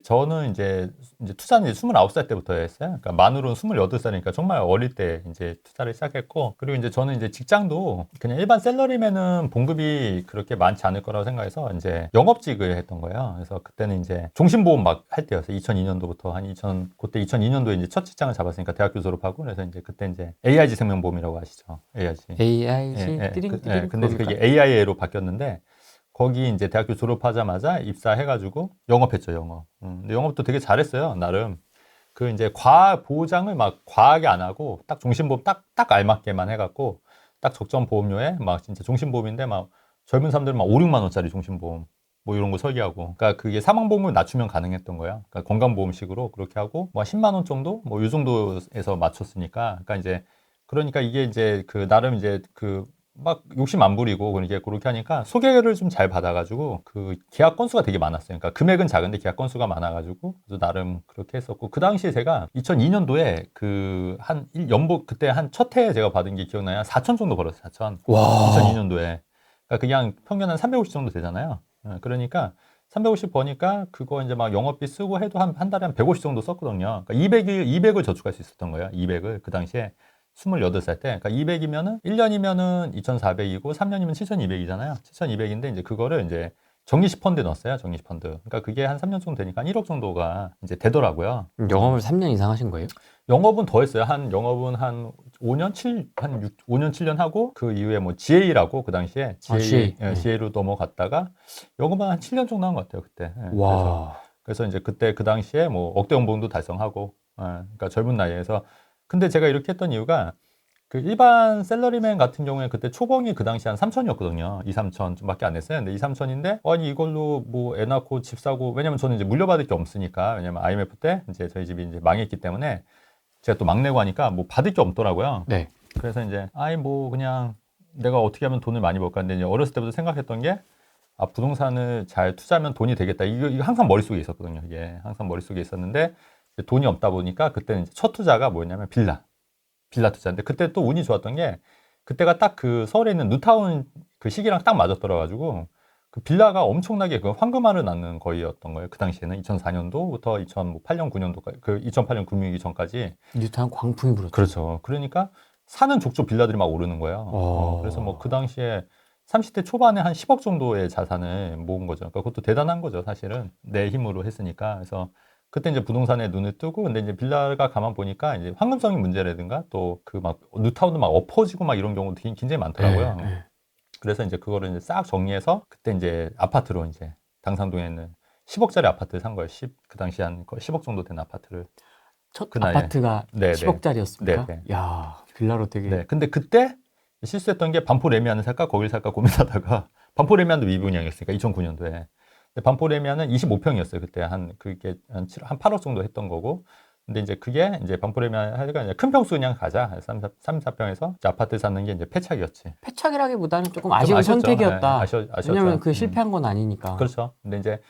저는 이제 투자는 이제 29살 때부터 했어요. 그러니까 만으로는 28살이니까 정말 어릴 때 이제 투자를 시작했고, 그리고 이제 저는 이제 직장도 그냥 일반 샐러리맨은 봉급이 그렇게 많지 않을 거라고 생각해서 이제 영업직을 했던 거예요. 그래서 그때는 이제 종신보험 막 할 때였어요. 2002년도부터 그때 2002년도에 이제 첫 직장을 잡았으니까 대학교 졸업하고, 그래서 이제 그때 이제 AIG 생명보험이라고 아시죠? AIG. AIG 띠링띠링 근데 그겁니까? 그게 AIA로 바뀌었는데, 거기 이제 대학교 졸업하자마자 입사해가지고 영업했죠, 영업. 근데 영업도 되게 잘했어요, 나름. 그 이제 보장을 막 과하게 안 하고 딱 종신보험 딱 알맞게만 해갖고 딱 적정 보험료에 막 진짜 종신보험인데 막 젊은 사람들은 막 5, 6만 원짜리 종신보험 뭐 이런 거 설계하고. 그러니까 그게 사망보험을 낮추면 가능했던 거야. 그러니까 건강보험식으로 그렇게 하고 뭐 10만 원 정도 뭐 이 정도에서 맞췄으니까. 그러니까 이게 이제 그 나름 이제 그 막 욕심 안 부리고 그렇게 하니까 소개를 좀 잘 받아가지고 그 계약 건수가 되게 많았어요. 그러니까 금액은 작은데 계약 건수가 많아가지고 그래서 나름 그렇게 했었고, 그 당시에 제가 2002년도에 그 한 연봉 그때 한 첫 해에 제가 받은 게 기억나요? 4천 정도 벌었어요. 4천. 와. 2002년도에. 그러니까 그냥 평균 한 350 정도 되잖아요. 그러니까 350 버니까 그거 이제 막 영업비 쓰고 해도 한 달에 한 150 정도 썼거든요. 그러니까 200을 저축할 수 있었던 거예요. 200을 그 당시에. 28살 때. 그러니까 200이면은 1년이면은 2,400이고 3년이면 7,200이잖아요. 7,200인데 이제 그거를 이제 정기식 펀드에 넣었어요. 정기식 펀드. 그러니까 그게 한 3년 정도 되니까 한 1억 정도가 이제 되더라고요. 영업을 3년 이상 하신 거예요? 영업은 더 했어요. 영업은 한 5년, 7년 하고 그 이후에 뭐 GA라고 그 당시에 GA. GA로 넘어갔다가 영업은 한 7년 정도 한 것 같아요. 그때. 와. 그래서 이제 그때 그 당시에 뭐 억대 연봉도 달성하고, 그러니까 젊은 나이에서. 근데 제가 이렇게 했던 이유가 그 일반 샐러리맨 같은 경우에 그때 초봉이 그 당시 한 3천이었거든요. 2, 3천 좀밖에 안 했어요. 근데 2, 3천인데 아니 이걸로 뭐 애 낳고 집 사고, 왜냐면 저는 이제 물려받을 게 없으니까. 왜냐면 IMF 때 이제 저희 집이 이제 망했기 때문에 제가 또 막내고 하니까 뭐 받을 게 없더라고요. 네. 그래서 이제 아이 뭐 그냥 내가 어떻게 하면 돈을 많이 벌까. 근데 이제 어렸을 때부터 생각했던 게 부동산을 잘 투자하면 돈이 되겠다. 이거 항상 머릿속에 있었거든요. 이게 항상 머릿속에 있었는데 돈이 없다 보니까 그때는 이제 첫 투자가 뭐였냐면 빌라 투자인데, 그때 또 운이 좋았던 게 그때가 딱 그 서울에 있는 뉴타운 그 시기랑 딱 맞았더라가지고 그 빌라가 엄청나게 그 황금알을 낳는 거리였던 거예요. 그 당시에는 2004년도부터 2008년 9년도까지, 그 2008년 금융위기 전까지. 뉴타운 광풍이 불었죠. 그렇죠. 그러니까 사는 족족 빌라들이 막 오르는 거예요. 그래서 뭐 그 당시에 30대 초반에 한 10억 정도의 자산을 모은 거죠. 그러니까 그것도 대단한 거죠, 사실은. 내 힘으로 했으니까. 그래서 그때 이제 부동산에 눈을 뜨고, 근데 이제 빌라가 가만 보니까 이제 황금성의 문제라든가 또 그 막 뉴타운도 막 엎어지고 막 이런 경우도 굉장히 많더라고요. 그래서 이제 그거를 이제 싹 정리해서 그때 이제 아파트로 이제 당산동에 있는 10억짜리 아파트를 산 거예요. 그 당시 한 10억 정도 된 아파트를. 첫 그 나이에. 아파트가 네, 10억짜리였습니까? 네. 야, 빌라로 되게. 네. 근데 그때 실수했던 게 반포 레미안을 살까 거길 살까 고민하다가 반포 레미안도 미분양이었으니까 2009년도에. 근데 반포 레미안은 25평이었어요. 그때 그게 한 8억 정도 했던 거고. 근데 이제 그게 이제 반포 레미안 하니까 이제 큰 평수 그냥 가자. 3, 4평에서 아파트 사는 게 이제 패착이었지. 패착이라기보다는 조금 좀 아쉬운 아쉬웠죠. 선택이었다. 아쉬웠죠. 왜냐면 그 실패한 건 아니니까. 그렇죠. 근데 이제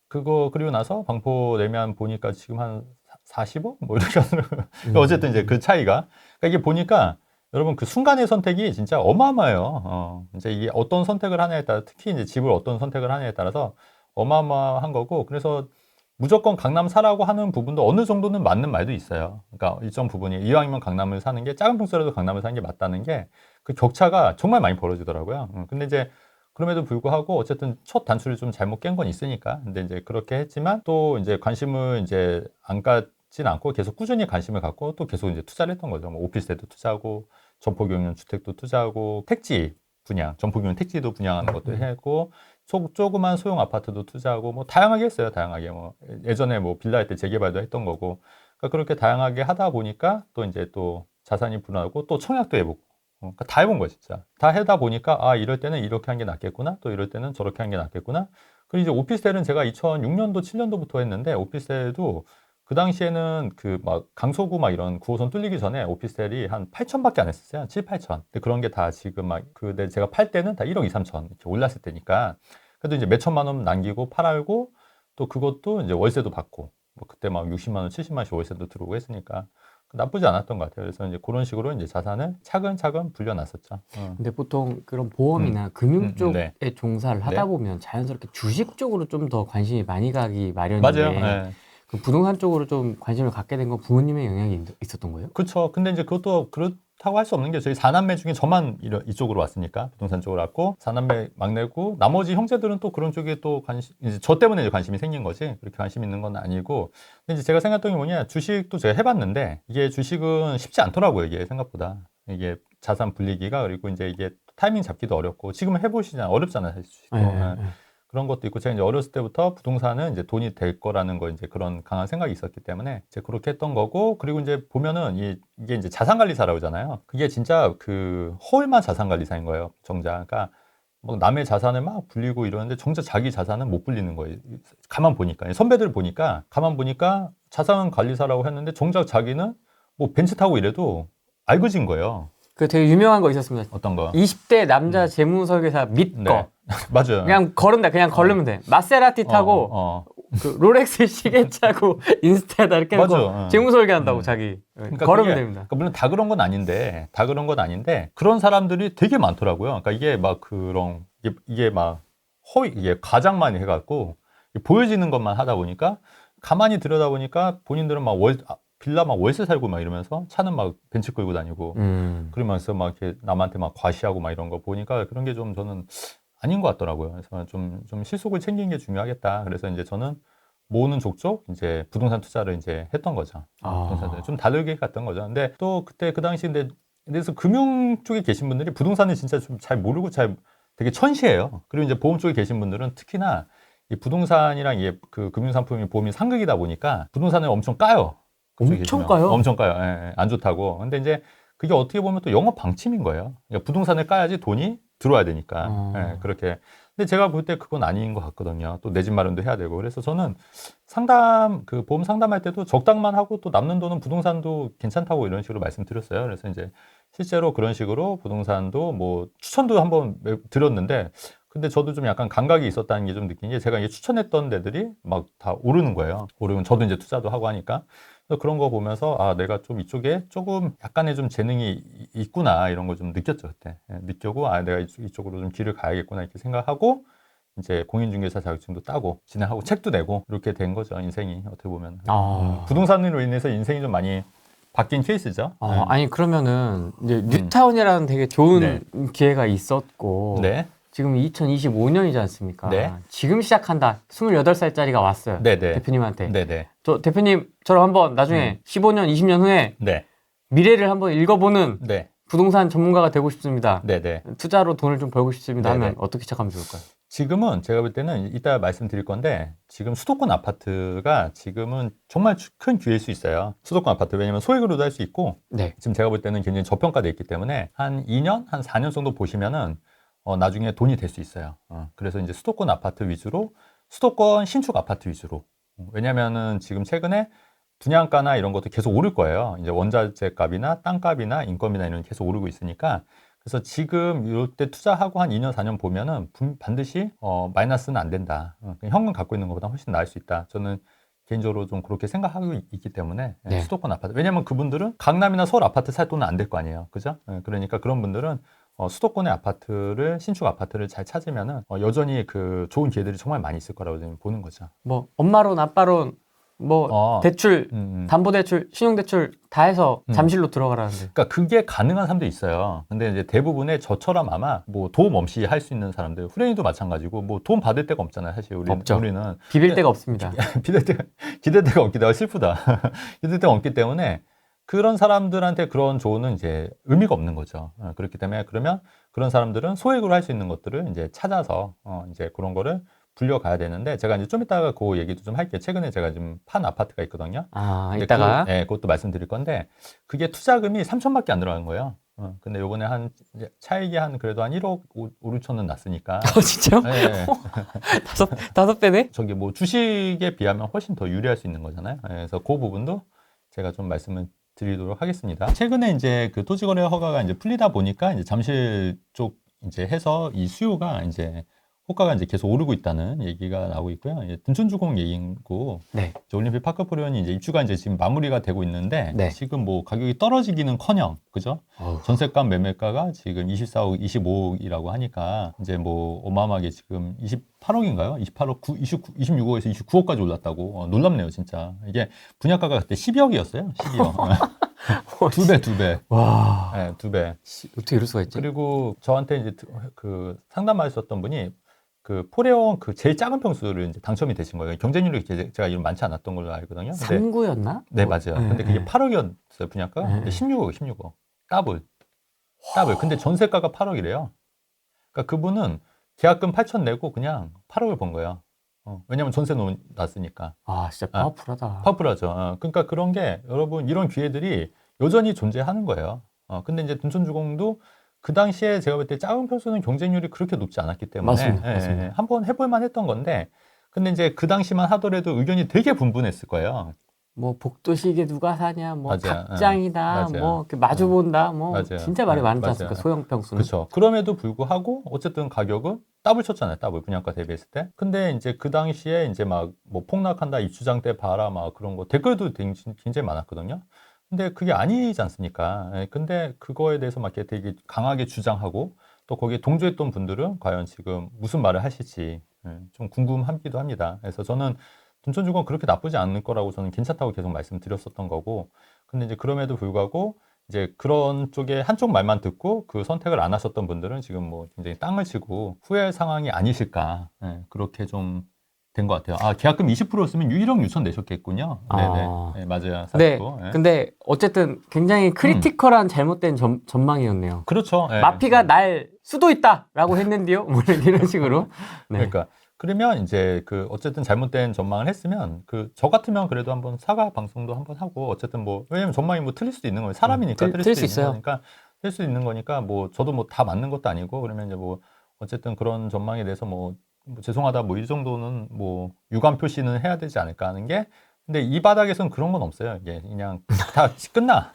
그거 그리고 나서 방포 레미안 보니까 지금 한 45? 뭐 이렇게 하더라고요. 어쨌든 이제 그 차이가. 그러니까 이게 보니까 여러분 그 순간의 선택이 진짜 어마어마해요. 이제 이게 어떤 선택을 하냐에 따라, 특히 이제 집을 어떤 선택을 하냐에 따라서 어마어마한 거고, 그래서 무조건 강남 사라고 하는 부분도 어느 정도는 맞는 말도 있어요. 그러니까 일정 부분이 이왕이면 강남을 사는 게, 작은 평수라도 강남을 사는 게 맞다는 게 그 격차가 정말 많이 벌어지더라고요. 근데 이제 그럼에도 불구하고 어쨌든 첫 단추를 좀 잘못 깬 건 있으니까. 근데 이제 그렇게 했지만 또 이제 관심을 이제 안 갖진 않고 계속 꾸준히 관심을 갖고 또 계속 이제 투자를 했던 거죠. 뭐 오피스텔도 투자하고 점포경영 주택도 투자하고 택지 분양, 점포경영 택지도 분양하는 것도 했고, 조그만 소형 아파트도 투자하고 뭐 다양하게 했어요. 다양하게 뭐 예전에 뭐 빌라 할 때 재개발도 했던 거고. 그러니까 그렇게 다양하게 하다 보니까 또 이제 또 자산이 분화하고 또 청약도 해보고. 그러니까 다 해본 거야, 진짜. 다 하다 보니까 이럴 때는 이렇게 한 게 낫겠구나, 또 이럴 때는 저렇게 한 게 낫겠구나. 그리고 이제 오피스텔은 제가 2006년도, 7년도부터 했는데, 오피스텔도 그 당시에는 그 막 강서구 막 이런 9호선 뚫리기 전에 오피스텔이 한 8천밖에 안 했었어요. 7, 8천. 근데 그런 게 다 지금 막 제가 팔 때는 다 1억 2, 3천 이렇게 올랐을 때니까. 그래도 이제 몇 천만 원 남기고 팔고, 또 그것도 이제 월세도 받고, 뭐 그때 막 60만 원, 70만 원씩 월세도 들어오고 했으니까 나쁘지 않았던 것 같아요. 그래서 이제 그런 식으로 이제 자산을 차근차근 불려놨었죠. 근데 보통 그런 보험이나 금융 쪽에 종사를 하다 보면 자연스럽게 주식 쪽으로 좀 더 관심이 많이 가기 맞아요. 마련인데, 네. 그 부동산 쪽으로 좀 관심을 갖게 된 건 부모님의 영향이 있었던 거예요? 그렇죠. 근데 이제 그것도 그렇다고 할 수 없는 게 저희 4남매 중에 저만 이쪽으로 왔으니까 부동산 쪽으로 왔고 4남매 막내고 나머지 형제들은 또 그런 쪽에 또 이제 저 때문에 이제 관심이 생긴 거지 그렇게 관심 있는 건 아니고 근데 이제 제가 생각했던 게 뭐냐 주식도 제가 해봤는데 이게 주식은 쉽지 않더라고요 이게 생각보다 이게 자산 불리기가 그리고 이제 이게 타이밍 잡기도 어렵고 지금 해보시잖아요 어렵잖아요 사실 주식도. 그런 것도 있고 제가 이제 어렸을 때부터 부동산은 이제 돈이 될 거라는 거 이제 그런 강한 생각이 있었기 때문에 이제 그렇게 했던 거고 그리고 이제 보면은 이게 이제 자산관리사라고 하잖아요. 그게 진짜 그 허울만 자산관리사인 거예요. 정작 그러니까 뭐 남의 자산을 막 불리고 이러는데 정작 자기 자산은 못 불리는 거예요. 가만 보니까 선배들 보니까 가만 보니까 자산관리사라고 했는데 정작 자기는 뭐 벤츠 타고 이래도 알고진 거예요. 그 되게 유명한 거 있었습니다. 어떤 거? 20대 남자 재무설계사 믿 거. 네. 맞아요. 그냥 걸은다. 그냥 걸으면 돼. 마세라티 타고 그 롤렉스 시계 차고 인스타에다 이렇게 맞아. 해놓고 재무설계한다고 자기. 그러니까 걸으면 그게, 됩니다. 그러니까 물론 다 그런 건 아닌데 그런 사람들이 되게 많더라고요. 그러니까 이게 막 이게 막 이게 가장만 해갖고 보여지는 것만 하다 보니까 가만히 들여다보니까 본인들은 막 빌라 막 월세 살고 막 이러면서 차는 막 벤츠 끌고 다니고 그러면서 막 이렇게 남한테 막 과시하고 막 이런 거 보니까 그런 게 좀 저는 아닌 것 같더라고요. 그래서 좀 실속을 챙기는 게 중요하겠다. 그래서 이제 저는 모으는 족족 이제 부동산 투자를 이제 했던 거죠. 부동산을 좀 다르게 갔던 거죠. 근데 또 그때 그 당시 그래서 금융 쪽에 계신 분들이 부동산을 진짜 좀 잘 모르고 되게 천시해요. 그리고 이제 보험 쪽에 계신 분들은 특히나 이 부동산이랑 이게 그 금융상품이 보험이 상극이다 보니까 부동산을 엄청 까요. 엄청 까요? 엄청 까요. 예, 안 좋다고. 근데 이제 그게 어떻게 보면 또 영업 방침인 거예요. 그러니까 부동산을 까야지 돈이 들어와야 되니까. 예, 그렇게. 근데 제가 볼 때 그건 아닌 것 같거든요. 또 내 집 마련도 해야 되고. 그래서 저는 그 보험 상담할 때도 적당만 하고 또 남는 돈은 부동산도 괜찮다고 이런 식으로 말씀드렸어요. 그래서 이제 실제로 그런 식으로 부동산도 뭐 추천도 한번 드렸는데 근데 저도 좀 약간 감각이 있었다는 게 좀 느낀 게 제가 이게 추천했던 데들이 막 다 오르는 거예요. 오르면 저도 이제 투자도 하고 하니까. 그래서 그런 거 보면서 아 내가 좀 이쪽에 조금 약간의 좀 재능이 있구나 이런 걸 좀 느꼈죠 그때. 느끼고 아 내가 이쪽으로 좀 길을 가야겠구나 이렇게 생각하고 이제 공인중개사 자격증도 따고 진행하고 책도 내고 이렇게 된 거죠 인생이 어떻게 보면. 부동산으로 인해서 인생이 좀 많이 바뀐 케이스죠. 아니 그러면은 이제 뉴타운이라는 되게 좋은 기회가 있었고 지금 2025년이지 않습니까? 지금 시작한다. 28살짜리가 왔어요. 대표님한테. 저 대표님처럼 한번 나중에 15년, 20년 후에 미래를 한번 읽어보는 부동산 전문가가 되고 싶습니다. 투자로 돈을 좀 벌고 싶습니다 하면 어떻게 시작하면 좋을까요? 지금은 제가 볼 때는 이따 말씀드릴 건데 지금 수도권 아파트가 지금은 정말 큰 기회일 수 있어요. 수도권 아파트 왜냐면 소액으로도 할 수 있고 지금 제가 볼 때는 굉장히 저평가되어 있기 때문에 한 2년, 한 4년 정도 보시면은 나중에 돈이 될 수 있어요. 그래서 이제 수도권 아파트 위주로, 수도권 신축 아파트 위주로. 왜냐면은 지금 최근에 분양가나 이런 것도 계속 오를 거예요. 이제 원자재 값이나 땅값이나 인건비나 이런 게 계속 오르고 있으니까. 그래서 지금 이때 투자하고 한 2년, 4년 보면은 반드시 마이너스는 안 된다. 현금 갖고 있는 것보다 훨씬 나을 수 있다. 저는 개인적으로 좀 그렇게 생각하고 있기 때문에 수도권 아파트. 왜냐면 그분들은 강남이나 서울 아파트 살 돈은 안 될 거 아니에요. 그죠? 그러니까 그런 분들은 수도권의 아파트를 신축 아파트를 잘 찾으면은 여전히 그 좋은 기회들이 정말 많이 있을 거라고 지금 보는 거죠. 뭐 엄마론, 아빠론, 뭐 대출, 담보대출, 신용대출 다 해서 잠실로 들어가라는데. 그러니까 그게 가능한 사람도 있어요. 근데 이제 대부분의 저처럼 아마 뭐 도움 없이 할 수 있는 사람들, 후레이도 마찬가지고 뭐 도움 받을 데가 없잖아요. 사실 우리는 비빌 데가 없습니다. 기댈 데가 없기 때문에 슬프다. 기댈 데가 없기 때문에. 그런 사람들한테 그런 조언은 이제 의미가 없는 거죠. 그렇기 때문에 그러면 그런 사람들은 소액으로 할 수 있는 것들을 이제 찾아서 이제 그런 거를 불려가야 되는데 제가 이제 좀 이따가 그 얘기도 좀 할게요. 최근에 제가 지금 판 아파트가 있거든요. 이따가? 그것도 말씀드릴 건데 그게 투자금이 3천밖에 안 들어간 거예요. 근데 요번에 차익이 그래도 한 1억 5, 6천은 났으니까. 진짜요? 네. 다섯 배네? 저기 뭐 주식에 비하면 훨씬 더 유리할 수 있는 거잖아요. 그래서 그 부분도 제가 좀 말씀을 드리도록 하겠습니다. 최근에 이제 그 토지거래 허가가 이제 풀리다 보니까 이제 잠실 쪽 이제 해서 이 수요가 이제 호가가 이제 계속 오르고 있다는 얘기가 나오고 있고요. 이제 둔촌주공 얘기고, 네. 올림픽 파크포리온이 이제 입주가 이제 지금 마무리가 되고 있는데, 네. 지금 뭐 가격이 떨어지기는커녕, 그죠? 전세가 매매가가 지금 24억, 25억이라고 하니까 이제 뭐 어마어마하게 지금 28억인가요? 28억, 26억에서 29억까지 올랐다고. 놀랍네요, 진짜. 이게 분양가가 그때 12억이었어요. 12억. 두 배. 와. 네, 2배. 어떻게 이럴 수가 있지? 그리고 저한테 이제 그 상담하셨던 분이 그 포레온 그 제일 작은 평수를 이제 당첨이 되신 거예요. 경쟁률이 제가 이름 많지 않았던 걸로 알거든요. 근데 3구였나? 네, 맞아요. 근데 그게 8억이었어요, 분양가. 근데 16억. 더블. 근데 전세가가 8억이래요. 그러니까 그분은 계약금 8천 내고 그냥 8억을 번 거예요. 왜냐면 전세 났으니까. 아, 진짜 파워풀하다. 파워풀하죠. 그러니까 그런 게 여러분 이런 기회들이 여전히 존재하는 거예요. 근데 이제 둔촌주공도 그 당시에 제가 볼 때 작은 평수는 경쟁률이 그렇게 높지 않았기 때문에 맞습니다. 한번 해볼 만했던 건데, 근데 이제 그 당시만 하더라도 의견이 되게 분분했을 거예요. 뭐 복도시계 누가 사냐, 뭐 맞아요. 닭장이다, 뭐 마주 본다, 뭐 맞아요. 진짜 말이 많지 않습니까? 소형 평수는. 그렇죠. 그럼에도 불구하고 어쨌든 가격은 더블 쳤잖아요. 더블 분양가 대비했을 때. 근데 이제 그 당시에 이제 막 뭐 폭락한다, 입주장 때 봐라, 막 그런 거 댓글도 굉장히 많았거든요. 근데 그게 아니지 않습니까? 근데 그거에 대해서 막 이렇게 되게 강하게 주장하고 또 거기에 동조했던 분들은 과연 지금 무슨 말을 하실지 좀 궁금하기도 합니다. 그래서 저는 둔촌주공 그렇게 나쁘지 않을 거라고 저는 괜찮다고 계속 말씀드렸었던 거고, 근데 이제 그럼에도 불구하고 이제 그런 쪽에 한쪽 말만 듣고 그 선택을 안 하셨던 분들은 지금 뭐 굉장히 땅을 치고 후회할 상황이 아니실까, 그렇게 좀 된 것 같아요. 계약금 20%였으면 1억 6천 내셨겠군요. 네네. 네, 맞아요. 네. 사실도. 근데 어쨌든 굉장히 크리티컬한 잘못된 전망이었네요. 그렇죠. 마피가 날 수도 있다라고 했는데요. 뭐 이런 식으로. 네. 그러니까 그러면 이제 그 어쨌든 잘못된 전망을 했으면 그 저 같으면 그래도 한번 사과 방송도 한번 하고, 어쨌든 뭐 왜냐면 전망이 뭐 틀릴 수도 있는 거예요. 사람이니까 틀릴 수도 있는 거니까, 틀릴 수 있는 거니까 뭐 저도 뭐 다 맞는 것도 아니고, 그러면 이제 뭐 어쨌든 그런 전망에 대해서 뭐 죄송하다 뭐 이 정도는 뭐 유감 표시는 해야 되지 않을까 하는 게, 근데 이 바닥에서는 그런 건 없어요. 이게 그냥 다 끝나.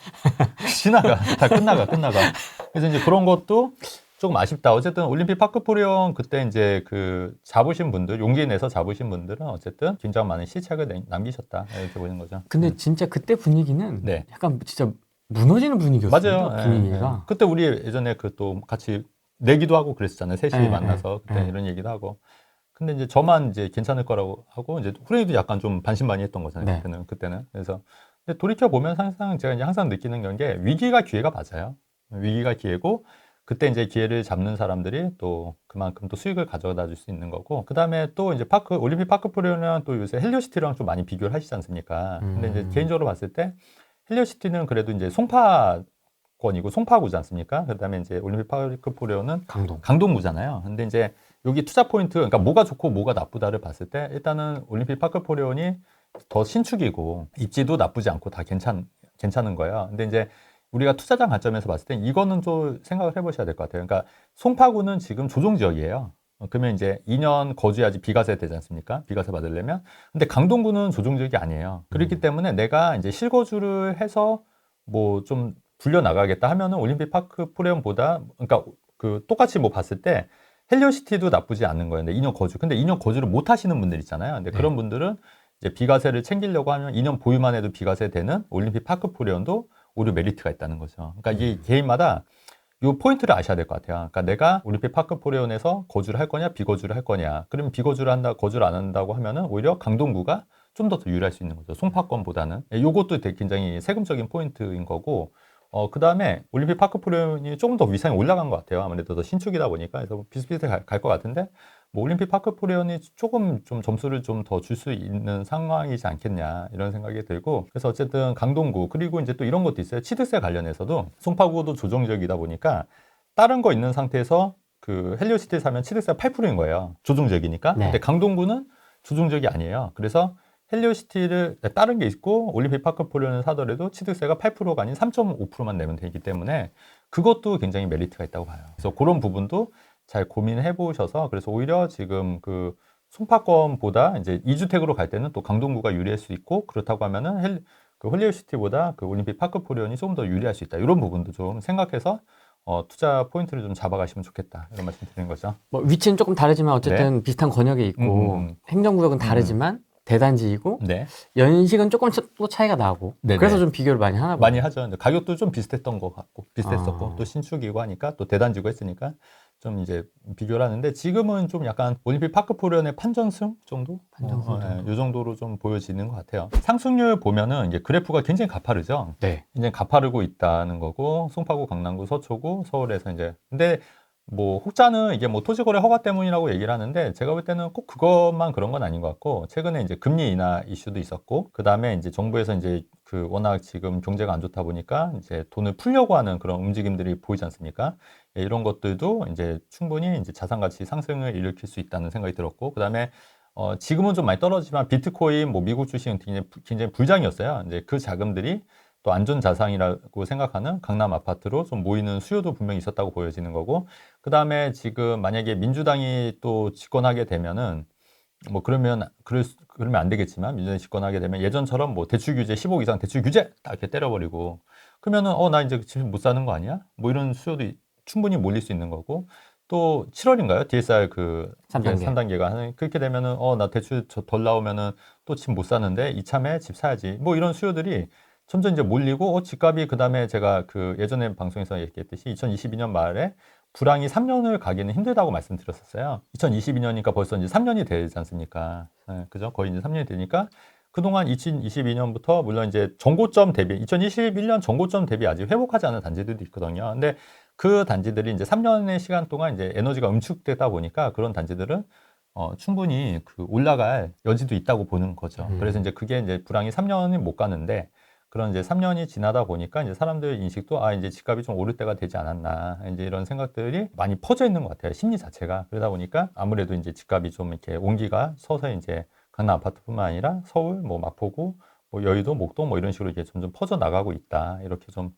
지나가. 다 끝나가. 그래서 이제 그런 것도 조금 아쉽다. 어쨌든 올림픽 파크포리온 그때 이제 그 잡으신 분들, 용기 내서 잡으신 분들은 어쨌든 굉장히 많은 시책을 남기셨다. 이렇게 보는 거죠. 근데 진짜 그때 분위기는 약간 진짜 무너지는 분위기였어요. 맞아요. 분위기가. 그때 우리 예전에 그 또 같이 내기도 하고 그랬었잖아요. 셋이 만나서 그때 이런 얘기도 하고. 근데 이제 저만 이제 괜찮을 거라고 하고, 이제 후레이도 약간 좀 반신반의했던 거잖아요. 그때는. 그래서 근데 돌이켜 보면 항상 제가 이제 항상 느끼는 게 위기가 기회가 맞아요. 위기가 기회고, 그때 이제 기회를 잡는 사람들이 또 그만큼 또 수익을 가져다 줄 수 있는 거고, 그 다음에 또 이제 올림픽 파크포리온이랑 또 요새 헬리오시티랑 좀 많이 비교를 하시지 않습니까? 근데 이제 개인적으로 봤을 때 헬리오시티는 그래도 이제 송파권이고 송파구지 않습니까? 그 다음에 이제 올림픽 파크포리온은 강동구잖아요. 근데 이제 여기 투자 포인트, 그러니까 뭐가 좋고 뭐가 나쁘다를 봤을 때 일단은 올림픽 파크포리온이 더 신축이고 입지도 나쁘지 않고 다 괜찮은 거예요. 근데 이제 우리가 투자자 관점에서 봤을 때 이거는 좀 생각을 해보셔야 될 것 같아요. 그러니까 송파구는 지금 조정 지역이에요. 그러면 이제 2년 거주해야지 비과세 되지 않습니까? 비과세 받으려면. 근데 강동구는 조정 지역이 아니에요. 그렇기 때문에 내가 이제 실거주를 해서 뭐 좀 불려 나가겠다 하면은 올림픽 파크 포레온보다, 그러니까 그 똑같이 뭐 봤을 때 헬리오시티도 나쁘지 않는 거예요. 근데 2년 거주. 근데 2년 거주를 못 하시는 분들 있잖아요. 근데 그런 분들은 이제 비과세를 챙기려고 하면 2년 보유만 해도 비과세 되는 올림픽 파크 포레온도 오히려 메리트가 있다는 거죠. 그러니까 이게 개인마다 이 포인트를 아셔야 될 것 같아요. 그러니까 내가 올림픽 파크 포레온에서 거주를 할 거냐, 비거주를 할 거냐. 그러면 비거주를 한다, 거주를 안 한다고 하면은 오히려 강동구가 좀 더 유리할 수 있는 거죠. 송파권보다는. 이것도 되게 굉장히 세금적인 포인트인 거고, 그 다음에 올림픽 파크 포레온이 조금 더 위상이 올라간 것 같아요. 아무래도 더 신축이다 보니까. 그래서 비슷비슷하게 갈 것 같은데, 뭐 올림픽 파크 포레온이 조금 좀 점수를 좀 더 줄 수 있는 상황이지 않겠냐, 이런 생각이 들고, 그래서 어쨌든 강동구, 그리고 이제 또 이런 것도 있어요. 취득세 관련해서도 송파구도 조정 지역이다 보니까 다른 거 있는 상태에서 그 헬리오시티 사면 취득세가 8%인 거예요. 조정 지역이니까. 근데 강동구는 조정 지역이 아니에요. 그래서 헬리오시티를 다른 게 있고 올림픽 파크 포레온을 사더라도 취득세가 8%가 아닌 3.5%만 내면 되기 때문에 그것도 굉장히 메리트가 있다고 봐요. 그래서 그런 부분도 잘 고민해 보셔서, 그래서 오히려 지금 그 송파권보다 이제 2주택으로 갈 때는 또 강동구가 유리할 수 있고, 그렇다고 하면은 그 헬리오시티보다 그 올림픽 파크 포레온이 조금 더 유리할 수 있다. 이런 부분도 좀 생각해서 투자 포인트를 좀 잡아가시면 좋겠다. 이런 말씀 드리는 거죠. 뭐 위치는 조금 다르지만 어쨌든 네. 비슷한 권역에 있고 행정구역은 다르지만 대단지이고 네. 연식은 조금 또 차이가 나고 네네. 그래서 좀 비교를 많이 하나 봐요. 많이 하죠. 가격도 좀 비슷했던 것 같고 비슷했었고 또 신축이고 하니까 또 대단지고 했으니까 좀 이제 비교를 하는데 지금은 좀 약간 올림픽 파크포련의 판정승 정도? 이 정도로 좀 보여지는 것 같아요. 상승률 보면은 이제 그래프가 굉장히 가파르죠. 네. 이제 가파르고 있다는 거고 송파구, 강남구, 서초구, 서울에서 이제 근데 뭐 혹자는 이게 뭐 토지거래 허가 때문이라고 얘기를 하는데 제가 볼 때는 꼭 그것만 그런 건 아닌 것 같고 최근에 이제 금리 인하 이슈도 있었고 그 다음에 이제 정부에서 이제 그 워낙 지금 경제가 안 좋다 보니까 이제 돈을 풀려고 하는 그런 움직임들이 보이지 않습니까? 예, 이런 것들도 이제 충분히 이제 자산 가치 상승을 일으킬 수 있다는 생각이 들었고 그 다음에 지금은 좀 많이 떨어지지만 비트코인, 뭐 미국 주식은 굉장히 불장이었어요. 이제 그 자금들이 또 안전자산이라고 생각하는 강남 아파트로 좀 모이는 수요도 분명히 있었다고 보여지는 거고 그 다음에 지금 만약에 민주당이 또 집권하게 되면은 뭐 그러면 안 되겠지만 민주당이 집권하게 되면 예전처럼 뭐 대출 규제 15억 이상 대출 규제 딱 이렇게 때려버리고 그러면은 나 이제 집 못 사는 거 아니야? 뭐 이런 수요도 충분히 몰릴 수 있는 거고 또 7월인가요? DSR 그 3단계가 하는 그렇게 되면은 나 대출 덜 나오면은 또 집 못 사는데 이참에 집 사야지 뭐 이런 수요들이 점점 이제 몰리고 집값이 그다음에 제가 그 예전에 방송에서 얘기했듯이 2022년 말에 불황이 3년을 가기는 힘들다고 말씀드렸었어요. 2022년이니까 벌써 이제 3년이 되지 않습니까? 네, 그죠? 거의 이제 3년이 되니까 그동안 2022년부터 물론 이제 전고점 대비 2021년 전고점 대비 아직 회복하지 않은 단지들도 있거든요. 근데 그 단지들이 이제 3년의 시간 동안 이제 에너지가 응축되다 보니까 그런 단지들은 충분히 그 올라갈 여지도 있다고 보는 거죠. 그래서 이제 그게 이제 불황이 3년이 못 가는데 그런 이제 3년이 지나다 보니까 이제 사람들 인식도 이제 집값이 좀 오를 때가 되지 않았나 이제 이런 생각들이 많이 퍼져 있는 것 같아요. 심리 자체가. 그러다 보니까 아무래도 이제 집값이 좀 이렇게 온기가 서서 이제 강남 아파트뿐만 아니라 서울, 뭐 마포구, 뭐 여의도, 목동 뭐 이런 식으로 이제 점점 퍼져 나가고 있다. 이렇게 좀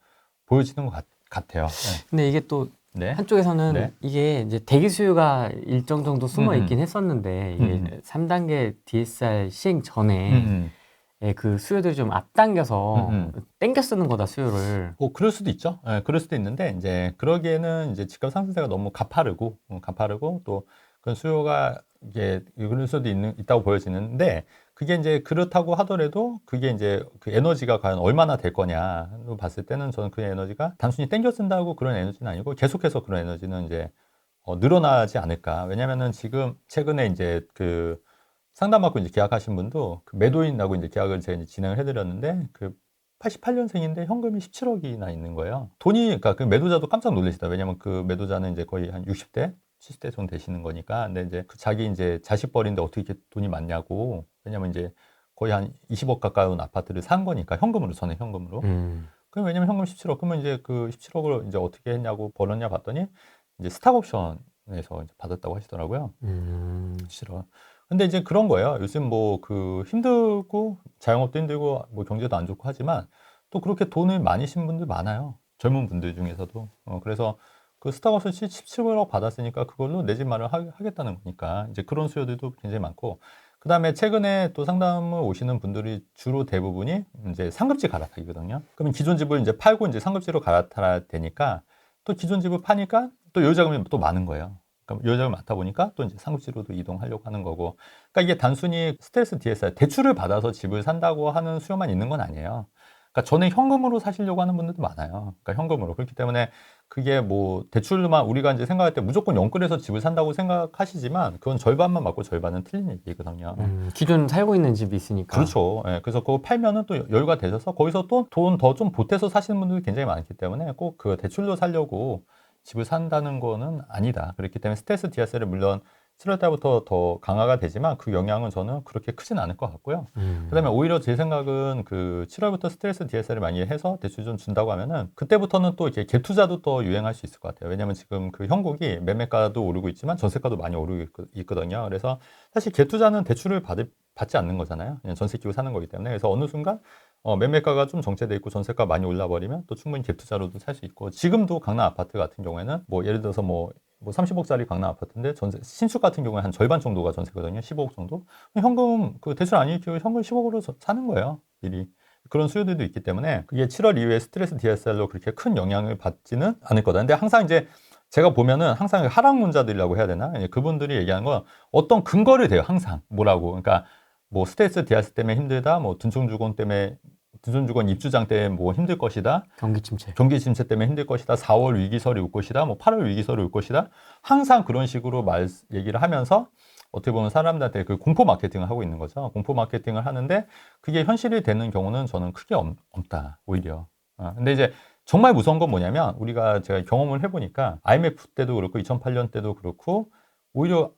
보여지는 것 같아요. 네. 근데 이게 또 네. 한쪽에서는 네. 이게 이제 대기 수요가 일정 정도 숨어 있긴 했었는데 이게 3단계 DSR 시행 전에 그 수요들이 좀 앞당겨서 땡겨 쓰는 거다 수요를. 그럴 수도 있죠. 네, 그럴 수도 있는데 이제 그러기에는 이제 집값 상승세가 너무 가파르고 또 그런 수요가 이게 그럴 수도 있다고 보여지는데 그게 이제 그렇다고 하더라도 그게 이제 그 에너지가 과연 얼마나 될 거냐로 봤을 때는 저는 그 에너지가 단순히 땡겨 쓴다고 그런 에너지는 아니고 계속해서 그런 에너지는 이제 늘어나지 않을까. 왜냐면은 지금 최근에 이제 그 상담받고 이제 계약하신 분도 그 매도인하고 이제 계약을 제가 이제 진행을 해드렸는데 그 88년생인데 현금이 17억이나 있는 거예요. 그러니까 그 매도자도 깜짝 놀라시다. 왜냐면 그 매도자는 이제 거의 한 60대, 70대 정도 되시는 거니까. 근데 이제 그 자기 이제 자식 버린데 어떻게 이렇게 돈이 많냐고. 왜냐면 이제 거의 한 20억 가까운 아파트를 산 거니까 현금으로 전에 현금으로. 그럼 왜냐면 현금 17억. 그러면 이제 그 17억을 이제 어떻게 했냐고 벌었냐 봤더니 이제 스탁옵션에서 이제 받았다고 하시더라고요. 17억. 근데 이제 그런 거예요. 요즘 뭐 그 힘들고 자영업도 힘들고 뭐 경제도 안 좋고 하지만 또 그렇게 돈을 많이 신 분들 많아요. 젊은 분들 중에서도. 그래서 그 스타벅스 17억 받았으니까 그걸로 내 집 마련하겠다는 거니까 이제 그런 수요들도 굉장히 많고 그 다음에 최근에 또 상담을 오시는 분들이 주로 대부분이 이제 상급지 갈아타기거든요. 그러면 기존 집을 이제 팔고 이제 상급지로 갈아타야 되니까 또 기존 집을 파니까 또 여유자금이 또 많은 거예요. 그러니까 여유자금이 많다 보니까 또 이제 상급지로도 이동하려고 하는 거고. 그러니까 이게 단순히 스트레스 DSR, 대출을 받아서 집을 산다고 하는 수요만 있는 건 아니에요. 그러니까 저는 현금으로 사시려고 하는 분들도 많아요. 그러니까 현금으로. 그렇기 때문에 그게 뭐 대출만 우리가 이제 생각할 때 무조건 연끌해서 집을 산다고 생각하시지만 그건 절반만 맞고 절반은 틀린 얘기거든요. 기존 살고 있는 집이 있으니까. 그렇죠. 예, 그래서 그거 팔면은 또 여유가 되셔서 거기서 또 돈 더 좀 보태서 사시는 분들이 굉장히 많기 때문에 꼭 그 대출로 살려고 집을 산다는 거는 아니다. 그렇기 때문에 스트레스 DSR은 물론 7월 달부터 더 강화가 되지만 그 영향은 저는 그렇게 크진 않을 것 같고요. 그다음에 오히려 제 생각은 그 7월부터 스트레스 DSR을 많이 해서 대출 좀 준다고 하면은 그때부터는 또 이렇게 갭투자도 또 유행할 수 있을 것 같아요. 왜냐면 지금 그 형국이 매매가도 오르고 있지만 전세가도 많이 오르고 있거든요. 그래서 사실 갭투자는 대출을 받지 않는 거잖아요. 그냥 전세 끼고 사는 거기 때문에. 그래서 어느 순간 매매가가 좀 정체돼 있고 전세가 많이 올라버리면 또 충분히 갭투자로도 살 수 있고 지금도 강남 아파트 같은 경우에는 뭐 예를 들어서 뭐 30억짜리 강남 아파트인데 전세 신축 같은 경우에 한 절반 정도가 전세거든요. 15억 정도. 현금 그 대출 안 일으키고 현금 10억으로 사는 거예요. 미리. 그런 수요들도 있기 때문에 그게 7월 이후에 스트레스 DSR로 그렇게 큰 영향을 받지는 않을 거다. 근데 항상 이제 제가 보면은 항상 하락문자들이라고 해야 되나? 그분들이 얘기하는 건 어떤 근거를 대요. 항상 뭐라고. 그러니까 뭐 스트레스 DSR 때문에 힘들다. 뭐 둔촌주건 때문에 둔촌주건 입주장 때문에 뭐 힘들 것이다. 경기 침체 때문에 힘들 것이다. 4월 위기설이 올 것이다. 뭐 8월 위기설이 올 것이다. 항상 그런 식으로 얘기를 하면서 어떻게 보면 사람들한테 그 공포 마케팅을 하고 있는 거죠. 공포 마케팅을 하는데 그게 현실이 되는 경우는 저는 크게 없다. 오히려. 근데 이제 정말 무서운 건 뭐냐면 우리가 제가 경험을 해보니까 IMF 때도 그렇고 2008년 때도 그렇고 오히려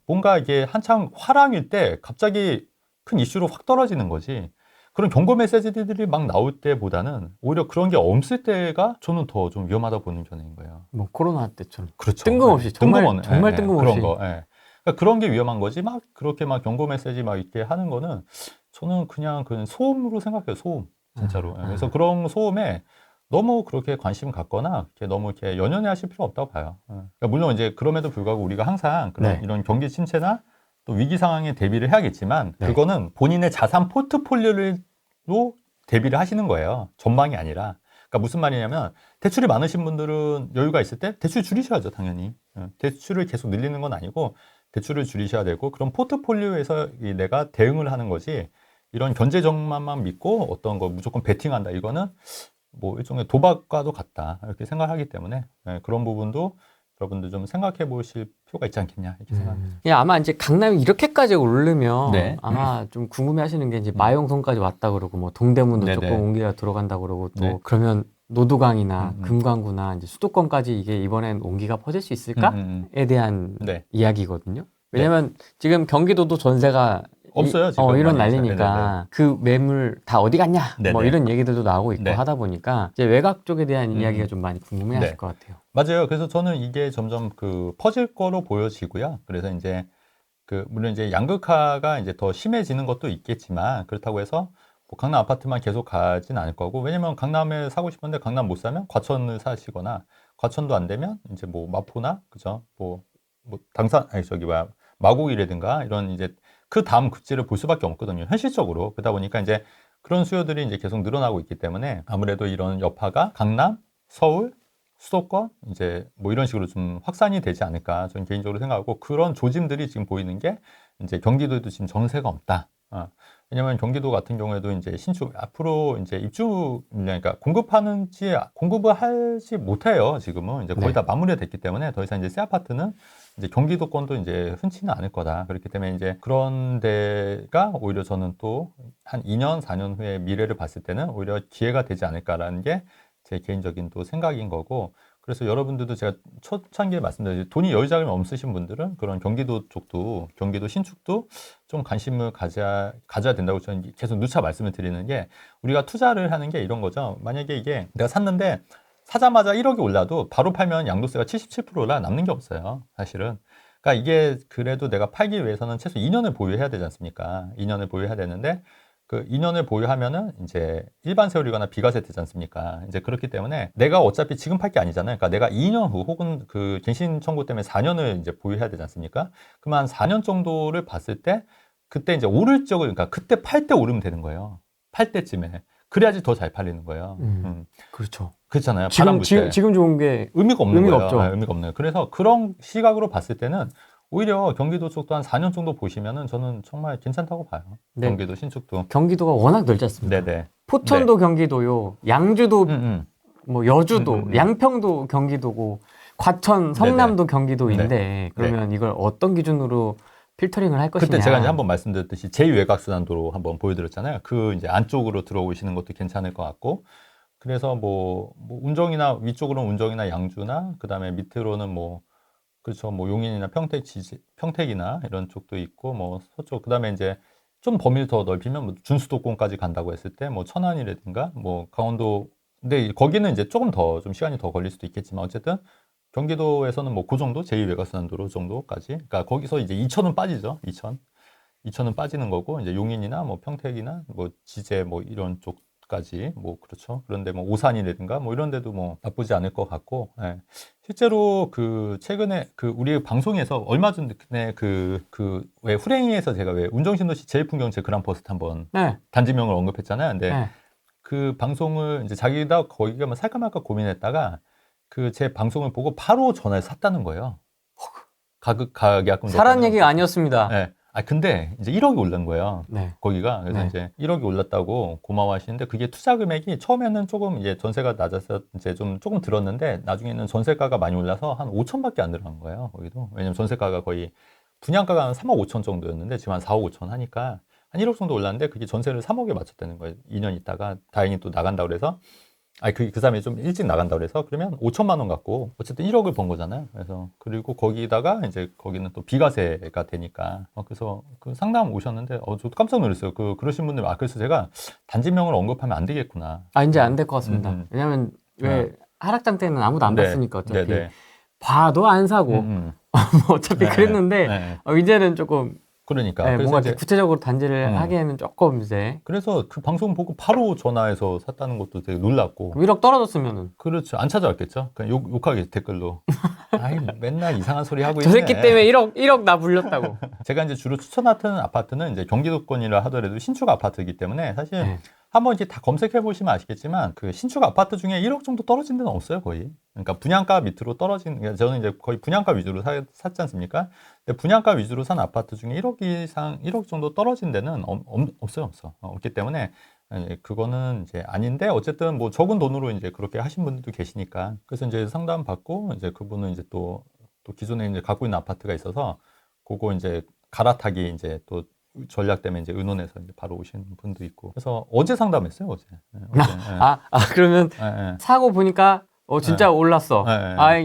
뭔가 이게 한창 화랑일 때 갑자기 큰 이슈로 확 떨어지는 거지. 그런 경고 메시지들이 막 나올 때보다는 오히려 그런 게 없을 때가 저는 더 좀 위험하다 보는 편인 거예요. 뭐 코로나 때처럼. 그렇죠. 뜬금없이 정말 뜬금없이 그런 거. 그러니까 그런 게 위험한 거지. 막 그렇게 막 경고 메시지 막 이렇게 하는 거는 저는 그냥 그 소음으로 생각해요. 소음. 진짜로. 그래서 그런 소음에 너무 그렇게 관심 갖거나 너무 이렇게 연연해 하실 필요 없다고 봐요. 그러니까 물론 이제 그럼에도 불구하고 우리가 항상 그런 이런 경기 침체나 또 위기 상황에 대비를 해야겠지만 그거는 본인의 자산 포트폴리오로 대비를 하시는 거예요. 전망이 아니라. 그러니까 무슨 말이냐면 대출이 많으신 분들은 여유가 있을 때 대출 줄이셔야죠, 당연히. 대출을 계속 늘리는 건 아니고 대출을 줄이셔야 되고 그런 포트폴리오에서 내가 대응을 하는 거지 이런 견제 전망만 믿고 어떤 거 무조건 베팅한다. 이거는 뭐 일종의 도박과도 같다. 이렇게 생각하기 때문에 그런 부분도 여러분들 좀 생각해 보실 필요가 있지 않겠냐 이렇게 생각합니다. 예, 아마 이제 강남이 이렇게까지 오르면 아마 좀 궁금해하시는 게 이제 마용성까지 왔다 그러고 뭐 동대문도 조금 옹기가 들어간다 그러고 또 그러면 노도강이나 금강구나 이제 수도권까지 이게 이번엔 옹기가 퍼질 수 있을까에 대한 이야기거든요. 왜냐면 지금 경기도도 전세가 없어요. 지금 이런 난리니까 그 매물 다 어디 갔냐 뭐 이런 얘기들도 나오고 있고 하다 보니까 이제 외곽 쪽에 대한 이야기가 좀 많이 궁금해하실 것 같아요. 맞아요. 그래서 저는 이게 점점 그 퍼질 거로 보여지고요. 그래서 이제 그 물론 이제 양극화가 이제 더 심해지는 것도 있겠지만 그렇다고 해서 뭐 강남 아파트만 계속 가진 않을 거고 왜냐면 강남에 사고 싶은데 강남 못 사면 과천을 사시거나 과천도 안 되면 이제 뭐 마포나 그죠 뭐 마곡이라든가 이런 이제 그 다음 급지를 볼 수밖에 없거든요. 현실적으로. 그러다 보니까 이제 그런 수요들이 이제 계속 늘어나고 있기 때문에 아무래도 이런 여파가 강남, 서울, 수도권 이제 뭐 이런 식으로 좀 확산이 되지 않을까 저는 개인적으로 생각하고 그런 조짐들이 지금 보이는 게 이제 경기도에도 지금 전세가 없다. 왜냐면 경기도 같은 경우에도 이제 신축 앞으로 이제 입주 그러니까 공급을 하지 못해요. 지금은 이제 거의 다 마무리가 됐기 때문에 더 이상 이제 새 아파트는 이제 경기도권도 이제 흔치는 않을 거다. 그렇기 때문에 이제 그런 데가 오히려 저는 또 한 2년, 4년 후에 미래를 봤을 때는 오히려 기회가 되지 않을까라는 게 제 개인적인 또 생각인 거고 그래서 여러분들도 제가 초창기에 말씀드렸듯이 돈이 여유자금이 없으신 분들은 그런 경기도 쪽도 경기도 신축도 좀 관심을 가져야 된다고 저는 계속 누차 말씀을 드리는 게 우리가 투자를 하는 게 이런 거죠. 만약에 이게 내가 샀는데 사자마자 1억이 올라도 바로 팔면 양도세가 77%라 남는 게 없어요. 사실은. 그러니까 이게 그래도 내가 팔기 위해서는 최소 2년을 보유해야 되지 않습니까? 2년을 보유해야 되는데 그 2년을 보유하면은 이제 일반 세율이거나 비과세 되지 않습니까? 이제 그렇기 때문에 내가 어차피 지금 팔 게 아니잖아요. 그러니까 내가 2년 후 혹은 그 갱신 청구 때문에 4년을 이제 보유해야 되지 않습니까? 그러면 한 4년 정도를 봤을 때 그때 이제 오를 적을 그러니까 그때 팔 때 오르면 되는 거예요. 팔 때쯤에. 그래야지 더 잘 팔리는 거예요. 그렇죠. 그렇잖아요. 지금 좋은 게 의미가 없는 거예요. 없죠. 의미가 없네요. 그래서 그런 시각으로 봤을 때는 오히려 경기도 쪽도 한 4년 정도 보시면은 저는 정말 괜찮다고 봐요. 경기도 신축도. 경기도가 워낙 넓지 않습니까? 포천도 경기도요. 양주도 뭐 여주도, 양평도 경기도고 과천, 성남도 경기도인데 그러면 이걸 어떤 기준으로 필터링을 할 것이냐. 그때 제가 이제 한번 말씀드렸듯이 제2외곽순환도로 한번 보여드렸잖아요. 그 이제 안쪽으로 들어오시는 것도 괜찮을 것 같고. 그래서 뭐 운정이나 위쪽으로는 운정이나 양주나 그다음에 밑으로는 그렇죠. 뭐 용인이나 평택이나 이런 쪽도 있고 뭐 서쪽 그다음에 이제 좀 범위를 더 넓히면 뭐 준수도권까지 간다고 했을 때 뭐 천안이라든가 뭐 강원도 근데 거기는 이제 조금 더 좀 시간이 더 걸릴 수도 있겠지만 어쨌든 경기도에서는 뭐 그 정도 제2외곽순환도로 정도까지 그러니까 거기서 이제 이천은 빠지죠. 이천은 빠지는 거고 이제 용인이나 뭐 평택이나 뭐 지제 뭐 이런 쪽 여수까지 뭐 그렇죠. 그런데 뭐 오산이라든가 뭐 이런 데도 뭐 나쁘지 않을 것 같고 예. 실제로 그 최근에 그 우리 방송에서 얼마 전에 왜 후랭이에서 제가 왜 운정신도시 제일풍경채 그랑퍼스트 한번 네. 단지명을 언급했잖아요. 근데 네. 그 방송을 이제 자기가 거기가 뭐 살까 말까 고민했다가 그 제 방송을 보고 바로 전화해서 샀다는 거예요. 가계약금 사란 얘기가 아니었습니다. 네. 근데 이제 1억이 올른 거예요. 네. 거기가. 그래서 네. 이제 1억이 올랐다고 고마워하시는데 그게 투자 금액이 처음에는 조금 이제 전세가 낮아서 이제 좀 조금 들었는데 나중에는 전세가가 많이 올라서 한 5천밖에 안 들어간 거예요. 거기도. 왜냐면 전세가가 거의 분양가가 한 3억 5천 정도였는데 지금 한 4억 5천 하니까 한 1억 정도 올랐는데 그게 전세를 3억에 맞췄다는 거예요. 2년 있다가 다행히 또 나간다 그래서 그 사람이 좀 일찍 나간다 그래서 그러면 5천만 원 갖고 어쨌든 1억을 번 거잖아요. 그래서 그리고 거기다가 이제 거기는 또 비과세가 되니까 그래서 그 상담 오셨는데 저도 깜짝 놀랐어요. 그러신 분들 그래서 제가 단지명을 언급하면 안 되겠구나. 이제 안 될 것 같습니다. 왜냐면 왜 하락장 때는 아무도 안 봤으니까 어차피 봐도 안 사고 뭐 어차피 그랬는데 이제는 조금 그러니까. 네, 뭔가 구체적으로 단지를 하기에는 조금 이제. 그래서 그 방송 보고 바로 전화해서 샀다는 것도 되게 놀랐고. 1억 떨어졌으면은. 그렇죠. 안 찾아왔겠죠. 그냥 욕하겠지, 댓글로. 맨날 이상한 소리 하고 있네. 저 새끼 때문에 1억 나 불렸다고. 제가 이제 주로 추천하는 아파트는 이제 경기도권이라 하더라도 신축 아파트이기 때문에 사실 네. 한번 이제 다 검색해 보시면 아시겠지만 그 신축 아파트 중에 1억 정도 떨어진 데는 없어요, 거의. 그러니까 분양가 밑으로 떨어진, 저는 이제 거의 분양가 위주로 샀지 않습니까? 근데 분양가 위주로 산 아파트 중에 1억 이상, 1억 정도 떨어진 데는 없어요. 없기 때문에 그거는 이제 아닌데 어쨌든 뭐 적은 돈으로 이제 그렇게 하신 분들도 계시니까 그래서 이제 상담 받고 이제 그분은 이제 또 기존에 이제 갖고 있는 아파트가 있어서 그거 이제 갈아타기 이제 또 전략 때문에 이제 의논해서 이제 바로 오신 분도 있고 그래서 어제 상담했어요 어제. 그러면 사고 보니까 진짜 올랐어.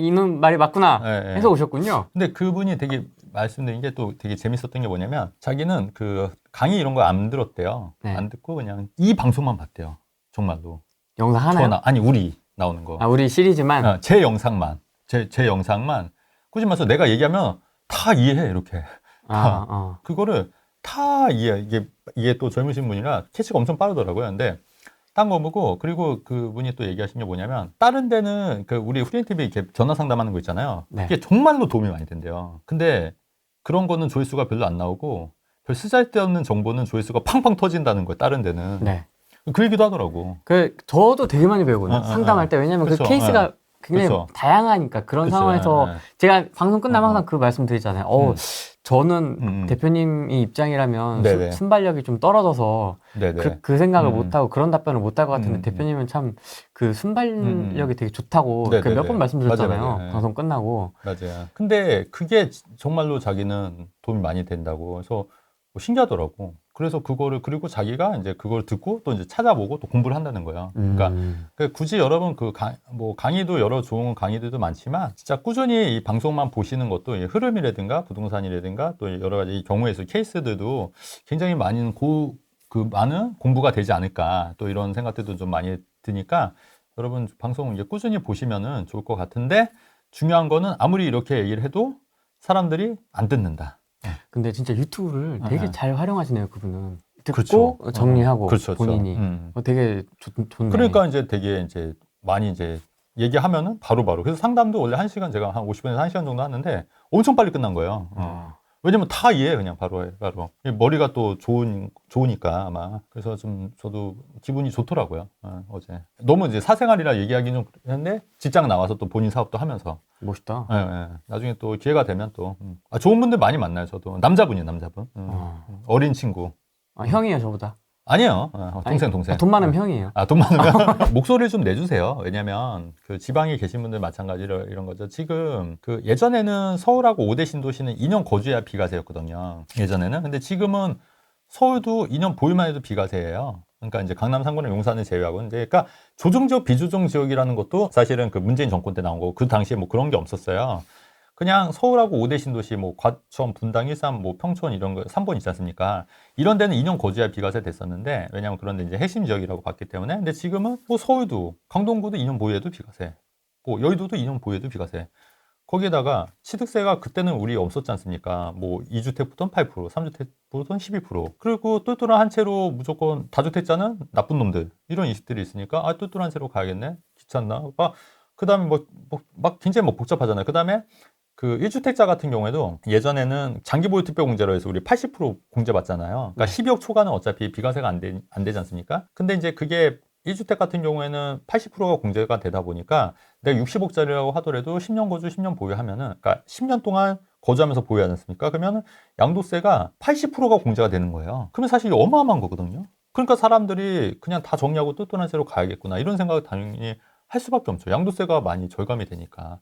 이놈 말이 맞구나 해서 오셨군요. 근데 그분이 되게 말씀드린 게 또 되게 재밌었던 게 뭐냐면 자기는 그 강의 이런 거 안 들었대요. 네. 안 듣고 그냥 이 방송만 봤대요. 정말로. 영상 하나요? 아니 우리 나오는 거. 우리 시리즈만? 제 영상만. 제 영상만 꾸준히 봐서 내가 얘기하면 다 이해해 이렇게. 그거를 다 이해. 이게 또 젊으신 분이라 캐치가 엄청 빠르더라고요. 근데 딴 거 보고 그리고 그분이 또 얘기하신 게 뭐냐면 다른 데는 그 우리 후리엔TV 이렇게 전화 상담하는 거 있잖아요. 네. 그게 정말로 도움이 많이 된대요. 근데 그런 거는 조회수가 별로 안 나오고 별 쓰잘데없는 정보는 조회수가 팡팡 터진다는 거예요. 다른 데는. 네. 그 얘기도 하더라고. 저도 되게 많이 배우거든요. 상담할 때. 왜냐면 그 케이스가 굉장히 다양하니까 그런 상황에서 제가 방송 끝나면 항상 그 말씀 드리잖아요. 저는 대표님이 입장이라면 순발력이 좀 떨어져서 그 생각을 못하고 그런 답변을 못할 것 같은데 대표님은 참 그 순발력이 되게 좋다고 몇 번 말씀드렸잖아요. 맞아요. 방송 끝나고. 맞아요. 근데 그게 정말로 자기는 도움이 많이 된다고. 그래서 신기하더라고. 그래서 그리고 자기가 이제 그걸 듣고 또 이제 찾아보고 또 공부를 한다는 거예요. 그러니까 굳이 여러분 강의도 여러 좋은 강의들도 많지만 진짜 꾸준히 이 방송만 보시는 것도 이 흐름이라든가 부동산이라든가 또 여러 가지 경우에서 케이스들도 굉장히 많은 많은 공부가 되지 않을까 또 이런 생각들도 좀 많이 드니까 여러분 방송 이제 꾸준히 보시면은 좋을 것 같은데 중요한 거는 아무리 이렇게 얘기를 해도 사람들이 안 듣는다. 근데 진짜 유튜브를 되게 잘 활용하시네요, 그분은. 듣고 그렇죠. 정리하고 그렇죠. 본인이. 되게 좋네. 그러니까 이제 되게 이제 많이 이제 얘기하면은 바로바로. 그래서 상담도 원래 1시간 제가 한 50분에서 1시간 정도 하는데 엄청 빨리 끝난 거예요. 왜냐면 다 이해해, 그냥 바로. 머리가 또 좋으니까 아마. 그래서 좀 저도 기분이 좋더라고요, 어제. 너무 이제 사생활이라 얘기하기는 좀 했는데 직장 나와서 또 본인 사업도 하면서. 멋있다. 나중에 또 기회가 되면 또. 좋은 분들 많이 만나요, 저도. 남자분이에요, 남자분. 어린 친구. 형이에요, 저보다. 아니에요. 동생. 돈 많으면 형이에요. 돈 많으면? 목소리를 좀 내주세요. 왜냐면, 그 지방에 계신 분들 마찬가지로 이런 거죠. 지금, 예전에는 서울하고 5대 신도시는 2년 거주해야 비과세였거든요. 예전에는. 근데 지금은 서울도 2년 보유만 해도 비과세예요. 그러니까 이제 강남, 상권을 용산을 제외하고. 이제 그러니까 조정지역, 비조정 지역이라는 것도 사실은 그 문재인 정권 때 나온 거고, 그 당시에 뭐 그런 게 없었어요. 그냥 서울하고 5대 신도시, 뭐, 과천, 분당, 일산, 뭐, 평촌 이런 거, 3번 있지 않습니까? 이런 데는 2년 거주해야 비과세 됐었는데, 왜냐면 그런 데 이제 핵심 지역이라고 봤기 때문에. 근데 지금은 뭐 서울도, 강동구도 2년 보유해도 비과세. 뭐, 여의도도 2년 보유해도 비과세. 거기에다가 취득세가 그때는 우리 없었지 않습니까? 뭐 2주택부터는 8%, 3주택부터는 12%. 그리고 똘똘한 한 채로 무조건 다주택자는 나쁜 놈들 이런 인식들이 있으니까 아 똘똘한 채로 가야겠네. 귀찮나? 그다음에 막 굉장히 뭐 복잡하잖아요. 그다음에 그 1주택자 같은 경우에도 예전에는 장기보유특별공제로 해서 우리 80% 공제 받잖아요. 그러니까 12억 초과는 어차피 비과세가 안 되지 않습니까? 근데 이제 그게 1주택 같은 경우에는 80%가 공제가 되다 보니까 내가 60억짜리라고 하더라도 10년 거주, 10년 보유하면은, 그러니까 10년 동안 거주하면서 보유하지 않습니까? 그러면은 양도세가 80%가 공제가 되는 거예요. 그러면 사실 어마어마한 거거든요. 그러니까 사람들이 그냥 다 정리하고 똘똘한 채로 가야겠구나. 이런 생각을 당연히 할 수밖에 없죠. 양도세가 많이 절감이 되니까.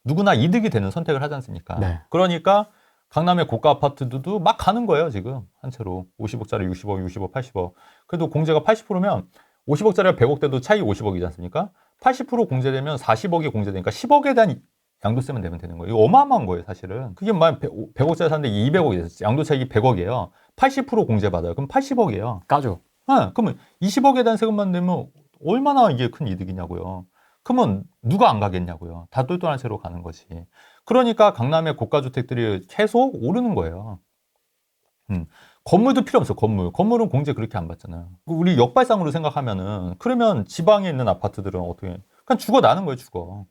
누구나 이득이 되는 선택을 하지 않습니까? 네. 그러니까 강남의 고가 아파트들도 막 가는 거예요, 지금. 한 채로. 50억짜리 60억, 60억, 80억. 그래도 공제가 80%면 50억짜리가 100억 돼도 차이 50억이지 않습니까? 80% 공제되면 40억이 공제되니까 10억에 대한 양도세만 내면 되는 거예요. 이거 어마어마한 거예요, 사실은. 그게 만약 100억짜리 샀는데 200억이 됐어요. 양도 차익이 100억이에요. 80% 공제받아요. 그럼 80억이에요. 까죠. 네, 그러면 20억에 대한 세금만 내면 얼마나 이게 큰 이득이냐고요. 그러면 누가 안 가겠냐고요. 다 똘똘한 채로 가는 거지. 그러니까 강남의 고가주택들이 계속 오르는 거예요. 건물도 필요 없어, 건물. 건물은 공제 그렇게 안 받잖아요. 우리 역발상으로 생각하면은, 그러면 지방에 있는 아파트들은 어떻게, 그냥 죽어 나는 거예요, 죽어.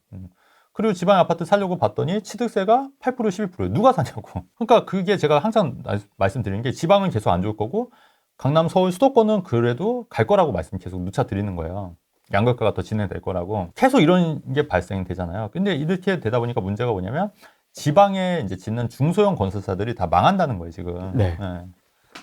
그리고 지방 아파트 사려고 봤더니 취득세가 8%, 12%. 누가 사냐고. 그러니까 그게 제가 항상 말씀드리는 게 지방은 계속 안 좋을 거고, 강남, 서울, 수도권은 그래도 갈 거라고 말씀 계속 누차 드리는 거예요. 양극화가 더 진행될 거라고. 계속 이런 게 발생되잖아요. 근데 이렇게 되다 보니까 문제가 뭐냐면 지방에 이제 짓는 중소형 건설사들이 다 망한다는 거예요, 지금. 네. 네.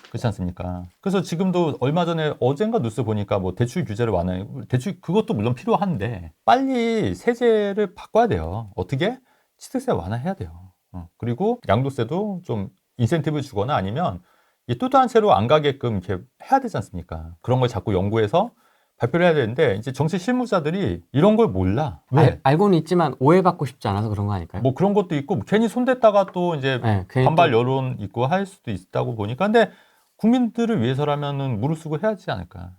그렇지 않습니까? 그래서 지금도 얼마 전에 어젠가 뉴스 보니까 뭐 대출 규제를 완화해. 대출 그것도 물론 필요한데 빨리 세제를 바꿔야 돼요. 어떻게? 취득세 완화해야 돼요. 그리고 양도세도 좀 인센티브를 주거나 아니면 이 뚜뚜한 채로 안 가게끔 이렇게 해야 되지 않습니까? 그런 걸 자꾸 연구해서 발표를 해야 되는데 이제 정치 실무자들이 이런 걸 몰라. 왜? 알고는 있지만 오해받고 싶지 않아서 그런 거 아닐까요? 뭐 그런 것도 있고 괜히 손댔다가 또 이제 네, 반발 여론 있고 할 수도 있다고 보니까 근데 국민들을 위해서라면은 무릎쓰고 해야지 않을까.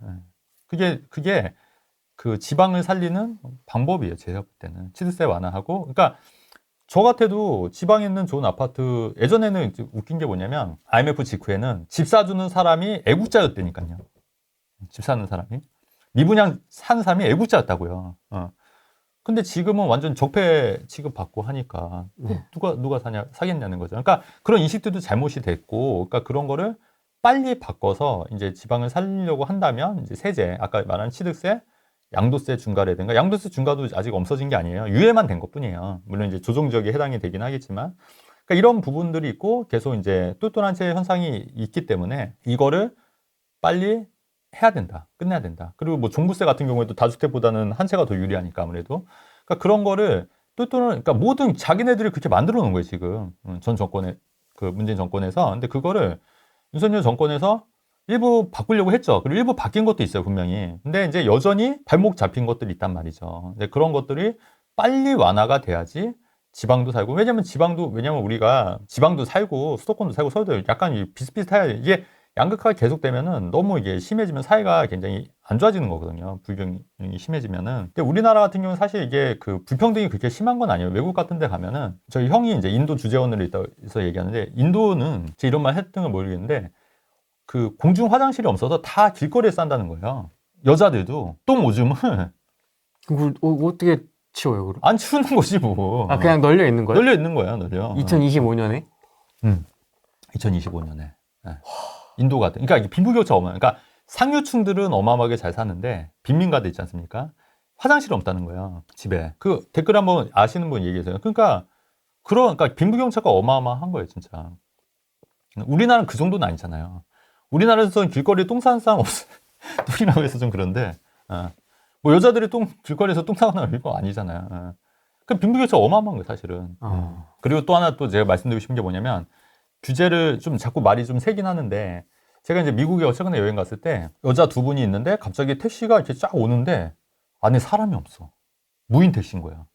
그게 그 지방을 살리는 방법이에요. 제가 볼 때는 취득세 완화하고. 그러니까 저 같아도 지방에 있는 좋은 아파트 예전에는 웃긴 게 뭐냐면 IMF 직후에는 집 사주는 사람이 애국자였다니까요. 집 사는 사람이 미분양 사는 사람이 애국자였다고요. 근데 지금은 완전 적폐 취급받고 하니까 누가 사겠냐는 거죠. 그러니까 그런 인식들도 잘못이 됐고, 그러니까 그런 거를 빨리 바꿔서 이제 지방을 살리려고 한다면 이제 세제, 아까 말한 취득세, 양도세 중과라든가 양도세 중과도 아직 없어진 게 아니에요. 유예만 된 것뿐이에요. 물론 이제 조정 지역에 해당이 되긴 하겠지만, 그러니까 이런 부분들이 있고 계속 이제 똘똘한 채 현상이 있기 때문에 이거를 빨리 해야 된다. 끝내야 된다. 그리고 뭐 종부세 같은 경우에도 다주택보다는 한 채가 더 유리하니까 아무래도. 그러니까 그런 거를 그러니까 모든 자기네들이 그렇게 만들어 놓은 거예요, 지금. 전 정권에, 그 문재인 정권에서. 근데 그거를 윤석열 정권에서 일부 바꾸려고 했죠. 그리고 일부 바뀐 것도 있어요, 분명히. 근데 이제 여전히 발목 잡힌 것들이 있단 말이죠. 근데 그런 것들이 빨리 완화가 돼야지 지방도 살고. 왜냐면 우리가 지방도 살고 수도권도 살고 서울도 약간 비슷비슷해야 돼. 이게 양극화가 계속되면은 너무 이게 심해지면 사회가 굉장히 안 좋아지는 거거든요. 불균형이 심해지면은. 근데 우리나라 같은 경우는 사실 이게 그 불평등이 그렇게 심한 건 아니에요. 외국 같은 데 가면은 저희 형이 이제 인도 주재원으로 있어서 얘기하는데 인도는 제가 이런 말 했던 걸 모르겠는데 그 공중 화장실이 없어서 다 길거리에 싼다는 거예요. 여자들도 똥 오줌을 어떻게 치워요, 그럼? 안 치우는 거지 뭐. 그냥 널려 있는 거예요? 널려 있는 거야, 널려. 2025년에? 2025년에. 네. 인도 같은. 그러니까 빈부격차 어마어마. 그러니까 상류층들은 어마어마하게 잘 사는데 빈민가들 있지 않습니까? 화장실이 없다는 거예요, 집에. 그 댓글 한번 아시는 분 얘기해주세요. 그러니까 빈부격차가 어마어마한 거예요, 진짜. 우리나라는 그 정도는 아니잖아요. 우리나라에서는 길거리에 똥 싸는 사람 없어요. 똥이라고 해서 좀 그런데, 뭐 여자들이 길거리에서 똥 싸거나 이런 거 아니잖아요. 그 빈부격차 어마어마한 거예요, 사실은. 그리고 또 하나 또 제가 말씀드리고 싶은 게 뭐냐면, 규제를 좀 자꾸 말이 좀 세긴 하는데, 제가 이제 미국에 최근에 여행 갔을 때, 여자 두 분이 있는데, 갑자기 택시가 이렇게 쫙 오는데, 안에 사람이 없어. 무인 택시인 거야.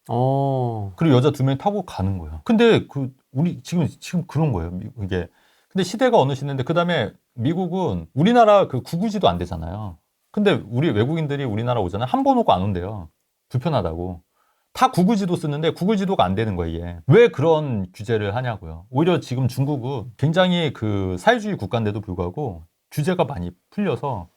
그리고 여자 두 명이 타고 가는 거야. 근데 우리 지금 그런 거예요, 이게. 근데 시대가 어느 시대인데, 그 다음에 미국은 우리나라 그 구구지도 안 되잖아요. 근데 우리 외국인들이 우리나라 오잖아요. 한 번 오고 안 온대요. 불편하다고. 다 구글 지도 쓰는데 구글 지도가 안 되는 거예요, 이게. 왜 그런 규제를 하냐고요. 오히려 지금 중국은 굉장히 그 사회주의 국가인데도 불구하고 규제가 많이 풀려서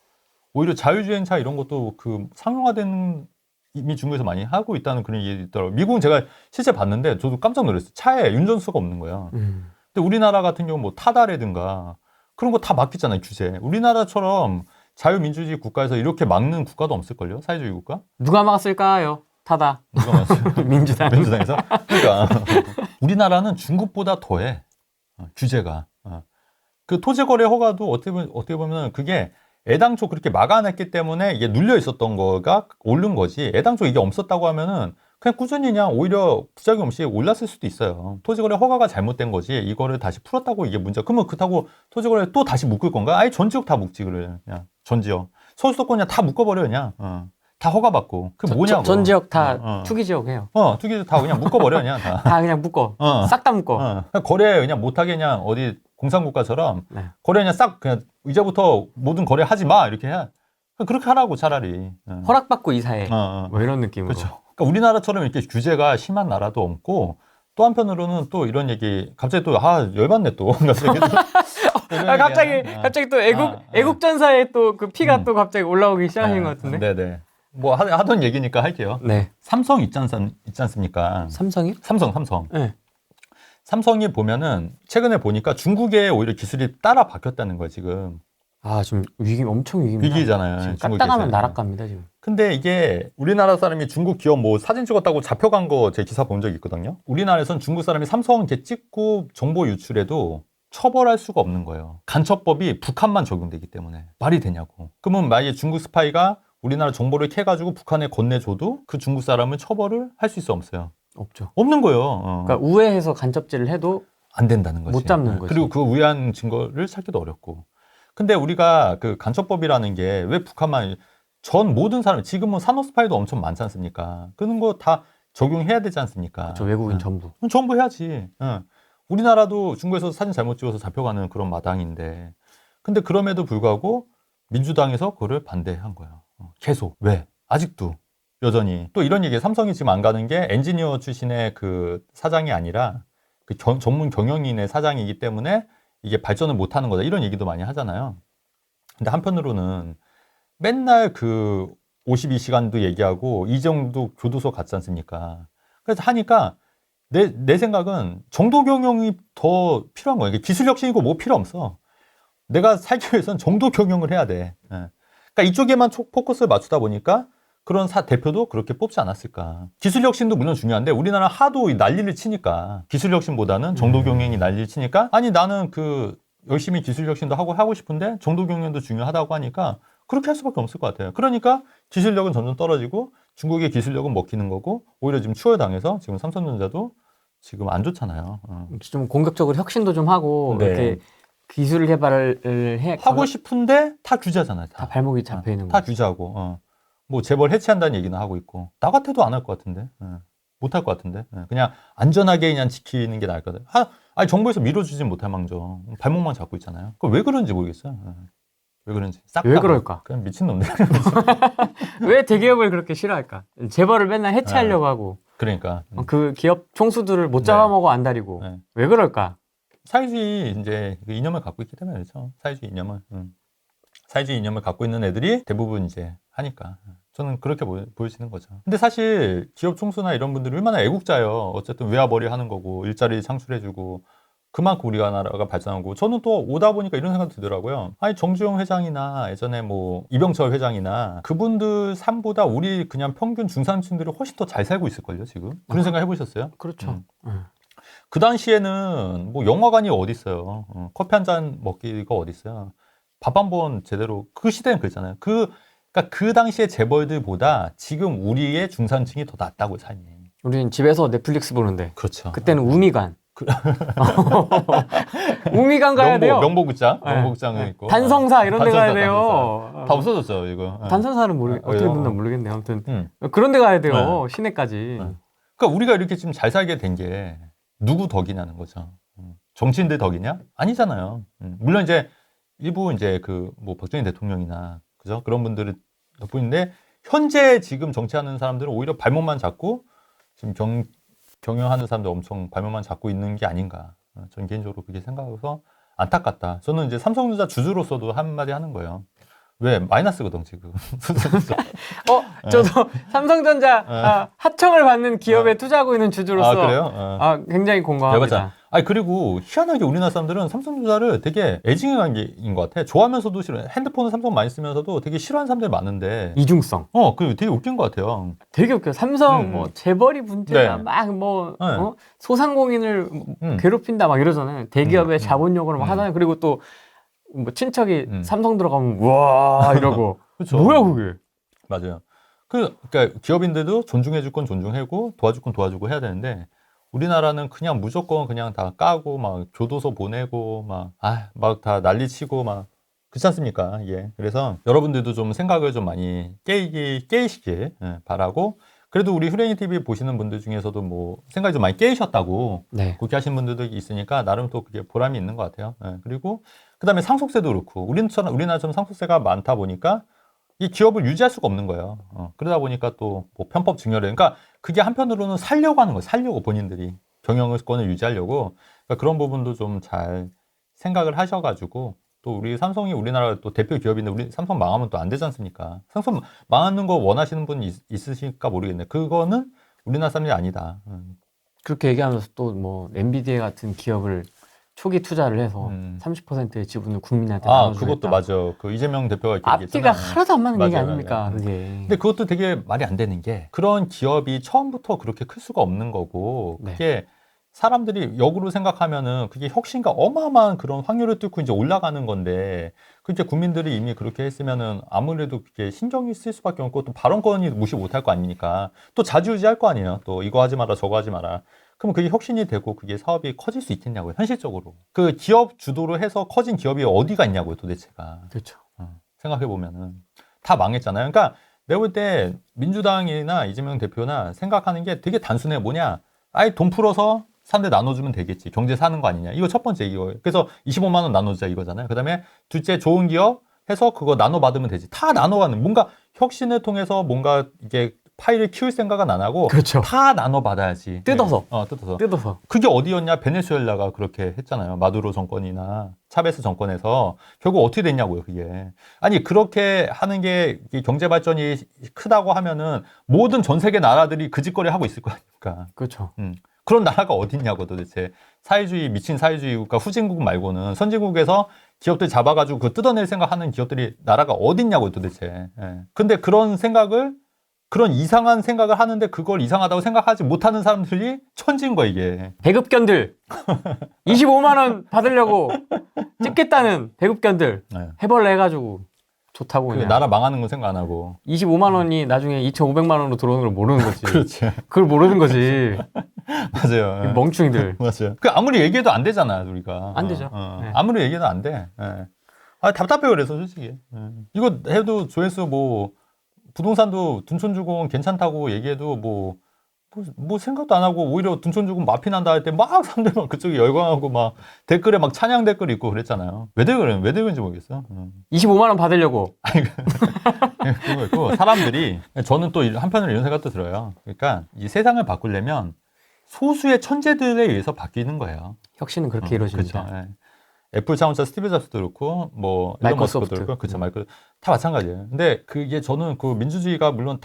오히려 자율주행차 이런 것도 그 상용화되는 이미 중국에서 많이 하고 있다는 그런 얘기 있더라고요. 미국은 제가 실제 봤는데 저도 깜짝 놀랐어요. 차에 운전수가 없는 거야. 근데 우리나라 같은 경우는 뭐 타다라든가 그런 거 다 막히잖아요, 규제. 우리나라처럼 자유민주주의 국가에서 이렇게 막는 국가도 없을걸요? 사회주의 국가? 누가 막았을까요? 타다. 누가 막았어요? 민주당. 민주당에서? 그러니까 우리나라는 중국보다 더해. 규제가. 그 토지거래 허가도 어떻게 보면 그게 애당초 그렇게 막아냈기 때문에 이게 눌려 있었던 거가 오른 거지. 애당초 이게 없었다고 하면은 그냥 꾸준히 그냥 오히려 부작용 없이 올랐을 수도 있어요. 토지거래 허가가 잘못된 거지. 이거를 다시 풀었다고 이게 문제. 그러면 그렇다고 토지거래 또 다시 묶을 건가? 아예 전 지역 다 묶지 그래. 그냥 전 지역. 서울 수도권 그냥 다 묶어버려 그냥. 다 허가받고. 그게 뭐냐고. 전 지역 다 투기 지역이에요. 투기 지역 다 그냥 묶어버려 그냥 다. 다 그냥 묶어. 싹 다 묶어. 거래 그냥 못하게 그냥 어디 공산국가처럼 거래 그냥 싹 그냥 이제부터 모든 거래 하지 마 이렇게 해. 그렇게 하라고 차라리. 허락받고 이사해. 뭐 이런 느낌으로. 그렇죠. 그러니까 우리나라처럼 이렇게 규제가 심한 나라도 없고 또 한편으로는 또 이런 얘기 갑자기 또 열받네 또. 갑자기 또 애국전사의 또 그 피가 또 갑자기 올라오기 시작하신 것 같은데. 네네. 뭐 하던 얘기니까 할게요. 네. 삼성 있지 않습니까? 삼성이요? 삼성. 네. 삼성이 보면은 최근에 보니까 중국에 오히려 기술이 따라 바뀌었다는 거예요 지금. 지금 엄청 위기입니다. 위기잖아요. 지금 까딱하면 나락갑니다 지금. 근데 이게 우리나라 사람이 중국 기업 뭐 사진 찍었다고 잡혀간 거 제 기사 본 적 있거든요. 우리나라에선 중국 사람이 삼성 이렇게 찍고 정보 유출해도 처벌할 수가 없는 거예요. 간첩법이 북한만 적용되기 때문에 말이 되냐고. 그러면 만약에 중국 스파이가 우리나라 정보를 캐가지고 북한에 건네줘도 그 중국 사람은 처벌을 할 수 있어 없어요? 없죠. 없는 거예요. 그러니까 우회해서 간첩질을 해도 안 된다는 거지. 못 잡는 거지. 그리고 그 우회한 증거를 찾기도 어렵고. 근데 우리가 그 간첩법이라는 게 왜 북한만 전 모든 사람 지금은 산업 스파이도 엄청 많지 않습니까? 그런 거 다 적용해야 되지 않습니까? 그렇죠. 외국인 전부. 전부 해야지. 우리나라도 중국에서 사진 잘못 찍어서 잡혀가는 그런 마당인데. 근데 그럼에도 불구하고 민주당에서 그거를 반대한 거예요. 계속. 왜? 아직도. 여전히. 또 이런 얘기, 삼성이 지금 안 가는 게 엔지니어 출신의 그 사장이 아니라 그 전문 경영인의 사장이기 때문에 이게 발전을 못 하는 거다. 이런 얘기도 많이 하잖아요. 근데 한편으로는 맨날 그 52시간도 얘기하고 이정도 교도소 갔지 않습니까? 그래서 하니까 내 생각은 정도 경영이 더 필요한 거예요. 기술 혁신이고 뭐 필요 없어. 내가 살기 위해서는 정도 경영을 해야 돼. 그러니까 이쪽에만 포커스를 맞추다 보니까 그런 대표도 그렇게 뽑지 않았을까. 기술 혁신도 물론 중요한데 우리나라 하도 난리를 치니까 기술 혁신보다는 정도 경영이 난리를 치니까 아니 나는 그 열심히 기술 혁신도 하고 싶은데 정도 경영도 중요하다고 하니까 그렇게 할 수밖에 없을 것 같아요. 그러니까 기술력은 점점 떨어지고 중국의 기술력은 먹히는 거고 오히려 지금 추월당해서 지금 삼성전자도 지금 안 좋잖아요. 좀 공격적으로 혁신도 좀 하고 이렇게 기술 개발을 하고 싶은데 다 규제잖아요. 다 발목이 잡혀 있는 다 규제하고 뭐 재벌 해체한다는 얘기는 하고 있고 나 같아도 안 할 것 같은데 못 할 것 같은데 그냥 안전하게 그냥 지키는 게 나을 것 같아요. 아니 정부에서 밀어주진 못할 망정 발목만 잡고 있잖아요. 그 왜 그런지 모르겠어요. 왜 그런지 왜 그럴까? 그냥 미친놈들. 왜 대기업을 그렇게 싫어할까? 재벌을 맨날 해체하려고 하고 그러니까 그 기업 총수들을 못 잡아먹어 안달이고 왜 그럴까? 사회주의 이제 그 이념을 갖고 있기 때문에 그렇죠. 사회주의 이념을 갖고 있는 애들이 대부분 이제 하니까 저는 그렇게 보여지는 거죠. 근데 사실 기업 총수나 이런 분들이 얼마나 애국자예요. 어쨌든 외화벌이 하는 거고 일자리 창출해주고 그만큼 우리가 나라가 발전하고 저는 또 오다 보니까 이런 생각도 들더라고요. 아니 정주영 회장이나 예전에 뭐 이병철 회장이나 그분들 삶보다 우리 그냥 평균 중산층들이 훨씬 더 잘 살고 있을걸요 지금. 그런 생각 해보셨어요? 그렇죠. 그 당시에는 뭐 영화관이 어디 있어요. 커피 한 잔 먹기가 어디 있어요. 밥 한 번 제대로 그 시대는 그랬잖아요. 그러니까 그 당시의 재벌들보다 지금 우리의 중산층이 더 낫다고 삶이. 우리는 집에서 넷플릭스 보는데. 그렇죠. 그때는 우미관. 우미관 가야 돼요. 명보극장에 있고. 단성사 이런 데 가야 돼요. 다 없어졌죠 이거. 단성사는 어떻게 붙나 모르겠네. 아무튼 그런 데 가야 돼요. 시내까지. 그러니까 우리가 이렇게 지금 잘 살게 된 게 누구 덕이냐는 거죠. 정치인들 덕이냐? 아니잖아요. 물론 이제 일부 이제 그 뭐 박정희 대통령이나 그죠? 그런 분들은 덕분인데 현재 지금 정치하는 사람들은 오히려 발목만 잡고 지금 경영하는 사람들 엄청 발목만 잡고 있는 게 아닌가. 저는 개인적으로 그렇게 생각해서 안타깝다. 저는 이제 삼성전자 주주로서도 한마디 하는 거예요. 왜? 마이너스거든, 지금. 저도 삼성전자 하청을 받는 기업에 투자하고 있는 주주로서. 그래요? 굉장히 공감합니다. 그리고 희한하게 우리나라 사람들은 삼성전자를 되게 애증의 관계인 것 같아. 좋아하면서도 싫어. 핸드폰은 삼성 많이 쓰면서도 되게 싫어하는 사람들이 많은데. 이중성. 그 되게 웃긴 것 같아요. 되게 웃겨요. 삼성 재벌이 문제다. 막 소상공인을 괴롭힌다 막 이러잖아요. 대기업의 자본력으로 막 하잖아요. 그리고 또 뭐 친척이 삼성 들어가면 우와 이러고 그쵸. 뭐야 그게? 맞아요. 그러니까 기업인들도 존중해줄 건 존중하고 도와줄 건 도와주고 해야 되는데 우리나라는 그냥 무조건 그냥 다 까고 막 교도소 보내고 막 다 난리치고 막 그렇지 않습니까? 이게 그래서 여러분들도 좀 생각을 좀 많이 깨시길 바라고. 그래도 우리 후레인 TV 보시는 분들 중에서도 뭐 생각이 좀 많이 깨이셨다고 그렇게 하시는 분들도 있으니까 나름 또 그게 보람이 있는 것 같아요. 그리고 그다음에 상속세도 그렇고 우리나라처럼 상속세가 많다 보니까 이 기업을 유지할 수가 없는 거예요. 그러다 보니까 또 뭐 편법 증여를 그러니까 그게 한편으로는 살려고 하는 거예요. 살려고 본인들이 경영권을 유지하려고 그러니까 그런 부분도 좀 잘 생각을 하셔가지고 또 우리 삼성이 우리나라 또 대표 기업인데 우리 삼성 망하면 또 안 되지 않습니까? 삼성 망하는 거 원하시는 분 있으실까 모르겠네. 그거는 우리나라 사람이 아니다. 그렇게 얘기하면서 또 뭐 엔비디아 같은 기업을 초기 투자를 해서 30%의 지분을 국민한테 나눠주겠다. 그것도 맞아. 그 이재명 대표가 이렇게 앞뒤가 얘기했잖아요. 하나도 안 맞는 맞아요, 얘기 아닙니까? 맞아요. 그게. 근데 그것도 되게 말이 안 되는 게 그런 기업이 처음부터 그렇게 클 수가 없는 거고 그게 사람들이 역으로 생각하면은 그게 혁신과 어마어마한 그런 확률을 뚫고 이제 올라가는 건데 그게 국민들이 이미 그렇게 했으면은 아무래도 그게 신경이 쓸 수밖에 없고 또 발언권이 무시 못할 거 아닙니까? 또 자주유지할 거 아니에요. 또 이거 하지 마라 저거 하지 마라. 그럼 그게 혁신이 되고 그게 사업이 커질 수 있겠냐고요. 현실적으로. 그 기업 주도로 해서 커진 기업이 어디가 있냐고요. 도대체가. 그렇죠. 생각해 보면은 다 망했잖아요. 그러니까 내가 볼 때 민주당이나 이재명 대표나 생각하는 게 되게 단순해. 뭐냐? 아예 돈 풀어서 사람들 나눠주면 되겠지. 경제 사는 거 아니냐. 이거 첫 번째 이거. 그래서 25만 원 나눠주자 이거잖아요. 그다음에 둘째 좋은 기업 해서 그거 나눠 받으면 되지. 다 나눠가는 뭔가 혁신을 통해서 뭔가 이게 파일을 키울 생각은 안 하고 그렇죠. 다 나눠 받아야지. 뜯어서. 뜯어서. 그게 어디였냐? 베네수엘라가 그렇게 했잖아요. 마두로 정권이나 차베스 정권에서 결국 어떻게 됐냐고요, 그게. 아니 그렇게 하는 게 경제 발전이 크다고 하면은 모든 전 세계 나라들이 그 짓거리 하고 있을 거 아닙니까? 그렇죠. 그런 나라가 어딨냐고 도대체. 사회주의 미친 사회주의 국가 후진국 말고는 선진국에서 기업들 잡아가지고 그 뜯어낼 생각하는 기업들이 나라가 어딨냐고 도대체. 근데 그런 이상한 생각을 하는데 그걸 이상하다고 생각하지 못하는 사람들이 천지인 거야 이게. 배급견들 25만 원 받으려고 찍겠다는 배급견들 해벌레 해가지고 좋다고 그냥. 나라 망하는 건 생각 안 하고 25만 원이 나중에 2,500만 원으로 들어오는 걸 모르는 거지. 그렇지. 그걸 모르는 거지. 맞아요. 이 멍충이들. 맞아요. 그 아무리 얘기해도 안 되잖아 우리가. 안 되죠. 아무리 얘기해도 안 돼. 답답해 그래서 솔직히. 이거 해도 조회수 뭐 부동산도 둔촌주공 괜찮다고 얘기해도 뭐 생각도 안 하고 오히려 둔촌주공 마피 난다 할 때 막 사람들 막 그쪽에 열광하고 막 댓글에 막 찬양 댓글 있고 그랬잖아요. 왜 그런지 모르겠어. 25만 원 받으려고. 그거 있고 사람들이 저는 또 한편으로 이런 생각도 들어요. 그러니까 이 세상을 바꾸려면 소수의 천재들에 의해서 바뀌는 거예요. 혁신은 그렇게 이루어집니다. 그렇죠. 애플 창업자 스티브 잡스도 그렇고 뭐 일론 머스크도 그렇고 그렇죠. 다 마찬가지예요. 근데 그게 저는 그 민주주의가 물론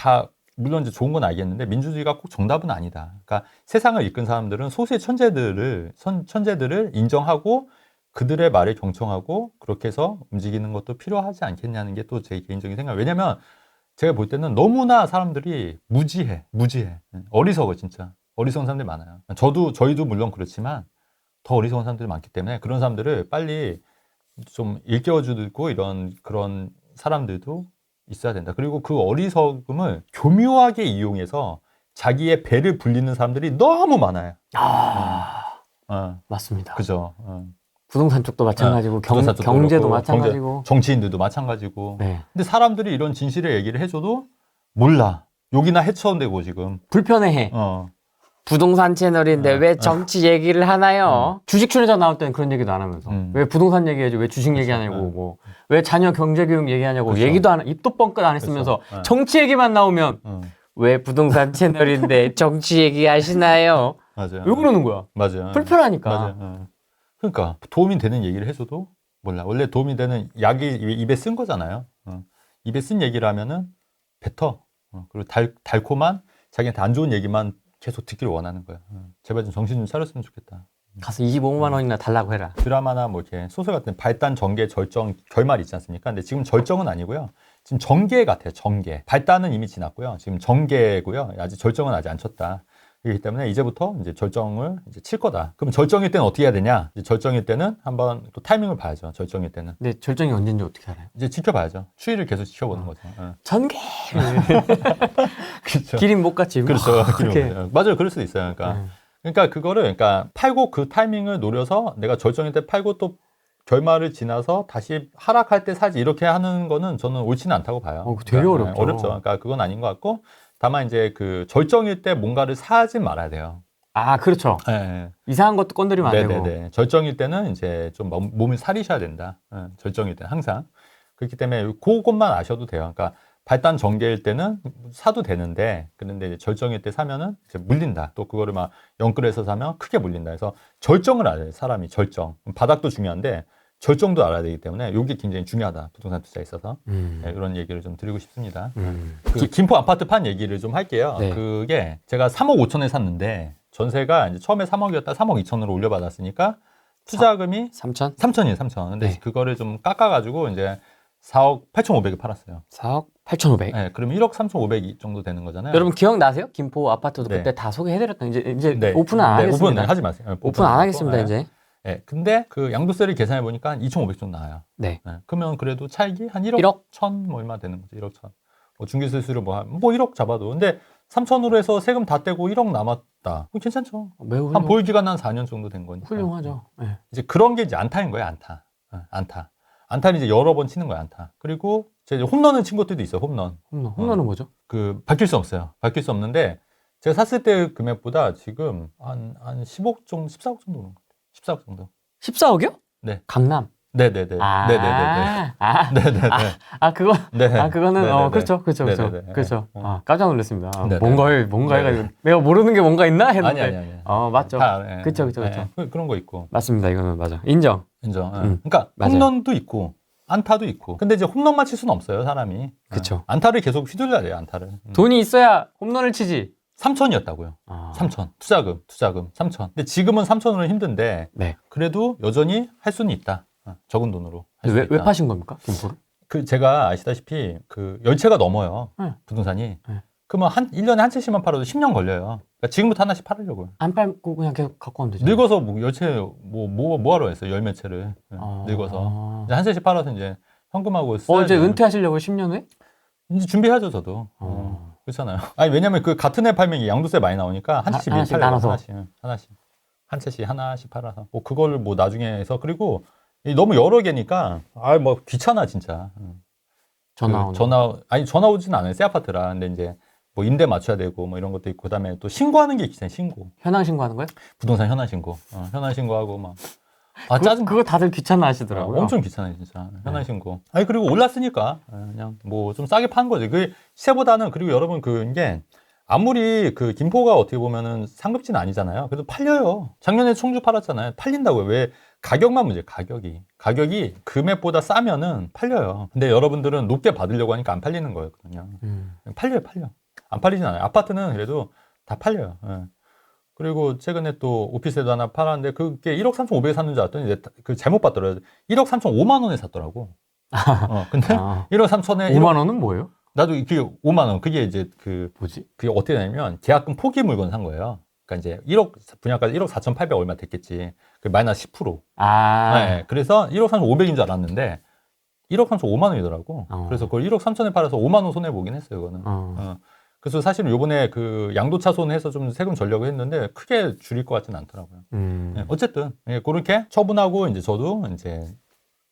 이제 좋은 건 알겠는데 민주주의가 꼭 정답은 아니다. 그러니까 세상을 이끈 사람들은 소수의 천재들을 인정하고 그들의 말에 경청하고 그렇게 해서 움직이는 것도 필요하지 않겠냐는 게 또 제 개인적인 생각. 왜냐면 제가 볼 때는 너무나 사람들이 무지해. 어리석어 진짜. 어리석은 사람들이 많아요. 저희도 물론 그렇지만 더 어리석은 사람들이 많기 때문에 그런 사람들을 빨리 좀 일깨워주고 그런 사람들도 있어야 된다. 그리고 그 어리석음을 교묘하게 이용해서 자기의 배를 불리는 사람들이 너무 많아요. 맞습니다. 그죠. 부동산 쪽도 마찬가지고 경제도 마찬가지고 정치인들도 마찬가지고. 네. 근데 사람들이 이런 진실의 얘기를 해줘도 몰라. 욕이나 해쳐내고 지금. 불편해해. 부동산 채널인데 왜 정치 얘기를 하나요? 주식 출연자 나올 때는 그런 얘기도 안 하면서 왜 부동산 얘기하지 왜 주식 얘기하냐고 뭐 왜 자녀 경제교육 얘기하냐고 얘기도 안 입도 뻥끗 안 했으면서 정치 얘기만 나오면 왜 부동산 채널인데 정치 얘기하시나요? 맞아요. 왜 그러는 거야? 맞아요. 불편하니까. 맞아요. 그러니까 도움이 되는 얘기를 해줘도 몰라. 원래 도움이 되는 약이 입에 쓴 거잖아요. 입에 쓴 얘기를 하면은 뱉어. 그리고 달콤한 자기한테 안 좋은 얘기만 계속 듣기를 원하는 거야. 제발 좀 정신 좀 차렸으면 좋겠다. 가서 25만 원이나 달라고 해라. 드라마나 뭐 이렇게 소설 같은 발단, 전개, 절정, 결말 있지 않습니까? 근데 지금 절정은 아니고요. 지금 전개 같아요. 전개. 발단은 이미 지났고요. 지금 전개고요. 아직 절정은 아직 안 쳤다. 그렇기 때문에 이제부터 이제 절정을 이제 칠 거다. 그럼 절정일 때는 어떻게 해야 되냐? 이제 절정일 때는 한번 또 타이밍을 봐야죠. 절정일 때는. 근데 절정이 언제인지 어떻게 알아요? 이제 지켜봐야죠. 추이를 계속 지켜보는 거죠. 전개. 그렇죠. 기린 못같이. 그렇죠. 맞아요. 그럴 수도 있어요. 그러니까 그거를 그러니까 팔고 그 타이밍을 노려서 내가 절정일 때 팔고 또 결말을 지나서 다시 하락할 때 사지 이렇게 하는 거는 저는 옳지는 않다고 봐요. 되게 그러니까 어렵죠. 어렵죠. 그러니까 그건 아닌 것 같고 다만 이제 그 절정일 때 뭔가를 사지 말아야 돼요. 아, 그렇죠. 네. 이상한 것도 건드리면 안 되고. 네네네. 절정일 때는 이제 좀 몸을 사리셔야 된다. 절정일 때는 항상. 그렇기 때문에 그것만 아셔도 돼요. 그러니까 발단 전개일 때는 사도 되는데 그런데 이제 절정일 때 사면은 이제 물린다. 또 그거를 막 영끌해서 사면 크게 물린다. 그래서 절정을 알아야 돼요. 사람이 절정. 바닥도 중요한데 절정도 알아야 되기 때문에 이게 굉장히 중요하다. 부동산 투자에 있어서. 네, 이런 얘기를 좀 드리고 싶습니다. 그 김포 아파트 판 얘기를 좀 할게요. 네. 그게 제가 3억 5천에 샀는데 전세가 이제 처음에 3억이었다 3억 2천으로 올려받았으니까 투자금이 3천? 3천이에요. 3천. 근데 네. 그거를 좀 깎아가지고 이제 4억 8,500에 팔았어요. 4억 8,500. 네, 그럼 1억 3,500 정도 되는 거잖아요. 여러분 기억나세요? 김포 아파트도 네. 그때 다 소개해드렸던 이제 네. 오픈은 안 하겠습니다. 오픈은 하지 마세요. 오픈 안 하겠습니다 이제. 네, 근데 그 양도세를 계산해 보니까 한 2,500 정도 나와요. 네. 그러면 그래도 차익이 한 1억, 1억? 1천 뭐 얼마 되는 거죠. 1억 1천. 뭐 중개수수료 뭐 1억 잡아도. 근데 3천으로 해서 세금 다 떼고 1억 남았다. 그럼 괜찮죠. 매우 한 보유 기간 한 4년 정도 된 거니까. 훌륭하죠. 네. 이제 그런 게 이제 안타인 거예요, 안타. 안타. 안타를 이제 여러 번 치는 거예요, 안타. 그리고 이제 홈런을 친 것들도 있어요, 홈런. 홈런은 뭐죠? 그 바뀔 수 없어요. 바뀔 수 없는데 제가 샀을 때 금액보다 지금 한 10억 정도, 14억 정도 오는 것 같아요. 14억 정도. 14억이요? 네. 강남. 네네네. 아, 네네네. 아, 네네네. 그거, 네. 그거는, 네네네. 그렇죠. 네네네. 그렇죠. 깜짝 놀랐습니다. 네네. 뭔가 해가지고, 내가 모르는 게 뭔가 있나? 했는데. 아니. 맞죠. 다, 그쵸. 그런 거 있고. 맞습니다. 이거는 맞아. 인정. 그러니까, 맞아요. 홈런도 있고, 안타도 있고. 근데 이제 홈런만 칠 수는 없어요, 사람이. 그쵸. 안타를 계속 휘둘러야 돼요, 안타를. 돈이 있어야 홈런을 치지. 3천이었다고요. 3천. 투자금 3천. 근데 지금은 3천으로는 힘든데, 네. 그래도 여전히 할 수는 있다. 적은 돈으로. 할 수 있다. 왜 파신 겁니까? 김포를? 제가 아시다시피, 열채가 넘어요. 네. 부동산이. 네. 그러면 1년에 한 채씩만 팔아도 10년 걸려요. 그러니까 지금부터 하나씩 팔으려고요. 안 팔고 그냥 계속 갖고 가면 되죠. 늙어서 뭐 열채 뭐 하러 했어요? 열 몇 채를 늙어서 이제 한 채씩 팔아서 이제 현금하고 이제 은퇴하시려고 10년 후에? 이제 준비하죠 저도. 그렇잖아요. 아니 왜냐면 그 같은 애 팔면 양도세 많이 나오니까 한 채씩 하나씩 팔아요. 나눠서 하나씩 한 채씩 하나씩 팔아서 뭐 그거를 뭐 나중에 해서 그리고 너무 여러 개니까 뭐 귀찮아 진짜. 전화 오지는 않아요. 새 아파트라. 근데 이제 뭐 임대 맞춰야 되고 뭐 이런 것도 있고 그다음에 또 신고하는 게 귀찮아요. 신고. 현황 신고하는 거예요? 부동산 현황 신고. 현황 신고하고 막 짜증. 그거 다들 귀찮아 하시더라고요. 엄청 귀찮아요, 진짜. 현황 신고. 그리고 올랐으니까 그냥 뭐 좀 싸게 판 거지. 그 시세보다는 그리고 여러분 그게 아무리 그 김포가 어떻게 보면은 상급지는 아니잖아요. 그래도 팔려요. 작년에 청주 팔았잖아요. 팔린다고요. 왜? 가격만 문제, 가격이 금액보다 싸면은 팔려요. 근데 여러분들은 높게 받으려고 하니까 안 팔리는 거예요, 그냥. 팔려. 안 팔리진 않아요. 아파트는 그래도 다 팔려요. 그리고 최근에 또 오피스에도 하나 팔았는데 그게 1억 3,500에 샀는 줄 알았더니 그 잘못 봤더라고요. 1억 3,500만 원에 샀더라고. 근데 1억 3천에 5만 원은 뭐예요? 나도 그게 5만 원. 그게 이제 뭐지? 그게 어떻게 되냐면 계약금 포기 물건 산 거예요. 그러니까 이제 1억 분양가가 1억 4,800 얼마 됐겠지. 그 마이너스 10%. 네, 그래서 1억 3,500인 줄 알았는데 1억 3,500만 원이더라고. 그래서 그걸 1억 3천에 팔아서 5만 원 손해 보긴 했어요, 그거는. 그래서 사실 요번에 그 양도차손 해서 좀 세금 절려고 했는데 크게 줄일 것 같지는 않더라고요. 네, 어쨌든 그렇게 처분하고 이제 저도 이제